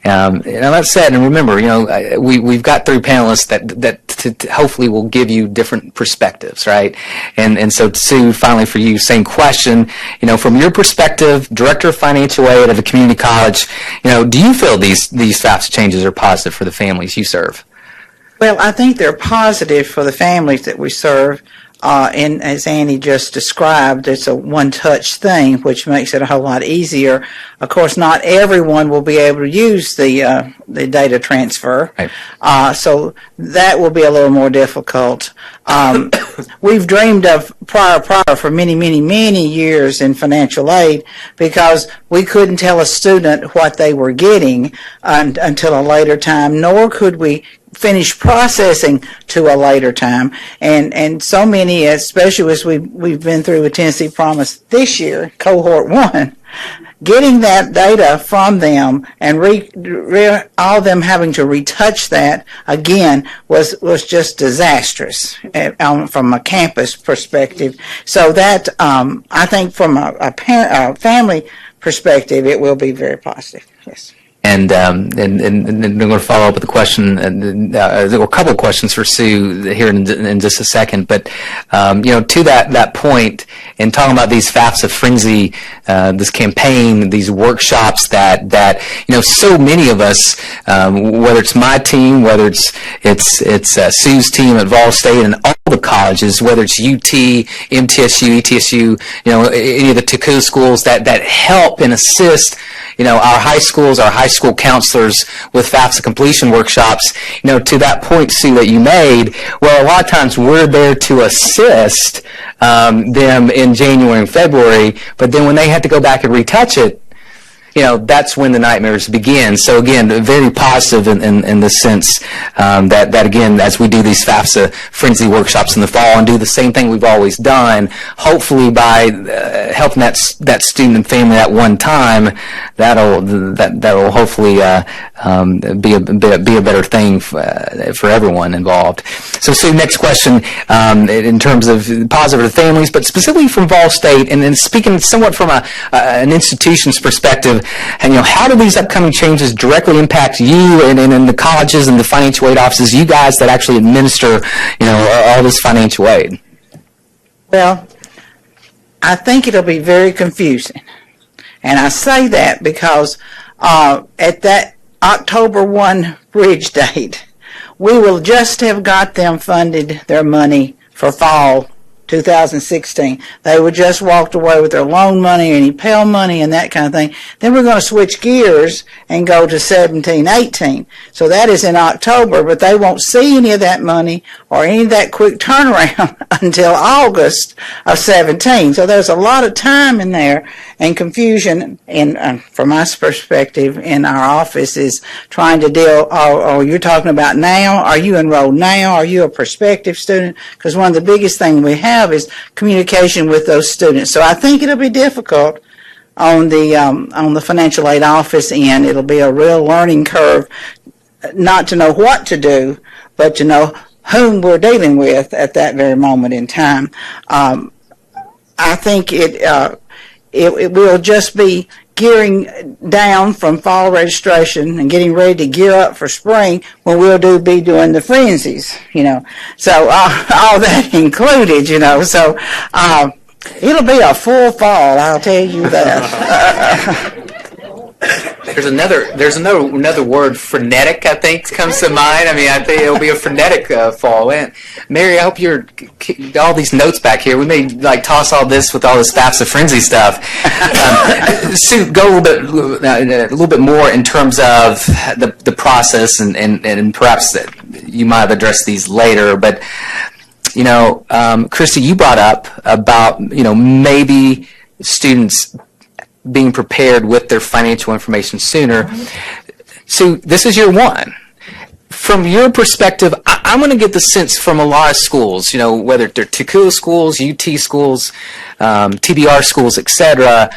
[SPEAKER 18] And that said, and remember, you know, we've got 3 panelists that hopefully will give you different perspectives, right? And so, Sue, finally for you, same question. You know, from your perspective, Director of Financial Aid at a community college, you know, do you feel these FAFSA changes are positive for the families you serve?
[SPEAKER 20] Well, I think they're positive for the families that we serve. And as Annie just described, it's a one-touch thing, which makes it a whole lot easier. Of course, not everyone will be able to use the data transfer, right. So that will be a little more difficult. We've dreamed of prior for many, many, many years in financial aid because we couldn't tell a student what they were getting until a later time, nor could we finish processing to a later time, and so many, especially as we've been through with Tennessee Promise this year, cohort 1, Getting that data from them and all of them having to retouch that again was just disastrous from a campus perspective. So that I think from a family perspective, it will be very positive. Yes.
[SPEAKER 18] And I'm going to follow up with a question. There were a couple of questions for Sue here in just a second. But to that point, in talking about these FAFSA frenzy, this campaign, these workshops that so many of us, whether it's my team, whether it's Sue's team at Vol State, and all the colleges, whether it's UT, MTSU, ETSU, any of the THEC schools that help and assist. Our high schools, our high school counselors with FAFSA completion workshops, to that point, Sue, that you made, well, a lot of times we're there to assist them in January and February, but then when they have to go back and retouch it, that's when the nightmares begin. So again, very positive in the sense that again, as we do these FAFSA frenzy workshops in the fall and do the same thing we've always done, hopefully by helping that student and family at one time, that'll hopefully be a better thing for everyone involved. So Sue, next question in terms of positive to families, but specifically from Vol State, and then speaking somewhat from an institution's perspective. And how do these upcoming changes directly impact you and the colleges and the financial aid offices, you guys that actually administer, all this financial aid?
[SPEAKER 20] Well, I think it'll be very confusing. And I say that because at that October 1 bridge date, we will just have got them funded their money for fall 2016. They were just walked away with their loan money, any Pell money, and that kind of thing. Then we're going to switch gears and go to 17, 18. So that is in October, but they won't see any of that money or any of that quick turnaround until August of 17. So there's a lot of time in there and confusion. And from my perspective in our office is trying to deal, you're talking about now? Are you enrolled now? Are you a prospective student? Because one of the biggest things we have is communication with those students. So I think it'll be difficult on the financial aid office end. It'll be a real learning curve, not to know what to do, but to know whom we're dealing with at that very moment in time. I think it will just be gearing down from fall registration and getting ready to gear up for spring when we'll be doing the frenzies, So all that included, So it'll be a full fall, I'll tell you that.
[SPEAKER 18] There's another word, frenetic, I think, comes to mind. I mean, I think it'll be a frenetic fall. And Mary, I hope you're all these notes back here. We may toss all this with all this FAFSA frenzy stuff. Sue, go a little bit more in terms of the process, and perhaps you might have addressed these later, but Christy, you brought up about maybe students being prepared with their financial information sooner. So this is year one. From your perspective, I'm going to get the sense from a lot of schools, whether they're THEC schools, UT schools, TBR schools, etc.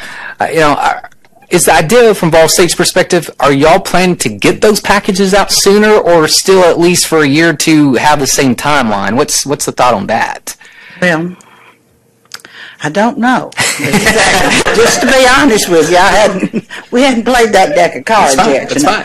[SPEAKER 18] Is the idea from Vol State's perspective, are y'all planning to get those packages out sooner, or still at least for a year or two have the same timeline? What's the thought on that?
[SPEAKER 20] Well, I don't know. Just to be honest with you, we hadn't played that deck of cards yet.
[SPEAKER 18] That's fine.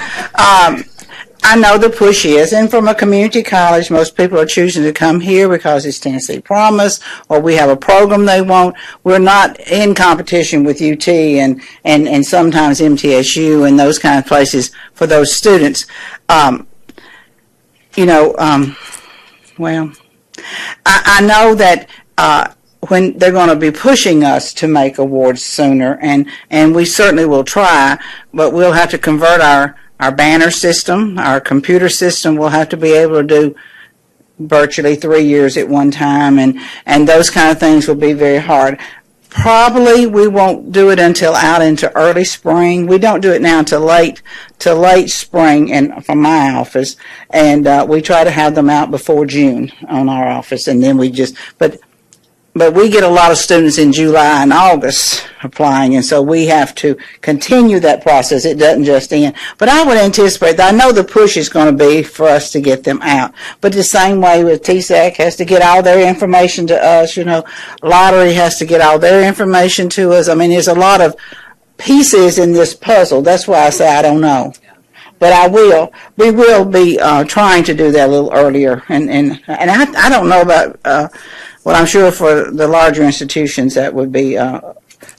[SPEAKER 20] I know the push is, and from a community college, most people are choosing to come here because it's Tennessee Promise, or we have a program they want. We're not in competition with UT and sometimes MTSU and those kind of places for those students. Well, I know that when they're going to be pushing us to make awards sooner, and we certainly will try, but we'll have to convert our banner system, our computer system. We'll have to be able to do virtually 3 years at one time, and those kind of things will be very hard. Probably we won't do it until out into early spring. We don't do it now until late spring, and from my office, and we try to have them out before June on our office, and then we just, but But we get a lot of students in July and August applying, and so we have to continue that process. It doesn't just end. But I would anticipate that. I know the push is going to be for us to get them out. But the same way with THEC has to get all their information to us, Lottery has to get all their information to us. I mean, there's a lot of pieces in this puzzle. That's why I say I don't know. But we will be trying to do that a little earlier. And I don't know about, well, I'm sure for the larger institutions that would be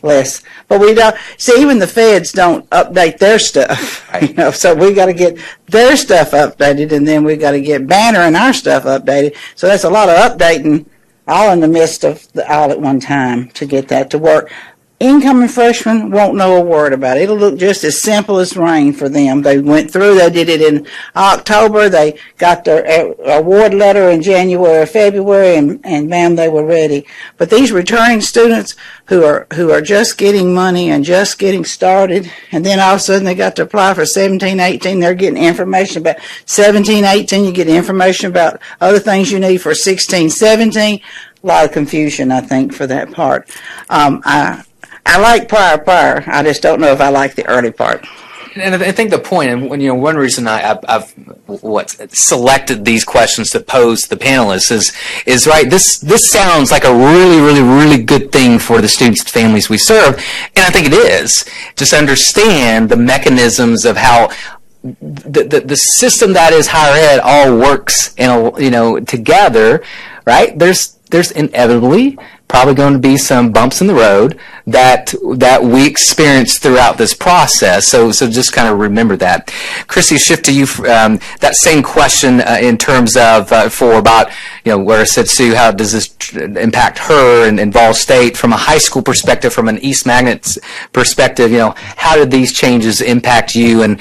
[SPEAKER 20] less. But we don't, see, even the feds don't update their stuff. So we got to get their stuff updated, and then we got to get Banner and our stuff updated. So that's a lot of updating all in the midst of all at one time to get that to work. Incoming freshmen won't know a word about it. It'll look just as simple as rain for them. They went through, they did it in October, they got their award letter in January or February, and bam, they were ready. But these returning students who are just getting money and just getting started, and then all of a sudden they got to apply for 17, 18, they're getting information about 17, 18, you get information about other things you need for 16, 17. A lot of confusion, I think, for that part. I like prior. I just don't know if I like the early part.
[SPEAKER 18] And I think the point, and one reason I've selected these questions to pose to the panelists is right. This sounds like a really, really, really good thing for the students and families we serve, and I think it is. Just understand the mechanisms of how the system that is higher ed all works, together. Right? There's inevitably probably going to be some bumps in the road that we experience throughout this process. So just kind of remember that. Chrissy, shift to you. That same question in terms of for about where I said, Sue, how does this impact her and Vol State from a high school perspective, from an East Magnet perspective? How did these changes impact you and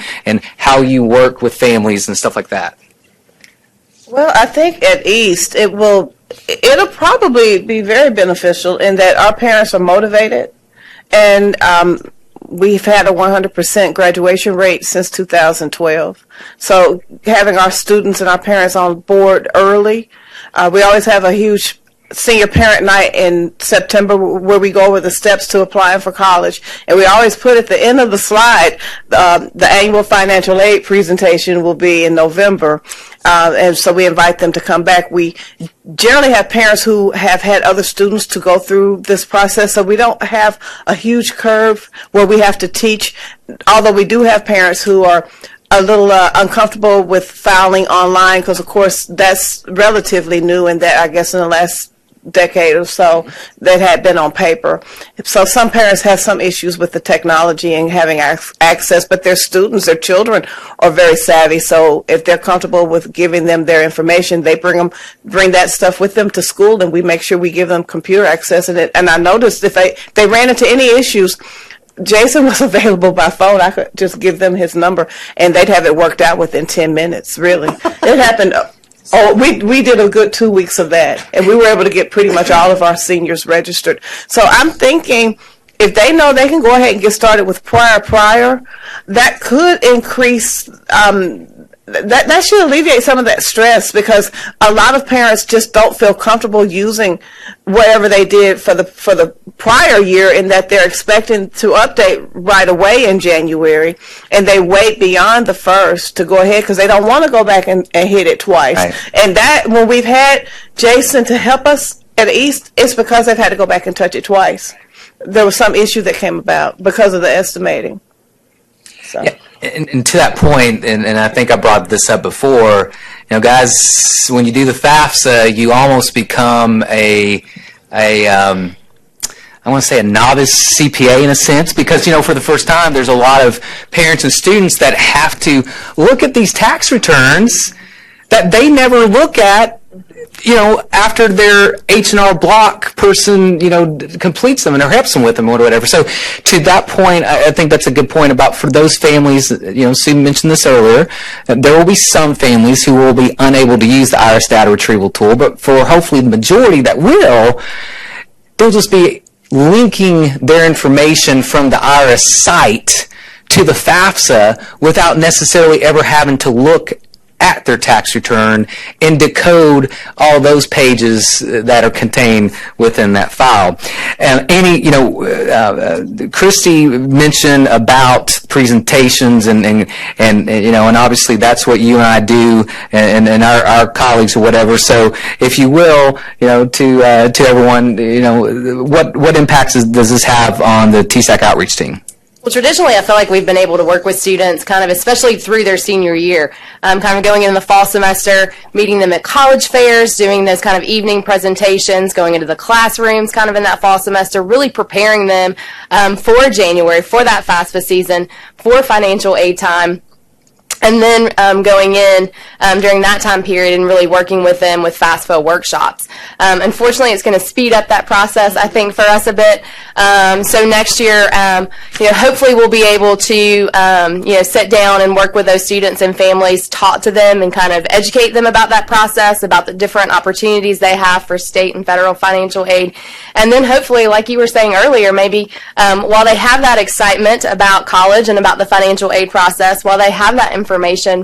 [SPEAKER 18] how you work with families and stuff like that?
[SPEAKER 19] Well, I think at East it'll probably be very beneficial in that our parents are motivated, and we've had a 100% graduation rate since 2012. So having our students and our parents on board early, we always have a huge senior parent night in September where we go over the steps to applying for college, and we always put at the end of the slide the annual financial aid presentation will be in November, and so we invite them to come back. We generally have parents who have had other students to go through this process, so we don't have a huge curve where we have to teach, although we do have parents who are a little uncomfortable with filing online because, of course, that's relatively new, and that I guess in the last decade or so that had been on paper. So some parents have some issues with the technology and having access, but their students, their children are very savvy. So if they're comfortable with giving them their information, they bring that stuff with them to school, and we make sure we give them computer access. And I noticed if they ran into any issues, Jason was available by phone. I could just give them his number, and they'd have it worked out within 10 minutes, really. It happened. Oh, we did a good 2 weeks of that, and we were able to get pretty much all of our seniors registered. So I'm thinking if they know they can go ahead and get started with prior, that could increase that should alleviate some of that stress, because a lot of parents just don't feel comfortable using whatever they did for the prior year, in that they're expecting to update right away in January, and they wait beyond the first to go ahead because they don't want to go back and hit it twice. Right. And that, when we've had Jason to help us at East, it's because they've had to go back and touch it twice. There was some issue that came about because of the estimating. So.
[SPEAKER 18] Yeah. And to that point, and I think I brought this up before, guys, when you do the FAFSA, you almost become I want to say a novice CPA in a sense, because, for the first time, there's a lot of parents and students that have to look at these tax returns that they never look at, after their H&R Block person, completes them and or helps them with them or whatever. So to that point, I think that's a good point about for those families, Sue mentioned this earlier, there will be some families who will be unable to use the IRIS data retrieval tool, but for hopefully the majority that will, they'll just be linking their information from the IRIS site to the FAFSA without necessarily ever having to look at their tax return and decode all those pages that are contained within that file. Christy mentioned about presentations and obviously that's what you and I do and our colleagues or whatever. So if you will, to everyone, what impacts does this have on the THEC outreach team?
[SPEAKER 21] Well, traditionally, I feel like we've been able to work with students kind of, especially through their senior year, kind of going in the fall semester, meeting them at college fairs, doing those kind of evening presentations, going into the classrooms kind of in that fall semester, really preparing them for January, for that FAFSA season, for financial aid time. And then going in during that time period and really working with them with FAFSA workshops. Unfortunately, it's going to speed up that process, I think, for us a bit. So next year, hopefully we'll be able to, sit down and work with those students and families, talk to them and kind of educate them about that process, about the different opportunities they have for state and federal financial aid. And then hopefully, like you were saying earlier, maybe while they have that excitement about college and about the financial aid process, while they have that information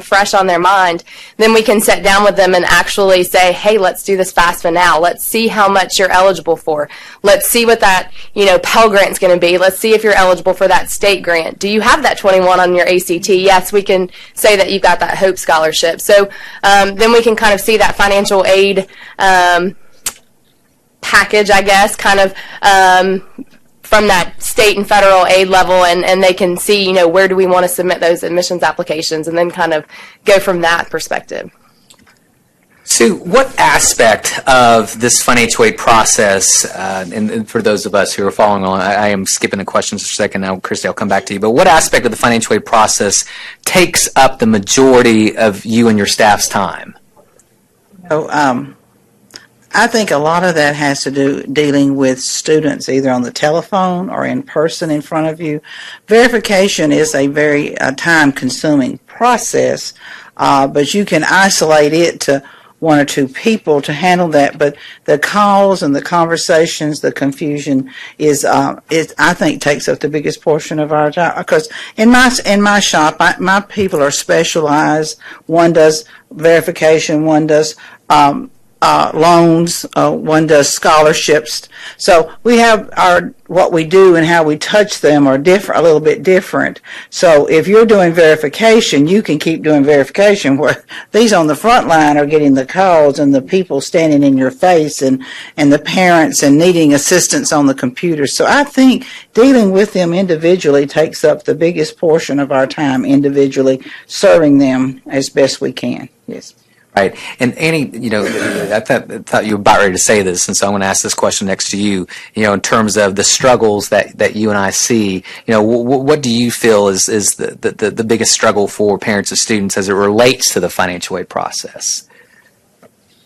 [SPEAKER 21] fresh on their mind, then we can sit down with them and actually say, hey, let's do this FAFSA now. Let's see how much you're eligible for. Let's see what that, Pell Grant's going to be. Let's see if you're eligible for that state grant. Do you have that 21 on your ACT? Yes, we can say that you've got that Hope Scholarship. So then we can kind of see that financial aid package, I guess, kind of from that state and federal aid level, and they can see, where do we want to submit those admissions applications, and then kind of go from that perspective.
[SPEAKER 18] Sue, what aspect of this financial aid process, and for those of us who are following along, I am skipping the questions for a second now, Christy, I'll come back to you, but what aspect of the financial aid process takes up the majority of you and your staff's time?
[SPEAKER 20] I think a lot of that has to do dealing with students either on the telephone or in person in front of you. Verification is a very time-consuming process, but you can isolate it to one or two people to handle that. But the calls and the conversations, the confusion is I think takes up the biggest portion of our time. Because in my shop, my people are specialized. One does verification, one does loans, one does scholarships. So we have what we do and how we touch them are different, a little bit different. So if you're doing verification, you can keep doing verification, where these on the front line are getting the calls and the people standing in your face and the parents and needing assistance on the computer. So I think dealing with them individually takes up the biggest portion of our time, individually serving them as best we can. Yes.
[SPEAKER 18] Right. And Annie, I thought you were about ready to say this, and so I'm going to ask this question next to you. In terms of the struggles that you and I see, what do you feel is the biggest struggle for parents and students as it relates to the financial aid process?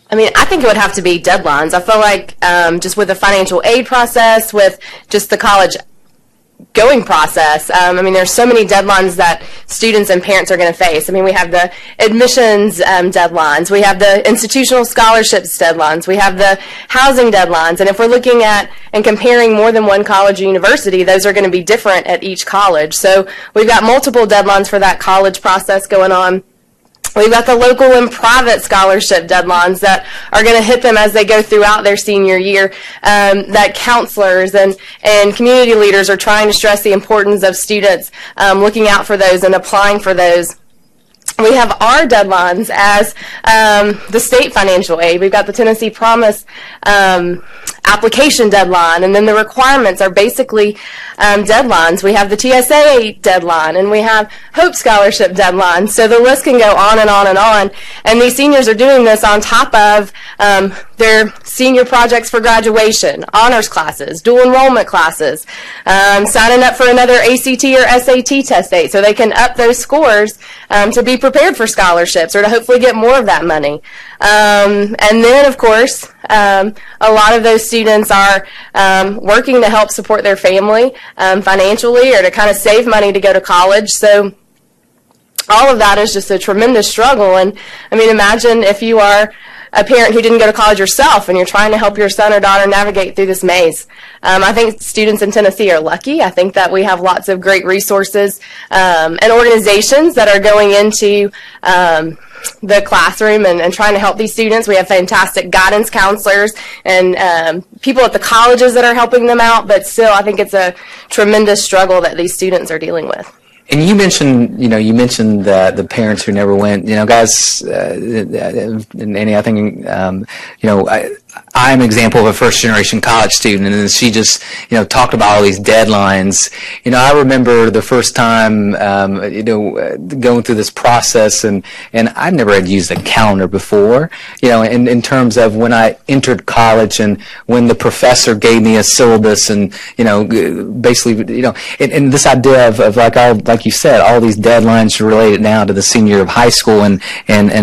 [SPEAKER 21] I mean, I think it would have to be deadlines. I feel like just with the financial aid process, with just the college going process. There's so many deadlines that students and parents are going to face. We have the admissions deadlines. We have the institutional scholarships deadlines. We have the housing deadlines. And if we're looking at and comparing more than one college or university, those are going to be different at each college. So we've got multiple deadlines for that college process going on. We've got the local and private scholarship deadlines that are going to hit them as they go throughout their senior year, that counselors and community leaders are trying to stress the importance of students looking out for those and applying for those. We have our deadlines as the state financial aid. We've got the Tennessee Promise application deadline, and then the requirements are basically deadlines. We have the TSA deadline, and we have Hope Scholarship deadline. So the list can go on and on and on. And these seniors are doing this on top of their senior projects for graduation, honors classes, dual enrollment classes, signing up for another ACT or SAT test date so they can up those scores to be prepared for scholarships or to hopefully get more of that money. And then, of course, a lot of those students are working to help support their family financially or to kind of save money to go to college. So all of that is just a tremendous struggle. And imagine if you are a parent who didn't go to college yourself and you're trying to help your son or daughter navigate through this maze. I think students in Tennessee are lucky. I think that we have lots of great resources and organizations that are going into the classroom and trying to help these students. We have fantastic guidance counselors and people at the colleges that are helping them out, but still I think it's a tremendous struggle that these students are dealing with.
[SPEAKER 18] And you mentioned the parents who never went. Guys, and Annie, I think, I'm an example of a first-generation college student, and she just, talked about all these deadlines. I remember the first time, going through this process, and I never had used a calendar before, in terms of when I entered college and when the professor gave me a syllabus and, basically, and this idea of like you said, all these deadlines related now to the senior year of high school and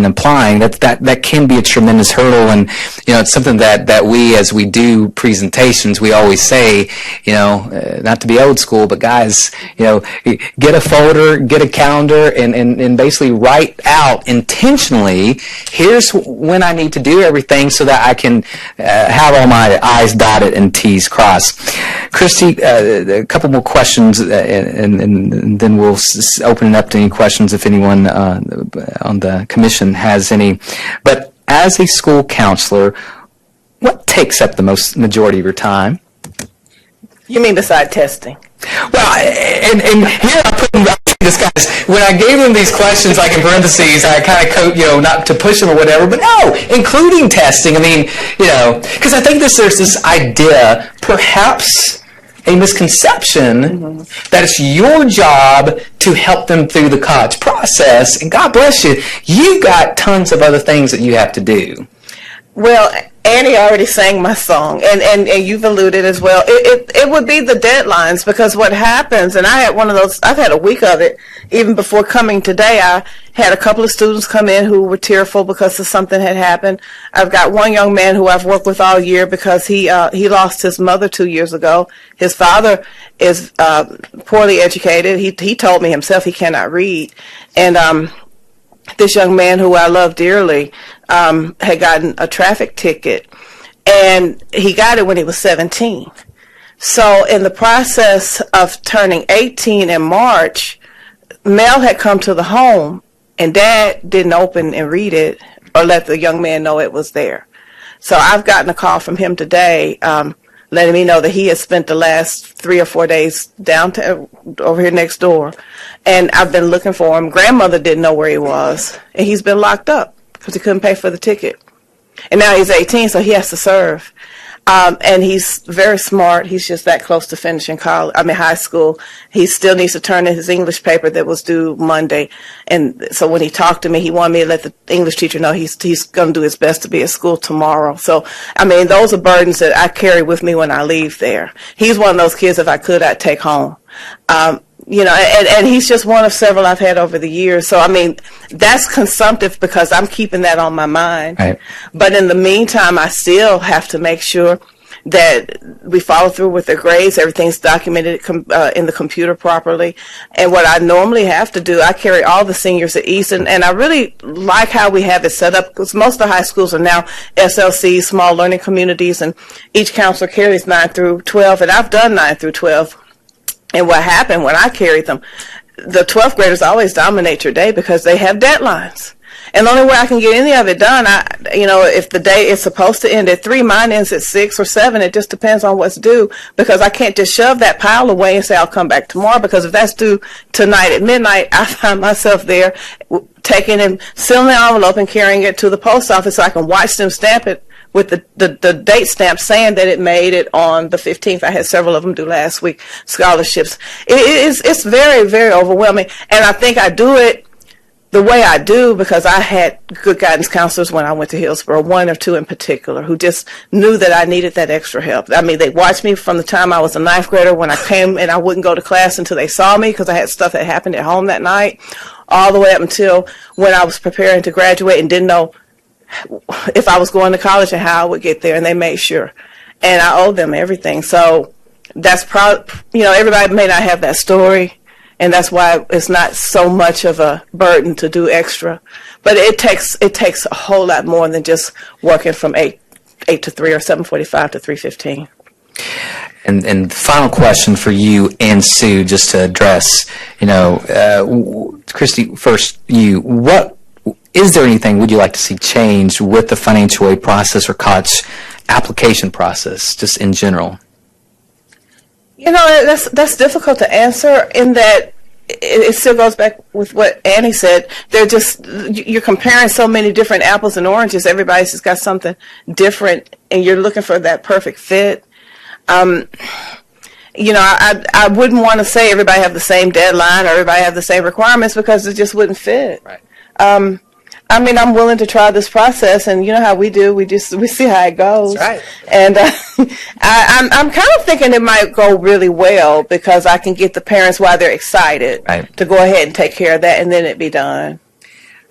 [SPEAKER 18] applying, that can be a tremendous hurdle, and, it's something that we, as we do presentations, we always say, not to be old school, but guys, get a folder, get a calendar, and basically write out intentionally, here's when I need to do everything so that I can have all my I's dotted and T's crossed. Christy, a couple more questions, and then we'll open it up to any questions if anyone on the commission has any. But as a school counselor, what takes up the majority of your time?
[SPEAKER 19] You mean beside testing?
[SPEAKER 18] Well, and here I put this guys. When I gave them these questions, like in parentheses, I kind of not to push them or whatever, but no, including testing. I mean, because I think there's this idea, perhaps a misconception, that it's your job to help them through the college process. And God bless you, you've got tons of other things that you have to do.
[SPEAKER 19] Well, Annie already sang my song, and you've alluded as well. It would be the deadlines, because what happens, and I had one of those, I've had a week of it, even before coming today. I had a couple of students come in who were tearful because of something had happened. I've got one young man who I've worked with all year because he lost his mother 2 years ago. His father is poorly educated. He told me himself he cannot read. And this young man who I love dearly had gotten a traffic ticket, and he got it when he was 17. So in the process of turning 18 in March, mail had come to the home, and Dad didn't open and read it or let the young man know it was there. So I've gotten a call from him today letting me know that he has spent the last 3 or 4 days downtown over here next door, and I've been looking for him. Grandmother didn't know where he was, and he's been locked up because he couldn't pay for the ticket. And now he's 18, so he has to serve. And he's very smart. He's just that close to finishing high school. He still needs to turn in his English paper that was due Monday. And so when he talked to me, he wanted me to let the English teacher know he's going to do his best to be at school tomorrow. So, those are burdens that I carry with me when I leave there. He's one of those kids, if I could, I'd take home. And he's just one of several I've had over the years. So, that's consumptive because I'm keeping that on my mind.
[SPEAKER 18] Right.
[SPEAKER 19] But in the meantime, I still have to make sure that we follow through with the grades, everything's documented in the computer properly. And what I normally have to do, I carry all the seniors at Easton, and I really like how we have it set up because most of the high schools are now SLCs, small learning communities, and each counselor carries 9 through 12, and I've done 9 through 12. And what happened when I carried them, the 12th graders always dominate your day because they have deadlines. And the only way I can get any of it done, if the day is supposed to end at 3, mine ends at 6 or 7. It just depends on what's due, because I can't just shove that pile away and say I'll come back tomorrow, because if that's due tonight at midnight, I find myself there taking and sealing the envelope and carrying it to the post office so I can watch them stamp it with the date stamp saying that it made it on the 15th. I had several of them do last week, scholarships. It's very, very overwhelming. And I think I do it the way I do because I had good guidance counselors when I went to Hillsborough, 1 or 2 in particular, who just knew that I needed that extra help. They watched me from the time I was a 9th grader when I came and I wouldn't go to class until they saw me because I had stuff that happened at home that night, all the way up until when I was preparing to graduate and didn't know if I was going to college and how I would get there, and they made sure. And I owe them everything. So that's everybody may not have that story, and that's why it's not so much of a burden to do extra. But it takes a whole lot more than just working from 8 to 3 or 7:45 to 3:15.
[SPEAKER 18] And final question for you and Sue, just to address, Christy, first you, is there anything would you like to see changed with the financial aid process or college application process, just in general?
[SPEAKER 19] That's difficult to answer in that it still goes back with what Annie said. You're comparing so many different apples and oranges. Everybody's just got something different, and you're looking for that perfect fit. I wouldn't want to say everybody have the same deadline or everybody have the same requirements because it just wouldn't fit.
[SPEAKER 18] Right.
[SPEAKER 19] I'm willing to try this process, and you know how we do. We see how it goes.
[SPEAKER 18] That's right.
[SPEAKER 19] And I'm kind of thinking it might go really well because I can get the parents while they're excited to go ahead and take care of that, and then it be done.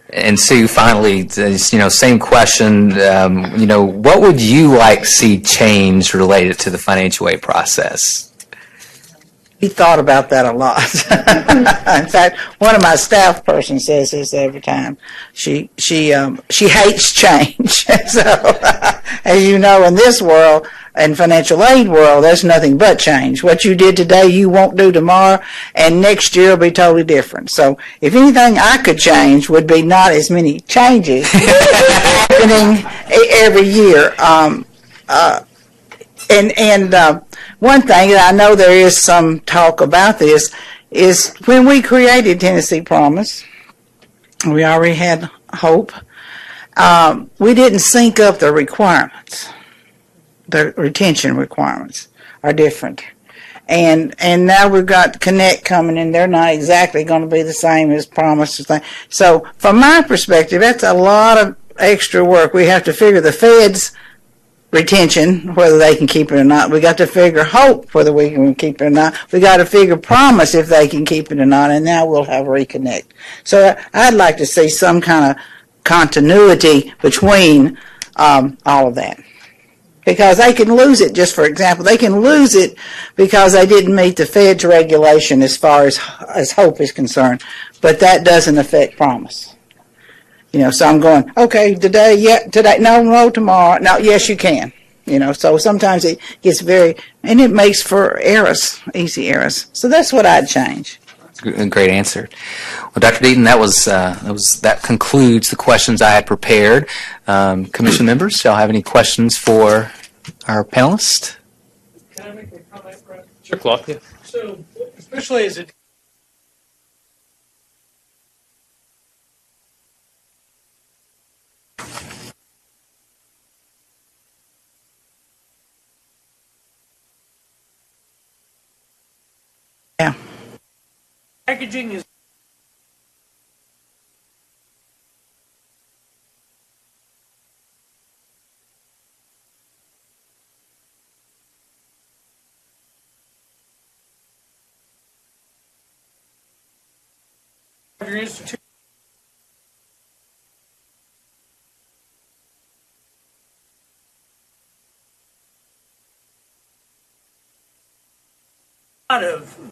[SPEAKER 18] And Sue, finally, same question. What would you like to see change related to the financial aid process?
[SPEAKER 20] He thought about that a lot. In fact, one of my staff persons says this every time. She hates change. So, as you know, in this world, in financial aid world, there's nothing but change. What you did today, you won't do tomorrow, and next year will be totally different. So, if anything I could change would be not as many changes happening every year. One thing, and I know there is some talk about this, is when we created Tennessee Promise, we already had hope. We didn't sync up the requirements. The retention requirements are different. And now we've got Connect coming in. They're not exactly going to be the same as Promise. So from my perspective, that's a lot of extra work. We have to figure the Fed's retention, whether they can keep it or not. We got to figure Hope, whether we can keep it or not. We got to figure Promise, if they can keep it or not, and now we'll have Reconnect. So I'd like to see some kind of continuity between all of that. Because they can lose it, just for example, they can lose it because they didn't meet the Fed's regulation as far as Hope is concerned, but that doesn't affect Promise. So I'm going, okay, today, no, tomorrow, no, yes, you can. So sometimes it gets and it makes for errors, easy errors. So that's what I'd change.
[SPEAKER 18] A great answer. Well, Dr. Deaton, that concludes the questions I had prepared. Commission members, y'all have any questions for our panelists?
[SPEAKER 5] Can I make a comment, Brett?
[SPEAKER 3] Sure, Claude. Yeah.
[SPEAKER 5] So, especially as it packaging is your institute. Of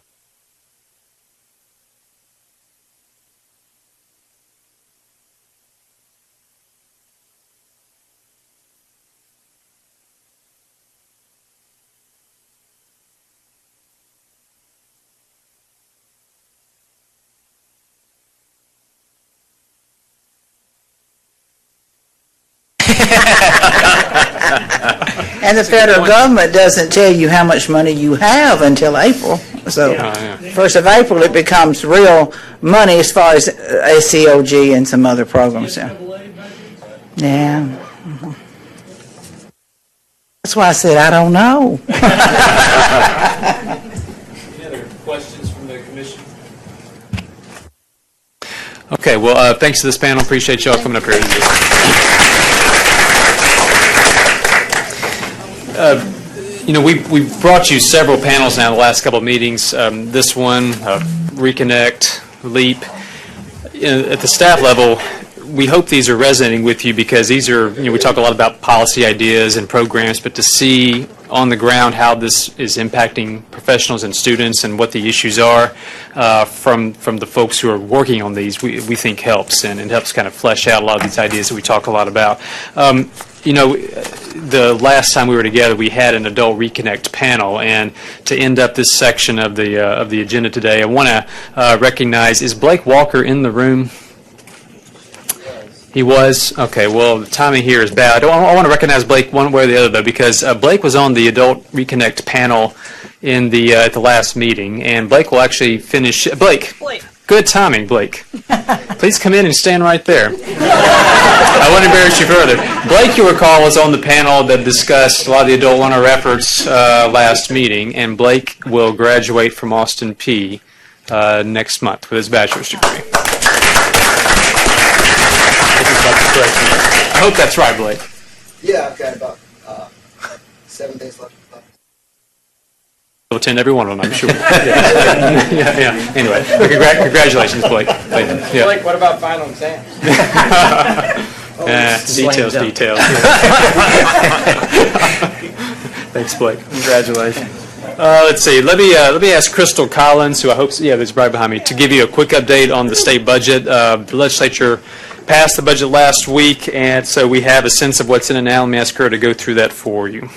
[SPEAKER 20] And the federal government doesn't tell you how much money you have until April. So, 1st of April, it becomes real money as far as ACOG and some other programs. Yeah. Mm-hmm. That's why I said I don't know.
[SPEAKER 3] Any other questions from the commission? Okay, well, thanks to this panel. Appreciate y'all coming up here. We've brought you several panels now in the last couple of meetings. This one, Reconnect, LEAP. At the staff level, we hope these are resonating with you because these are, we talk a lot about policy ideas and programs, but to see on the ground how this is impacting professionals and students and what the issues are from the folks who are working on these, we think helps, and it helps kind of flesh out a lot of these ideas that we talk a lot about. You know, the last time we were together, we had an Adult Reconnect panel, and to end up this section of the agenda today, I want to recognize, is Blake Walker in the room? He was? Okay, well, the timing here is bad. I want to recognize Blake one way or the other, though, because Blake was on the Adult Reconnect panel in at the last meeting, and Blake will actually finish. Blake. Good timing, Blake. Please come in and stand right there. I won't embarrass you further. Blake, you recall, was on the panel that discussed a lot of the adult learner efforts last meeting, and Blake will graduate from Austin P next month with his bachelor's degree. I hope that's right, Blake.
[SPEAKER 9] Yeah, I've got about 7 days left.
[SPEAKER 3] We'll attend every one of them, I'm sure. Yeah. Anyway, congratulations, Blake. Yeah.
[SPEAKER 2] Blake, what about final exams?
[SPEAKER 3] Details. Thanks, Blake.
[SPEAKER 2] Congratulations.
[SPEAKER 3] Let's see. Let me ask Crystal Collins, who I hope, that's right behind me, to give you a quick update on the state budget. The legislature passed the budget last week, and so we have a sense of what's in it now. Let me ask her to go through that for you.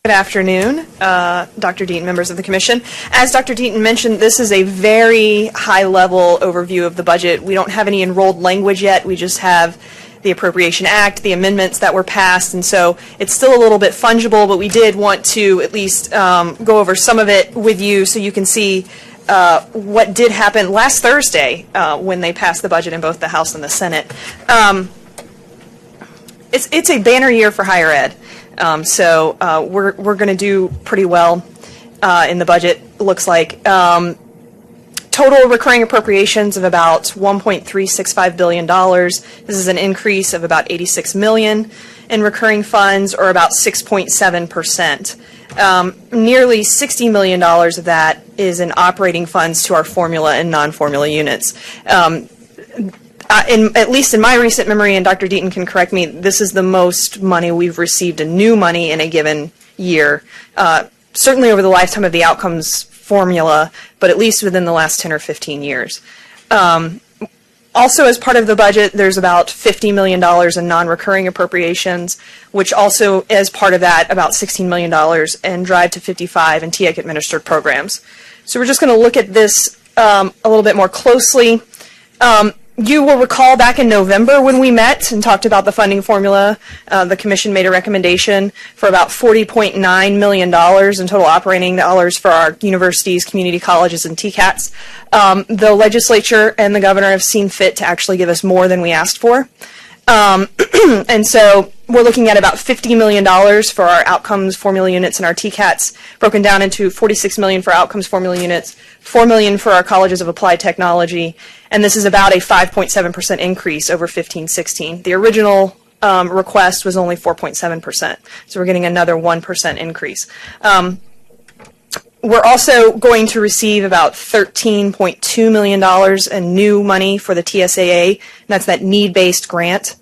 [SPEAKER 4] Good afternoon, Dr. Deaton, members of the Commission. As Dr. Deaton mentioned, this is a very high-level overview of the budget. We don't have any enrolled language yet. We just have the Appropriation Act, the amendments that were passed, and so it's still a little bit fungible, but we did want to at least go over some of it with you so you can see what did happen last Thursday when they passed the budget in both the House and the Senate. It's a banner year for higher ed. So we're going to do pretty well in the budget, looks like. Total recurring appropriations of about $1.365 billion. This is an increase of about $86 million in recurring funds, or about 6.7%. Nearly $60 million of that is in operating funds to our formula and non-formula units. At least in my recent memory, and Dr. Deaton can correct me, this is the most money we've received in new money in a given year, certainly over the lifetime of the outcomes formula, but at least within the last 10 or 15 years. Also, as part of the budget, there's about $50 million in non-recurring appropriations, which also, as part of that, about $16 million in Drive to 55 and THEC administered programs. So we're just going to look at this a little bit more closely. You will recall back in November when we met and talked about the funding formula, the Commission made a recommendation for about $40.9 million in total operating dollars for our universities, community colleges, and TCATs. The legislature and the governor have seen fit to actually give us more than we asked for. And so we're looking at about $50 million for our outcomes formula units and our TCATs, broken down into $46 million for outcomes formula units, $4 million for our colleges of applied technology, and this is about a 5.7% increase over 15-16. The original request was only 4.7%, so we're getting another 1% increase. We're also going to receive about $13.2 million in new money for the TSAA, and that's that need-based grant.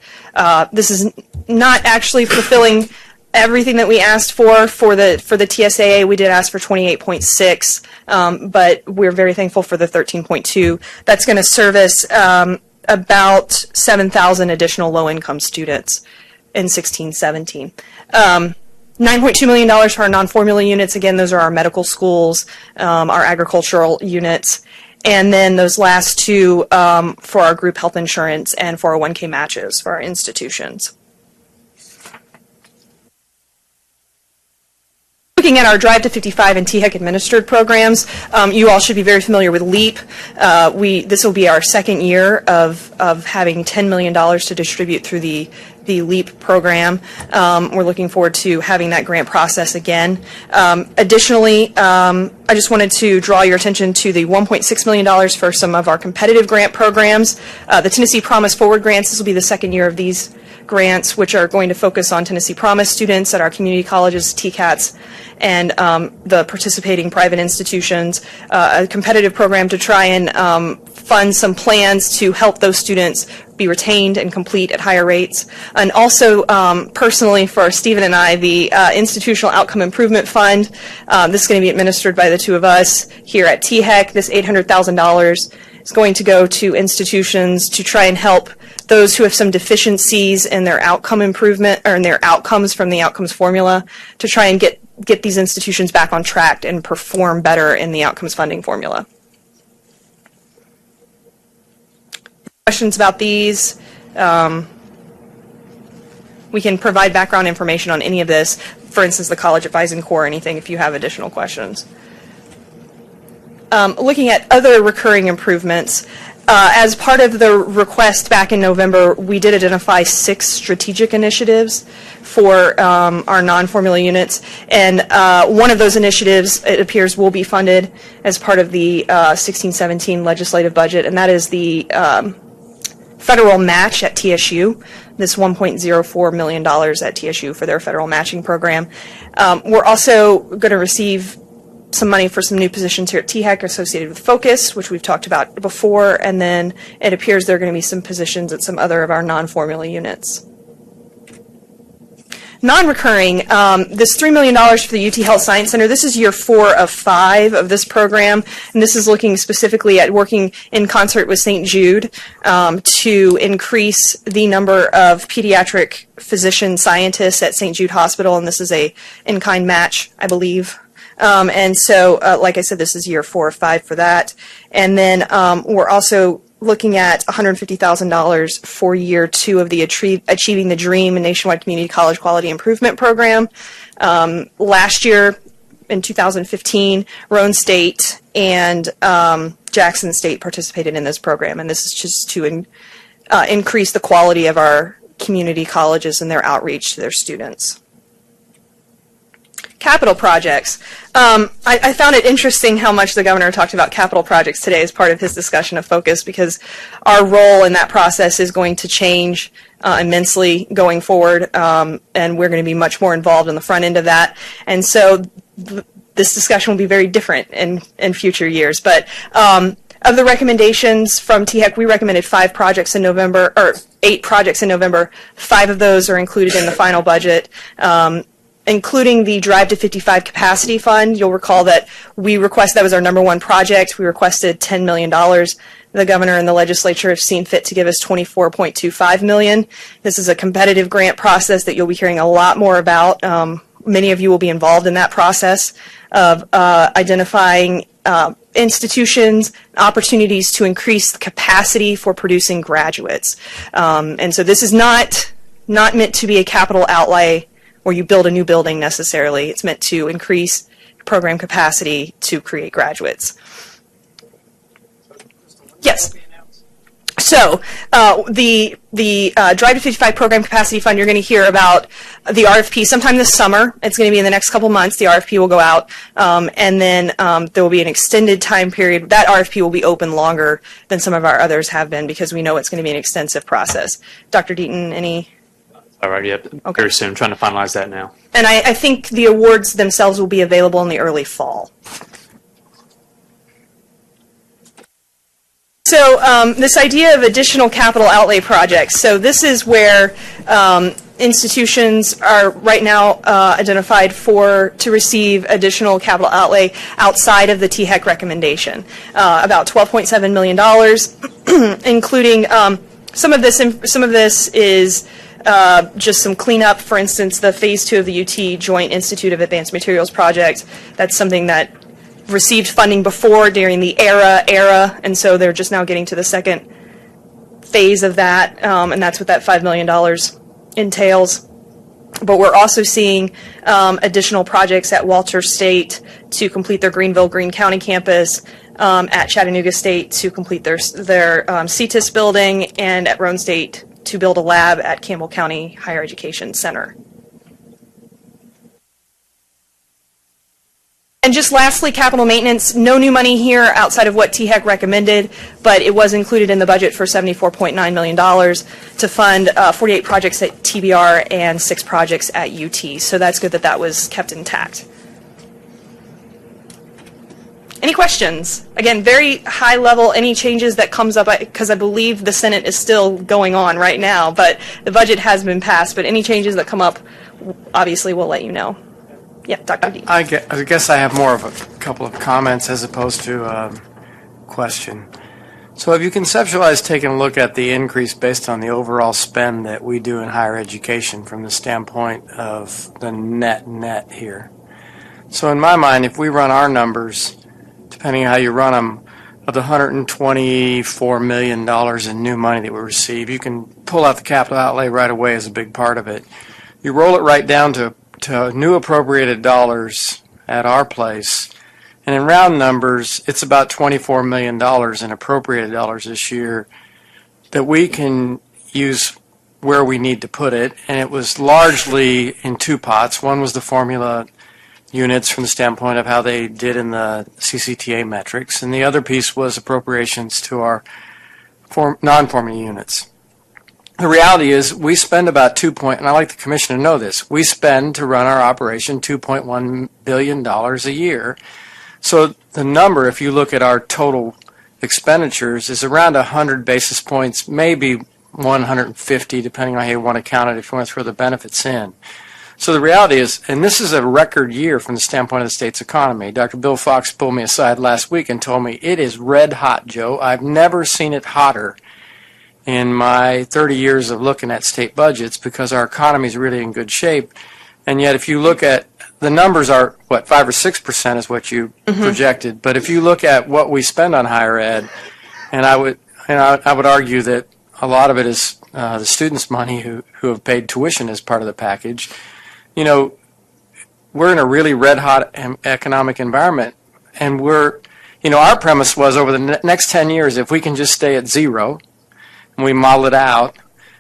[SPEAKER 4] This is not actually fulfilling everything that we asked for the TSAA. We did ask for 28.6, but we're very thankful for the 13.2. That's going to service about 7,000 additional low-income students in 16-17. $9.2 million for our non-formula units. Again, those are our medical schools, our agricultural units, and then those last two for our group health insurance and 401k matches for our institutions. Looking at our Drive to 55 and THEC administered programs, you all should be very familiar with LEAP. This will be our second year of having $10 million to distribute through the LEAP program. We're looking forward to having that grant process again. Additionally, I just wanted to draw your attention to the $1.6 million for some of our competitive grant programs. The Tennessee Promise Forward grants, this will be the second year of these grants, which are going to focus on Tennessee Promise students at our community colleges, TCATs, and the participating private institutions, a competitive program to try and
[SPEAKER 7] fund some plans to help those students be retained and complete at higher rates. And also, personally, for Stephen and I, the Institutional Outcome Improvement Fund, this is going to be administered by the two of us here at THEC. This $800,000 is going to go to institutions to try and help those who have some deficiencies in their outcome improvement or in their outcomes from the outcomes formula, to try and get these institutions back on track and perform better in the outcomes funding formula. Questions about these? We can provide background information on any of this, for instance, the College Advising Corps or anything, if you have additional questions. Looking at other recurring improvements, as part of the request back in November, we did identify 6 strategic initiatives for our non-formula units, and one of those initiatives, it appears, will be funded as part of the 16-17 legislative budget, and that is the federal match at TSU, this $1.04 million at TSU for their federal matching program. We're also going to receive some money for some new positions here at THEC associated with Focus, which we've talked about before, and then it appears there are going to be some positions at some other of our non-formula units. Non-recurring, this $3 million for the UT Health Science Center, this is year 4 of 5 of this program, and this is looking specifically at working in concert with St. Jude to increase the number of pediatric physician scientists at St. Jude Hospital, and this is a in-kind match, I believe. And so, like I said, this is year 4 or 5 for that. And then we're also looking at $150,000 for year 2 of the Achieving the Dream and Nationwide Community College Quality Improvement Program. Last year, in 2015, Roane State and Jackson State participated in this program, and this is just to increase the quality of our community colleges and their outreach to their students. Capital projects. I found it interesting how much the governor talked about capital projects today as part of his discussion of Focus, because our role in that process is going to change immensely going forward, and we're going to be much more involved in the front end of that. And so this discussion will be very different in future years. But of the recommendations from THEC, we recommended 5 projects in November, or 8 projects in November. 5 of those are included in the final budget. Including the Drive to 55 Capacity Fund. You'll recall that that was our number 1 project. We requested $10 million. The governor and the legislature have seen fit to give us $24.25 million. This is a competitive grant process that you'll be hearing a lot more about. Many of you will be involved in that process of identifying institutions, opportunities to increase the capacity for producing graduates. And so this is not meant to be a capital outlay where you build a new building necessarily. It's meant to increase program capacity to create graduates. Yes. So the Drive to 55 Program Capacity Fund, you're going to hear about the RFP sometime this summer. It's going to be in the next couple months. The RFP will go out, and then there will be an extended time period. That RFP will be open longer than some of our others have been, because we know it's going to be an extensive process. Dr. Deaton, any?
[SPEAKER 3] All right, yep. Okay. Very soon. I'm trying to finalize that now.
[SPEAKER 7] And I think the awards themselves will be available in the early fall. So this idea of additional capital outlay projects. So this is where institutions are right now identified to receive additional capital outlay outside of the THEC recommendation. About $12.7 million, including some of this is just some cleanup. For instance, the phase 2 of the UT Joint Institute of Advanced Materials project, that's something that received funding before during the era, and so they're just now getting to the second phase of that, and that's what that $5 million entails. But we're also seeing additional projects at Walter State to complete their Greene County campus, at Chattanooga State to complete their CTIS building, and at Roane State to build a lab at Campbell County Higher Education Center. And just lastly, capital maintenance, no new money here outside of what THEC recommended, but it was included in the budget for $74.9 million to fund 48 projects at TBR and 6 projects at UT. So that's good that that was kept intact. Any questions? Again, very high level, any changes that comes up, because I believe the Senate is still going on right now, but the budget has been passed, but any changes that come up, obviously we'll let you know. Yeah, Dr. D.
[SPEAKER 2] I guess I have more of a couple of comments as opposed to a question. So have you conceptualized taking a look at the increase based on the overall spend that we do in higher education from the standpoint of the net here? So in my mind, if we run our numbers, depending on how you run them, of the $124 million in new money that we receive, you can pull out the capital outlay right away as a big part of it. You roll it right down to new appropriated dollars at our place, and in round numbers, it's about $24 million in appropriated dollars this year that we can use where we need to put it, and it was largely in two pots. One was the formula units from the standpoint of how they did in the CCTA metrics, and the other piece was appropriations to our non-formula units. The reality is we spend about and I like the Commission to know this, we spend to run our operation $2.1 billion a year. So the number, if you look at our total expenditures, is around 100 basis points, maybe 150, depending on how you want to count it, if you want to throw the benefits in. So the reality is, and this is a record year from the standpoint of the state's economy. Dr. Bill Fox pulled me aside last week and told me, it is red hot, Joe. I've never seen it hotter in my 30 years of looking at state budgets because our economy is really in good shape. And yet if you look at the numbers are, 5 or 6% is what you projected. But if you look at what we spend on higher ed, and I would argue that a lot of it is the students' money who have paid tuition as part of the package. You know, we're in a really red-hot economic environment, and our premise was over the next 10 years, if we can just stay at zero, and we model it out,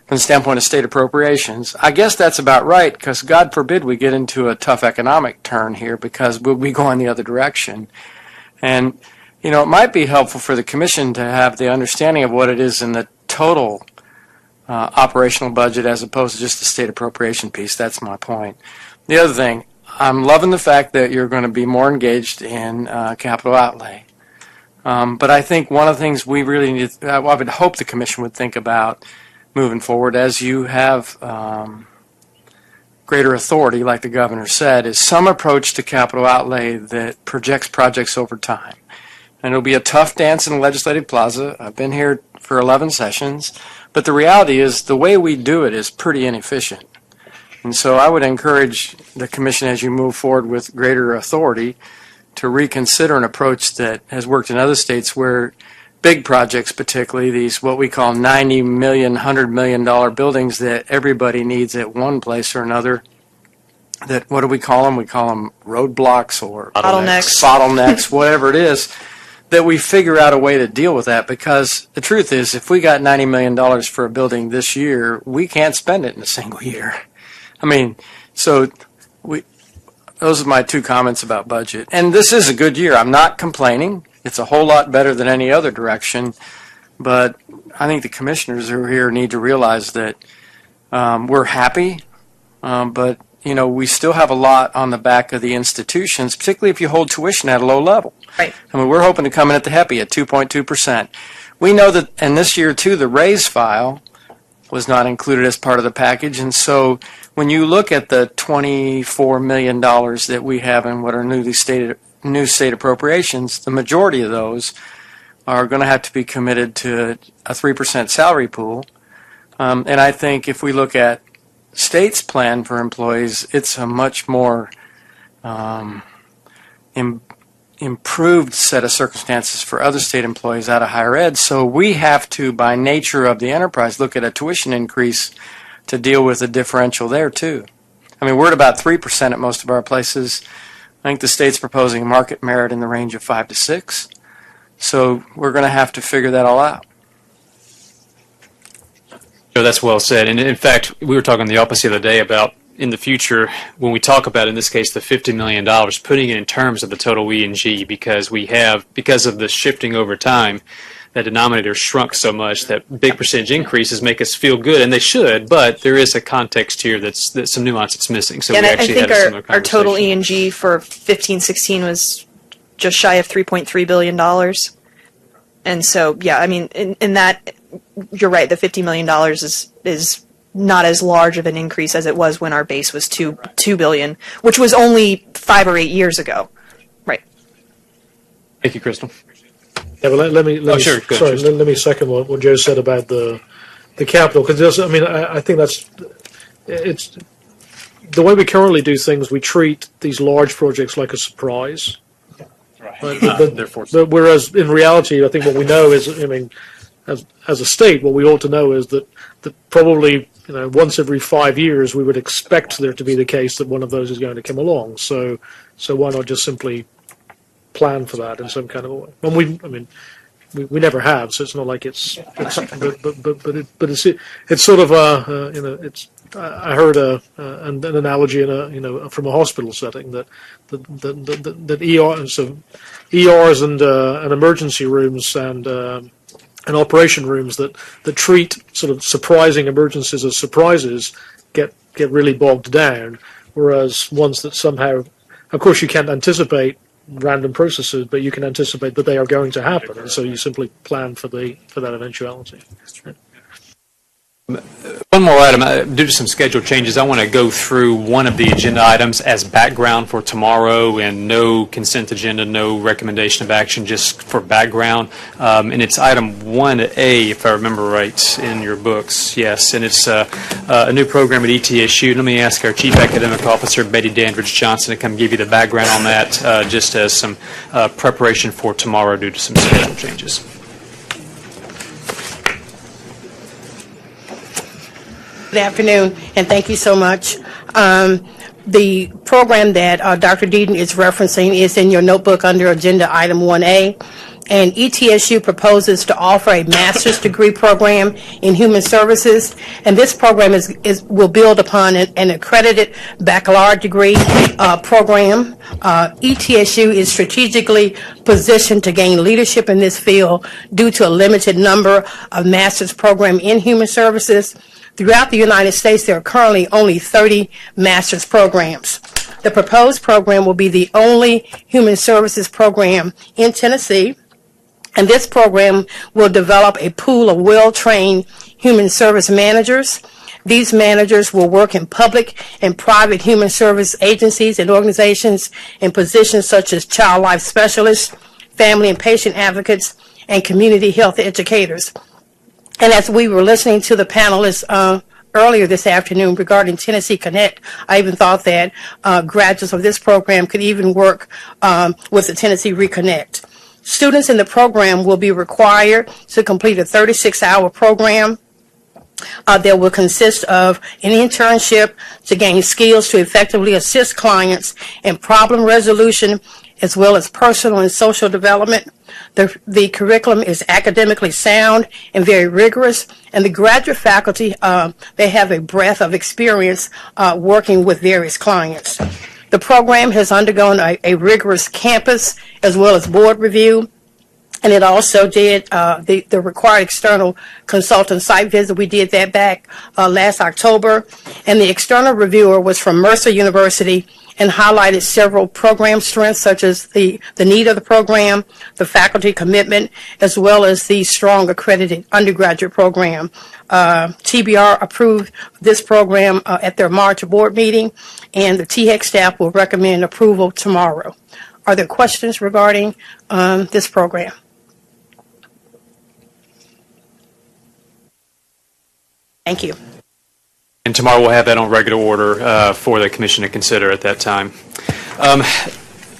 [SPEAKER 2] from the standpoint of state appropriations. I guess that's about right, because God forbid we get into a tough economic turn here, because we'll be going the other direction. And, it might be helpful for the Commission to have the understanding of what it is in the total operational budget as opposed to just the state appropriation piece. That's my point. The other thing, I'm loving the fact that you're going to be more engaged in capital outlay. But I think one of the things we really need, I would hope the Commission would think about moving forward, as you have greater authority, like the governor said, is some approach to capital outlay that projects projects over time. And it'll be a tough dance in the Legislative Plaza. I've been here for 11 sessions, but the reality is the way we do it is pretty inefficient. And so I would encourage the Commission, as you move forward with greater authority, to reconsider an approach that has worked in other states where big projects, particularly these what we call $90 million, $100 million buildings that everybody needs at one place or another, that, what do we call them? We call them roadblocks or bottlenecks, whatever it is, that we figure out a way to deal with that, because the truth is, if we got $90 million for a building this year, we can't spend it in a single year. I mean, so those are my two comments about budget. And this is a good year. I'm not complaining. It's a whole lot better than any other direction, but I think the commissioners who are here need to realize that we're happy, but we still have a lot on the back of the institutions, particularly if you hold tuition at a low level.
[SPEAKER 7] Right.
[SPEAKER 2] I mean, we're hoping to come in at the HEPI at 2.2%. We know that, and this year too, the raise file was not included as part of the package, and so when you look at the $24 million that we have in what are new state appropriations, the majority of those are going to have to be committed to a 3% salary pool. And I think if we look at state's plan for employees, it's a much more improved set of circumstances for other state employees out of higher ed. So we have to, by nature of the enterprise, look at a tuition increase to deal with the differential there too. I mean, we're at about 3% at most of our places. I think the state's proposing market merit in the range of 5 to 6. So we're going to have to figure that all out.
[SPEAKER 3] Joe, that's well said. And in fact, we were talking the opposite the other day about in the future, when we talk about, in this case, the $50 million, putting it in terms of the total E&G, because of the shifting over time, that denominator shrunk so much that big percentage increases make us feel good, and they should, but there is a context here that's some nuance that's missing. So
[SPEAKER 7] and
[SPEAKER 3] we
[SPEAKER 7] I
[SPEAKER 3] actually
[SPEAKER 7] think
[SPEAKER 3] had a similar conversation.
[SPEAKER 7] our total E&G for 15-16 was just shy of $3.3 billion. And so, yeah, I mean, in that, you're right, the $50 million is not as large of an increase as it was when our base was $2 billion, which was only 5 or 8 years ago. Right.
[SPEAKER 3] Thank you, Crystal.
[SPEAKER 5] Yeah, but let me second what Joe said about the capital, because I mean, I think it's the way we currently do things. We treat these large projects like a surprise. But whereas in reality, I think what we know is, I mean, as a state, what we ought to know is that probably, you know, once every 5 years, we would expect there to be the case that one of those is going to come along. So why not just simply plan for that in some kind of a way? And we never have, so it's not like it's but it's sort of you know, it's. I heard an analogy from a hospital setting that ERs and emergency rooms and operation rooms that treat sort of surprising emergencies as surprises get really bogged down, whereas ones that somehow, of course, you can't anticipate random processes, but you can anticipate that they are going to happen, and so you simply plan for that eventuality.
[SPEAKER 3] One more item. Due to some schedule changes, I want to go through one of the agenda items as background for tomorrow, and no consent agenda, no recommendation of action, just for background. And it's item 1A, if I remember right, in your books. Yes, and it's a new program at ETSU. Let me ask our Chief Academic Officer, Betty Dandridge Johnson, to come give you the background on that, just as some preparation for tomorrow due to some schedule changes.
[SPEAKER 16] Good afternoon, and thank you so much. The program that Dr. Deaton is referencing is in your notebook under agenda item 1A, and ETSU proposes to offer a master's degree program in human services, and this program will build upon an accredited baccalaureate degree program. ETSU is strategically positioned to gain leadership in this field due to a limited number of master's programs in human services. Throughout the United States, there are currently only 30 master's programs. The proposed program will be the only human services program in Tennessee, and this program will develop a pool of well-trained human service managers. These managers will work in public and private human service agencies and organizations in positions such as child life specialists, family and patient advocates, and community health educators. And as we were listening to the panelists earlier this afternoon regarding Tennessee Connect, I even thought that graduates of this program could even work with the Tennessee Reconnect. Students in the program will be required to complete a 36-hour program that will consist of an internship to gain skills to effectively assist clients in problem resolution as well as personal and social development. The curriculum is academically sound and very rigorous, and the graduate faculty, they have a breadth of experience working with various clients. The program has undergone a rigorous campus as well as board review, and it also did the required external consultant site visit. We did that back last October, and the external reviewer was from Mercer University and highlighted several program strengths such as the need of the program, the faculty commitment, as well as the strong accredited undergraduate program. TBR approved this program at their March board meeting, and the THEC staff will recommend approval tomorrow. Are there questions regarding this program? Thank you.
[SPEAKER 3] And tomorrow we'll have that on regular order for the commission to consider at that time.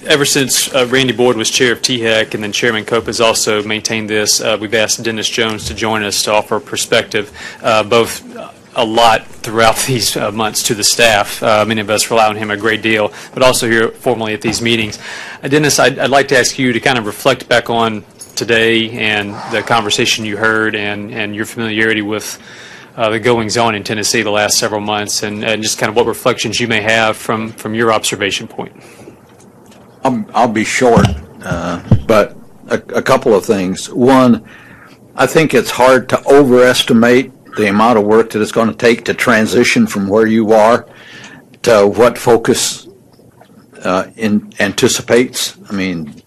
[SPEAKER 3] Ever since Randy Boyd was chair of THEC, and then Chairman Cope has also maintained this, we've asked Dennis Jones to join us to offer perspective, both a lot throughout these months to the staff. Many of us rely on him a great deal, but also here formally at these meetings. Dennis, I'd like to ask you to kind of reflect back on today and the conversation you heard and your familiarity with the goings-on in Tennessee the last several months, and just kind of what reflections you may have from your observation point.
[SPEAKER 17] I'll be short, but a couple of things. One, I think it's hard to overestimate the amount of work that it's going to take to transition from where you are to what Focus anticipates. I mean,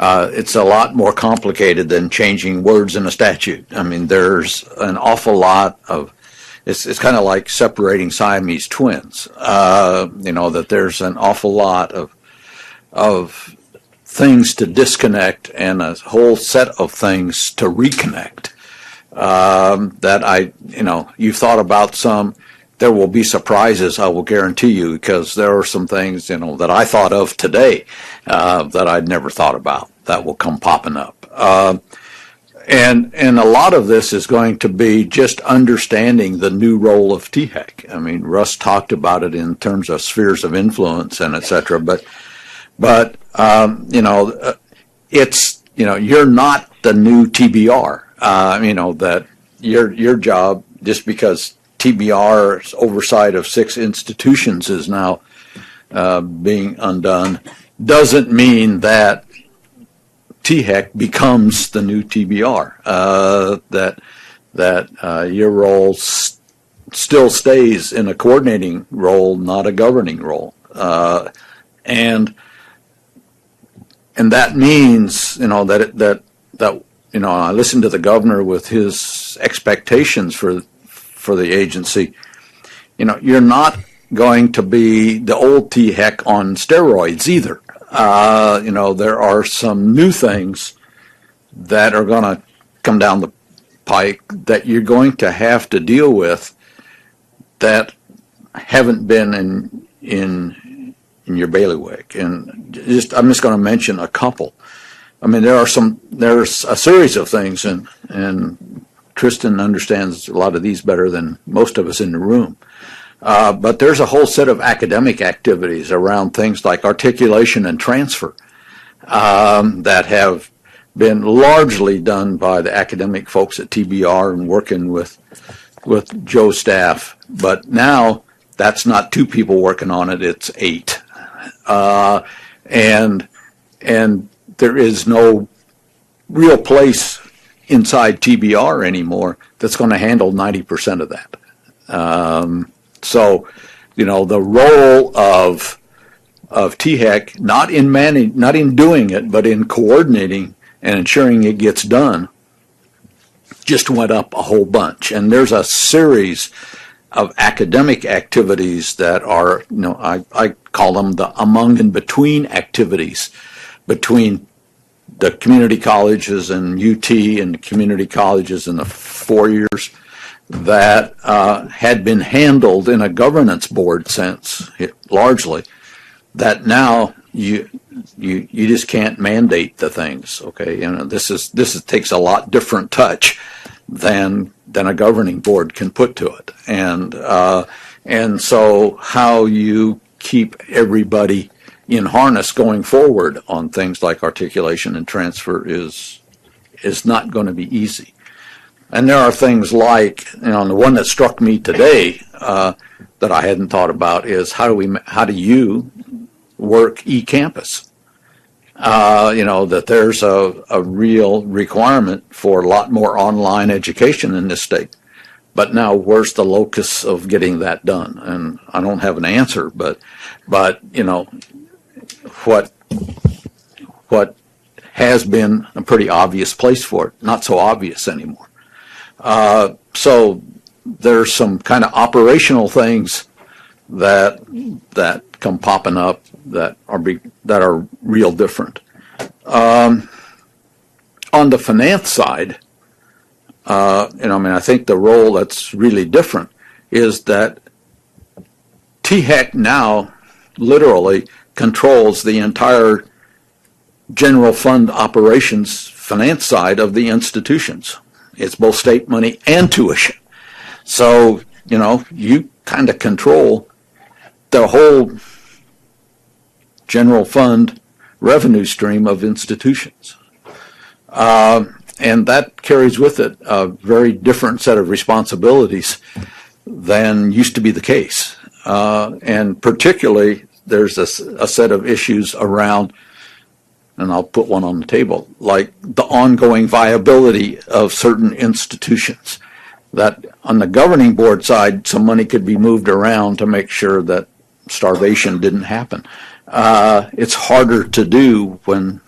[SPEAKER 17] it's a lot more complicated than changing words in a statute. I mean, there's an awful lot of, it's kind of like separating Siamese twins, that there's an awful lot of things to disconnect and a whole set of things to reconnect. That you've thought about some. There will be surprises, I will guarantee you, because there are some things, that I thought of today that I'd never thought about that will come popping up. And a lot of this is going to be just understanding the new role of THEC. I mean, Russ talked about it in terms of spheres of influence and et cetera, but it's, you're not the new TBR. That your job, just because TBR's oversight of 6 institutions is now being undone, doesn't mean that THEC becomes the new TBR. That your role still stays in a coordinating role, not a governing role, and that means that I listened to the governor with his expectations for the agency. You're not going to be the old THEC on steroids either. There are some new things that are going to come down the pike that you're going to have to deal with that haven't been in your bailiwick. And I'm just going to mention a couple. I mean, there's a series of things, and Tristan understands a lot of these better than most of us in the room. But there's a whole set of academic activities around things like articulation and transfer that have been largely done by the academic folks at TBR and working with Joe's staff. But now that's not 2 people working on it, it's 8. And there is no real place inside TBR anymore that's going to handle 90% of that. So, the role of THEC, not in doing it, but in coordinating and ensuring it gets done, just went up a whole bunch. And there's a series of academic activities that are, I call them the among and between activities between the community colleges and UT and the community colleges in the 4 years that had been handled in a governance board sense, largely, that now you just can't mandate the things. Okay, this takes a lot different touch than a governing board can put to it, and so how you keep everybody in harness going forward on things like articulation and transfer is not going to be easy. And there are things like, the one that struck me today that I hadn't thought about is how do you work e-campus? That there's a real requirement for a lot more online education in this state. But now, where's the locus of getting that done? And I don't have an answer, but what has been a pretty obvious place for it, not so obvious anymore. So there's some kind of operational things that come popping up that are real different. On the finance side, I think the role that's really different is that THEC now literally controls the entire general fund operations finance side of the institutions. It's both state money and tuition. So, you kind of control the whole general fund revenue stream of institutions. And that carries with it a very different set of responsibilities than used to be the case. And particularly, there's a set of issues around, and I'll put one on the table, like the ongoing viability of certain institutions. That on the governing board side, some money could be moved around to make sure that starvation didn't happen. It's harder to do when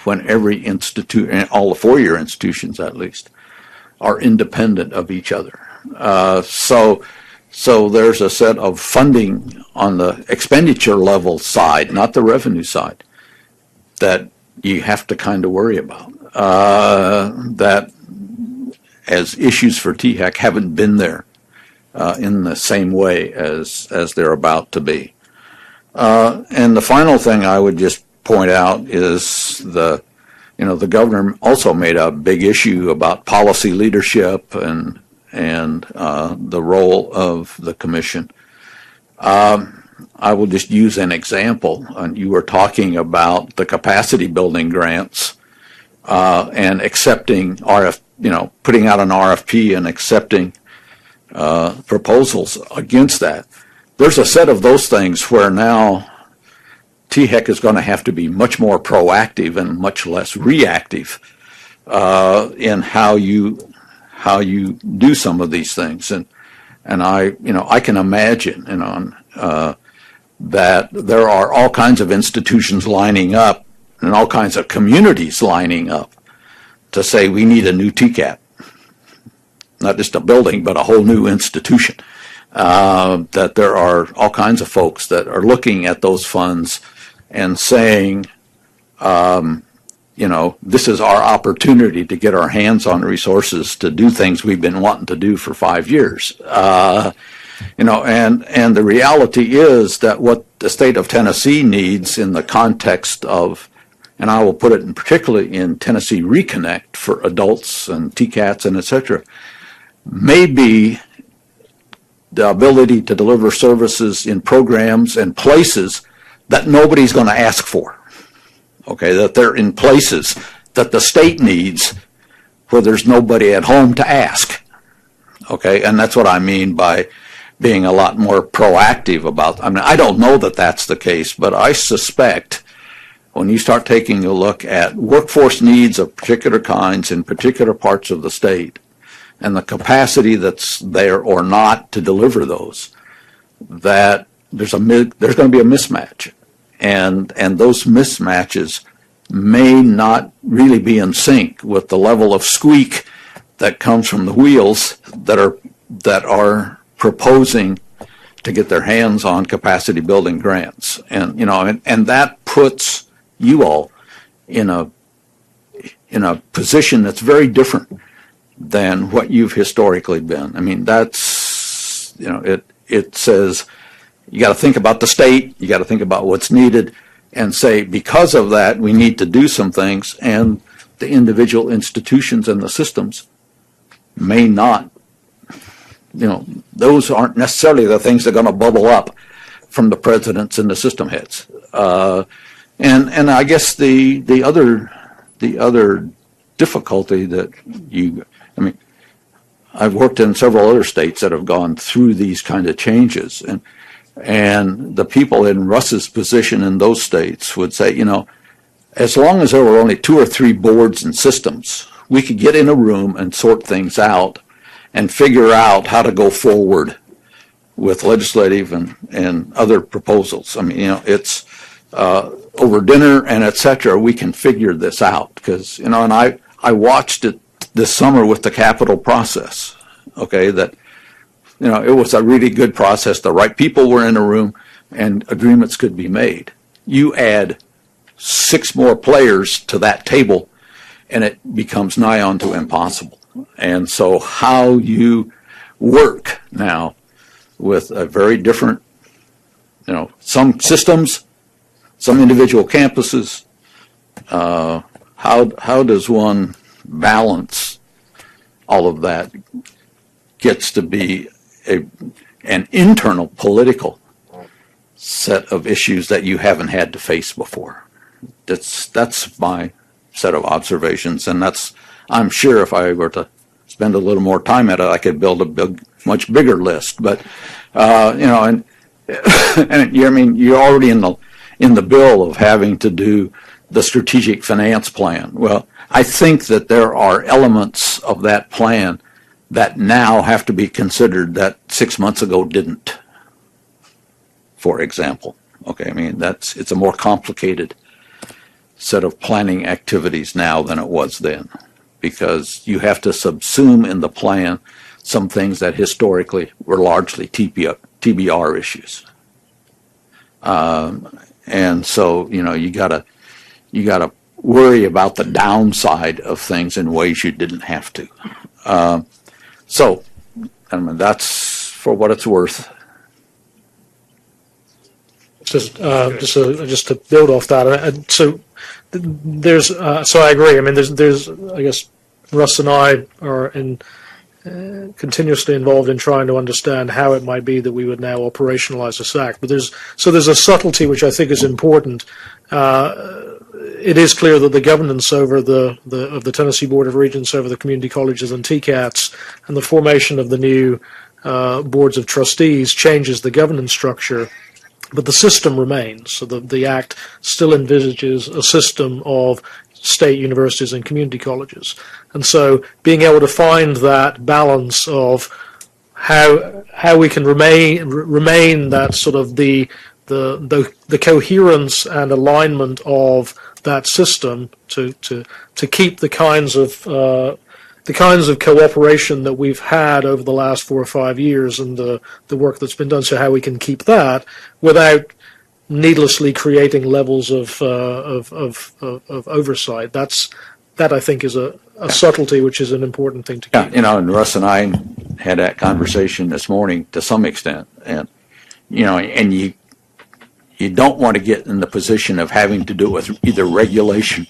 [SPEAKER 17] when every institute, and all the four-year institutions at least, are independent of each other. So there's a set of funding on the expenditure level side, not the revenue side, that you have to kind of worry about. That as issues for THEC haven't been there in the same way as they're about to be. And the final thing I would just point out is the governor also made a big issue about policy leadership and the role of the commission. I will just use an example. You were talking about the capacity building grants and accepting putting out an RFP and accepting proposals against that. There's a set of those things where now THEC is going to have to be much more proactive and much less reactive in how you do some of these things. And I can imagine that there are all kinds of institutions lining up and all kinds of communities lining up to say we need a new TCAP. Not just a building, but a whole new institution. That there are all kinds of folks that are looking at those funds and saying, this is our opportunity to get our hands on resources to do things we've been wanting to do for 5 years. And the reality is that what the state of Tennessee needs in the context of, and I will put it particularly in Tennessee Reconnect for adults and TCATs and et cetera, may be the ability to deliver services in programs and places that nobody's going to ask for. Okay, that they're in places that the state needs where there's nobody at home to ask. Okay, and that's what I mean by being a lot more proactive about. I don't know that that's the case, but I suspect when you start taking a look at workforce needs of particular kinds in particular parts of the state and the capacity that's there or not to deliver those, that there's going to be a mismatch. And those mismatches may not really be in sync with the level of squeak that comes from the wheels that are proposing to get their hands on capacity building grants. And that puts you all in a position that's very different than what you've historically been. I mean, that's, it says you got to think about the state, you got to think about what's needed, and say, because of that, we need to do some things, and the individual institutions and the systems may not, those aren't necessarily the things that are going to bubble up from the presidents and the system heads. And I guess the other difficulty that I've worked in several other states that have gone through these kind of changes, and the people in Russ's position in those states would say, as long as there were only 2 or 3 boards and systems, we could get in a room and sort things out and figure out how to go forward with legislative and other proposals. It's over dinner and et cetera, we can figure this out. Because, and I watched it this summer with the capital process, okay, that, it was a really good process. The right people were in a room and agreements could be made. You add 6 more players to that table and it becomes nigh on to impossible. And so how you work now with a very different, some systems, some individual campuses, how does one balance all of that gets to be an internal political set of issues that you haven't had to face before. That's my set of observations, and I'm sure if I were to spend a little more time at it, I could build a much bigger list. But and you're already in the bill of having to do the strategic finance plan. Well, I think that there are elements of that plan that now have to be considered that 6 months ago didn't. For example, okay, it's a more complicated set of planning activities now than it was then, because you have to subsume in the plan some things that historically were largely TBR issues. And so, you gotta worry about the downside of things in ways you didn't have to. So, that's for what it's worth.
[SPEAKER 5] Just to build off that, so I agree. I mean, there's I guess Russ and I are continuously involved in trying to understand how it might be that we would now operationalize a SAC. But there's a subtlety which I think is important. It is clear that the governance over the Tennessee Board of Regents over the community colleges and TCATs and the formation of the new boards of trustees changes the governance structure. But the system remains. So the Act still envisages a system of state universities and community colleges. And so being able to find that balance of how we can remain that sort of the coherence and alignment of that system to keep the kinds of cooperation that we've had over the last 4 or 5 years and the work that's been done, so how we can keep that without needlessly creating levels of oversight. That I think is a subtlety, which is an important thing to keep.
[SPEAKER 17] Yeah, and Russ and I had that conversation this morning to some extent, and you don't want to get in the position of having to do it with either regulation.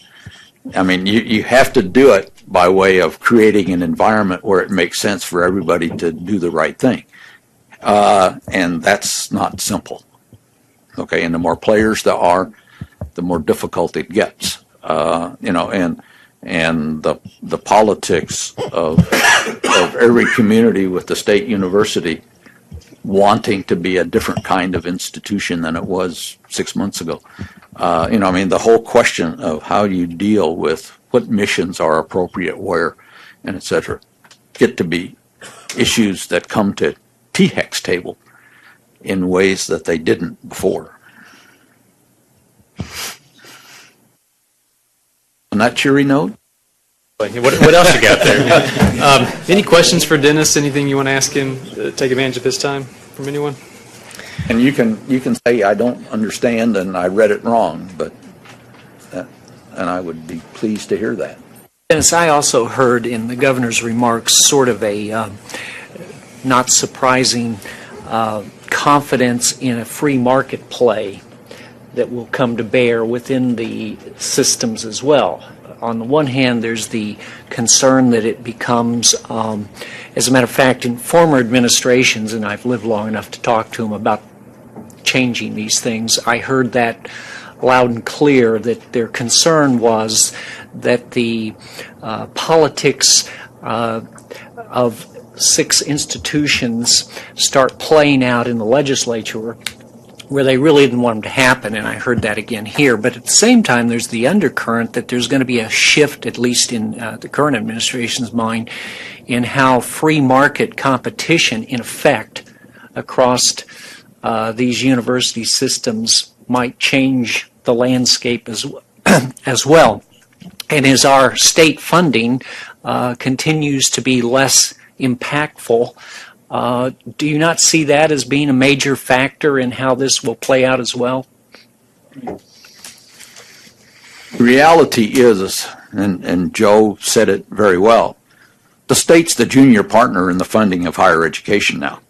[SPEAKER 17] I mean, you have to do it by way of creating an environment where it makes sense for everybody to do the right thing. And that's not simple. Okay, and the more players there are, the more difficult it gets. And the politics of every community with the state university wanting to be a different kind of institution than it was 6 months ago. The whole question of how you deal with what missions are appropriate where, and et cetera, get to be issues that come to THEC's table in ways that they didn't before. On that cheery note?
[SPEAKER 3] What else you got there? Any questions for Dennis? Anything you want to ask him? Take advantage of his time from anyone?
[SPEAKER 17] And you can say I don't understand and I read it wrong, but and I would be pleased to hear that.
[SPEAKER 6] Dennis, I also heard in the governor's remarks sort of a not surprising confidence in a free market play that will come to bear within the systems as well. On the one hand, there's the concern that it becomes, as a matter of fact, in former administrations, and I've lived long enough to talk to them about changing these things, I heard that loud and clear, that their concern was that the politics of 6 institutions start playing out in the legislature where they really didn't want them to happen, and I heard that again here. But at the same time, there's the undercurrent that there's going to be a shift, at least in the current administration's mind, in how free market competition, in effect, across these university systems might change the landscape as well. And as our state funding continues to be less impactful, do you not see that as being a major factor in how this will play out as well?
[SPEAKER 17] The reality is, and Joe said it very well, the state's the junior partner in the funding of higher education now.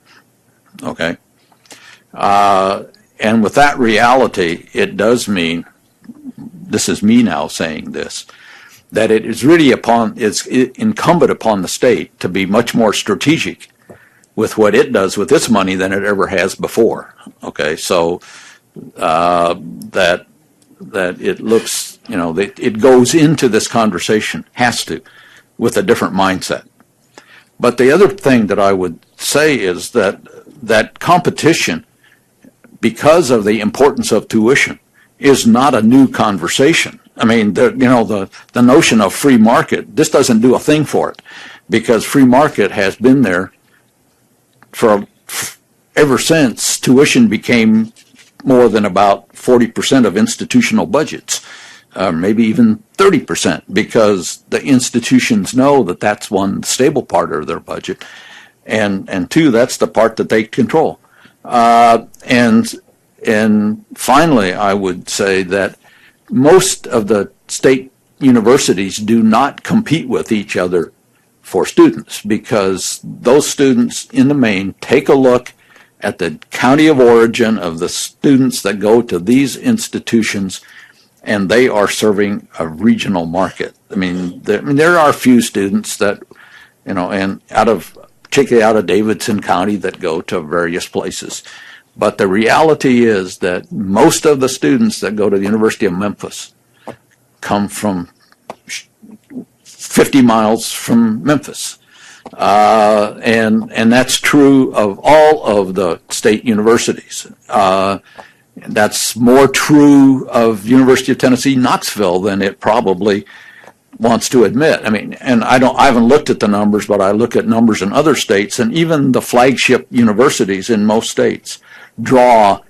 [SPEAKER 17] Okay? And with that reality, it does mean, this is me now saying this, that it is really it's incumbent upon the state to be much more strategic with what it does with its money than it ever has before. Okay, so that it looks, it goes into this conversation, has to, with a different mindset. But the other thing that I would say is that competition, because of the importance of tuition, is not a new conversation. I mean, the notion of free market, this doesn't do a thing for it, because free market has been there ever since tuition became more than about 40% of institutional budgets. maybe even 30%, because the institutions know that that's one stable part of their budget, and two, that's the part that they control. And finally, I would say that most of the state universities do not compete with each other for students, because those students in the main take a look at the county of origin of the students that go to these institutions, and they are serving a regional market. I mean, there are a few students that, and particularly out of Davidson County, that go to various places. But the reality is that most of the students that go to the University of Memphis come from 50 miles from Memphis. And that's true of all of the state universities. That's more true of University of Tennessee, Knoxville than it probably wants to admit. I mean, and I haven't looked at the numbers, but I look at numbers in other states, and even the flagship universities in most states draw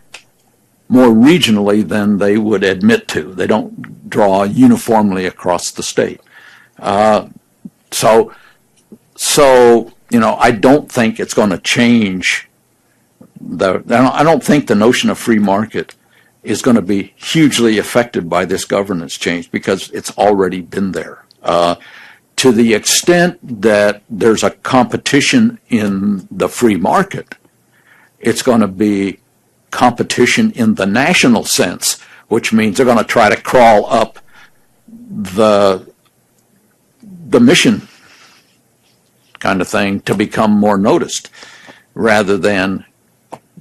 [SPEAKER 17] more regionally than they would admit to. They don't draw uniformly across the state. So I don't think it's going to change. I don't think the notion of free market is going to be hugely affected by this governance change, because it's already been there. To the extent that there's a competition in the free market, it's going to be competition in the national sense, which means they're going to try to crawl up the mission kind of thing to become more noticed, rather than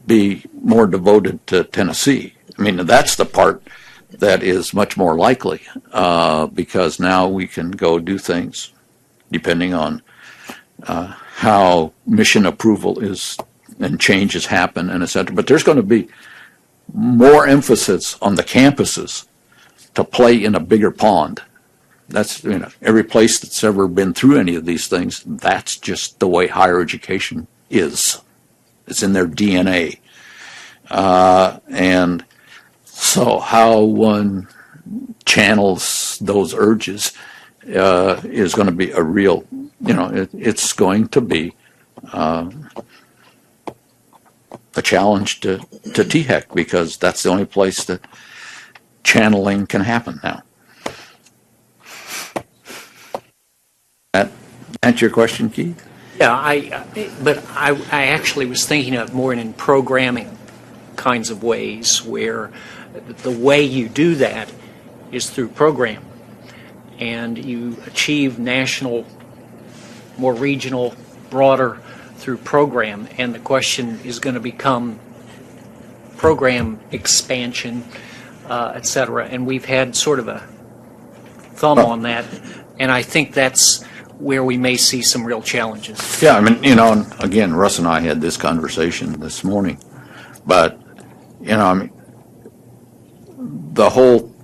[SPEAKER 17] be more devoted to Tennessee. I mean, that's the part that is much more likely, because now we can go do things depending on how mission approval is and changes happen, and et cetera. But there's going to be more emphasis on the campuses to play in a bigger pond. That's, every place that's ever been through any of these things, that's just the way higher education is. It's in their DNA. And so how one channels those urges is going to be a real, it's going to be a challenge to THEC, because that's the only place that channeling can happen now. That answer your question, Keith?
[SPEAKER 6] Yeah, but I actually was thinking of more in programming kinds of ways, where the way you do that is through program, and you achieve national, more regional, broader through program, and the question is going to become program expansion, et cetera, and we've had sort of a thumb on that, and I think that's where we may see some real challenges.
[SPEAKER 17] Yeah, I mean, again, Russ and I had this conversation this morning, but, I mean, the whole,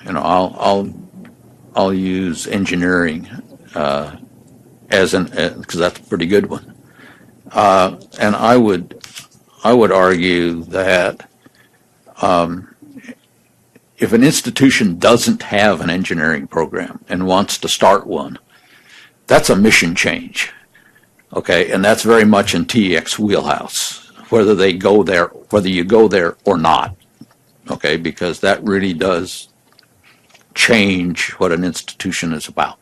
[SPEAKER 17] I'll use engineering because that's a pretty good one. And I would argue that if an institution doesn't have an engineering program and wants to start one, that's a mission change, okay? And that's very much in THEC's wheelhouse, whether you go there or not, okay? Because that really does change what an institution is about.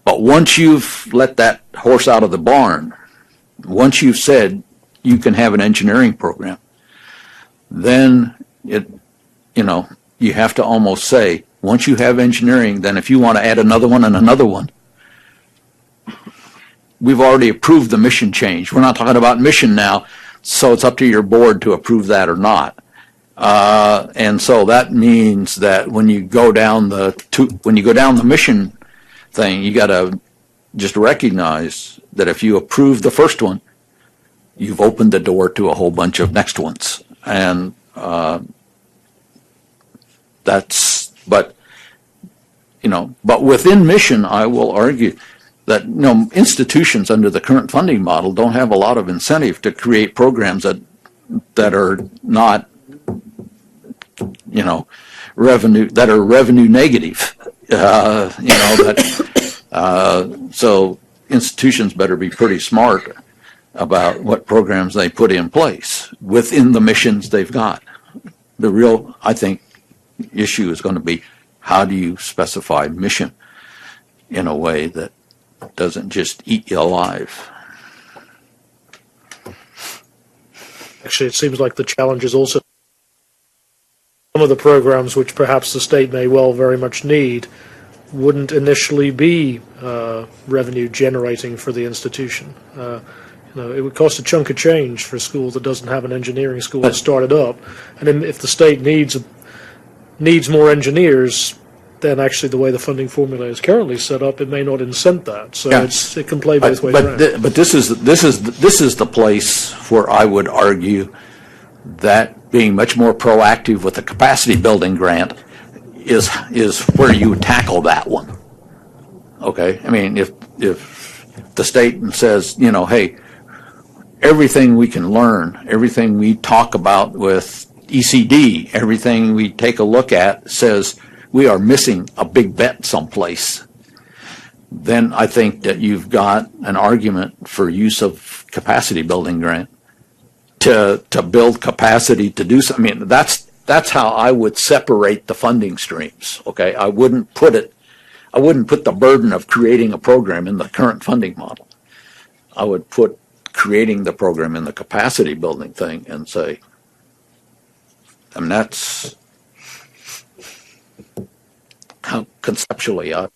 [SPEAKER 17] But once you've let that horse out of the barn, once you've said you can have an engineering program, then you have to almost say, once you have engineering, then if you want to add another one and another one, we've already approved the mission change. We're not talking about mission now, so it's up to your board to approve that or not. And so that means that when you go down the mission thing, you got to just recognize that if you approve the first one, you've opened the door to a whole bunch of next ones. And but within mission, I will argue that institutions under the current funding model don't have a lot of incentive to create programs that are not revenue, that are revenue negative. So institutions better be pretty smart about what programs they put in place within the missions they've got. The real, I think, issue is going to be, how do you specify mission in a way that doesn't just eat you alive?
[SPEAKER 5] Actually, it seems like the challenge is also some of the programs which perhaps the state may well very much need wouldn't initially be revenue generating for the institution. It would cost a chunk of change for a school that doesn't have an engineering school that started up, and then if the state needs more engineers, then actually the way the funding formula is currently set up, it may not incent that. So it can play both ways around.
[SPEAKER 17] But this is the place where I would argue that being much more proactive with the capacity building grant is where you tackle that one. Okay, I mean, if the state says, hey, everything we can learn, everything we talk about with ECD, everything we take a look at says we are missing a big bet someplace, then I think that you've got an argument for use of capacity building grant to build capacity to do something. I mean, that's how I would separate the funding streams. Okay, I wouldn't put the burden of creating a program in the current funding model. I would put creating the program in the capacity building thing and say, that's how conceptually I.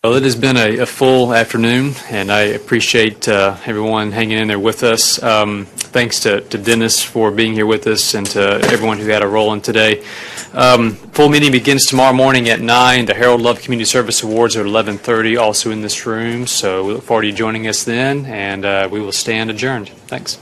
[SPEAKER 3] Well, it has been a full afternoon, and I appreciate everyone hanging in there with us. Thanks to Dennis for being here with us, and to everyone who had a role in today. Full meeting begins tomorrow morning at 9. The Harold Love Community Service Awards are at 11:30, also in this room. So we look forward to you joining us then, and we will stand adjourned. Thanks.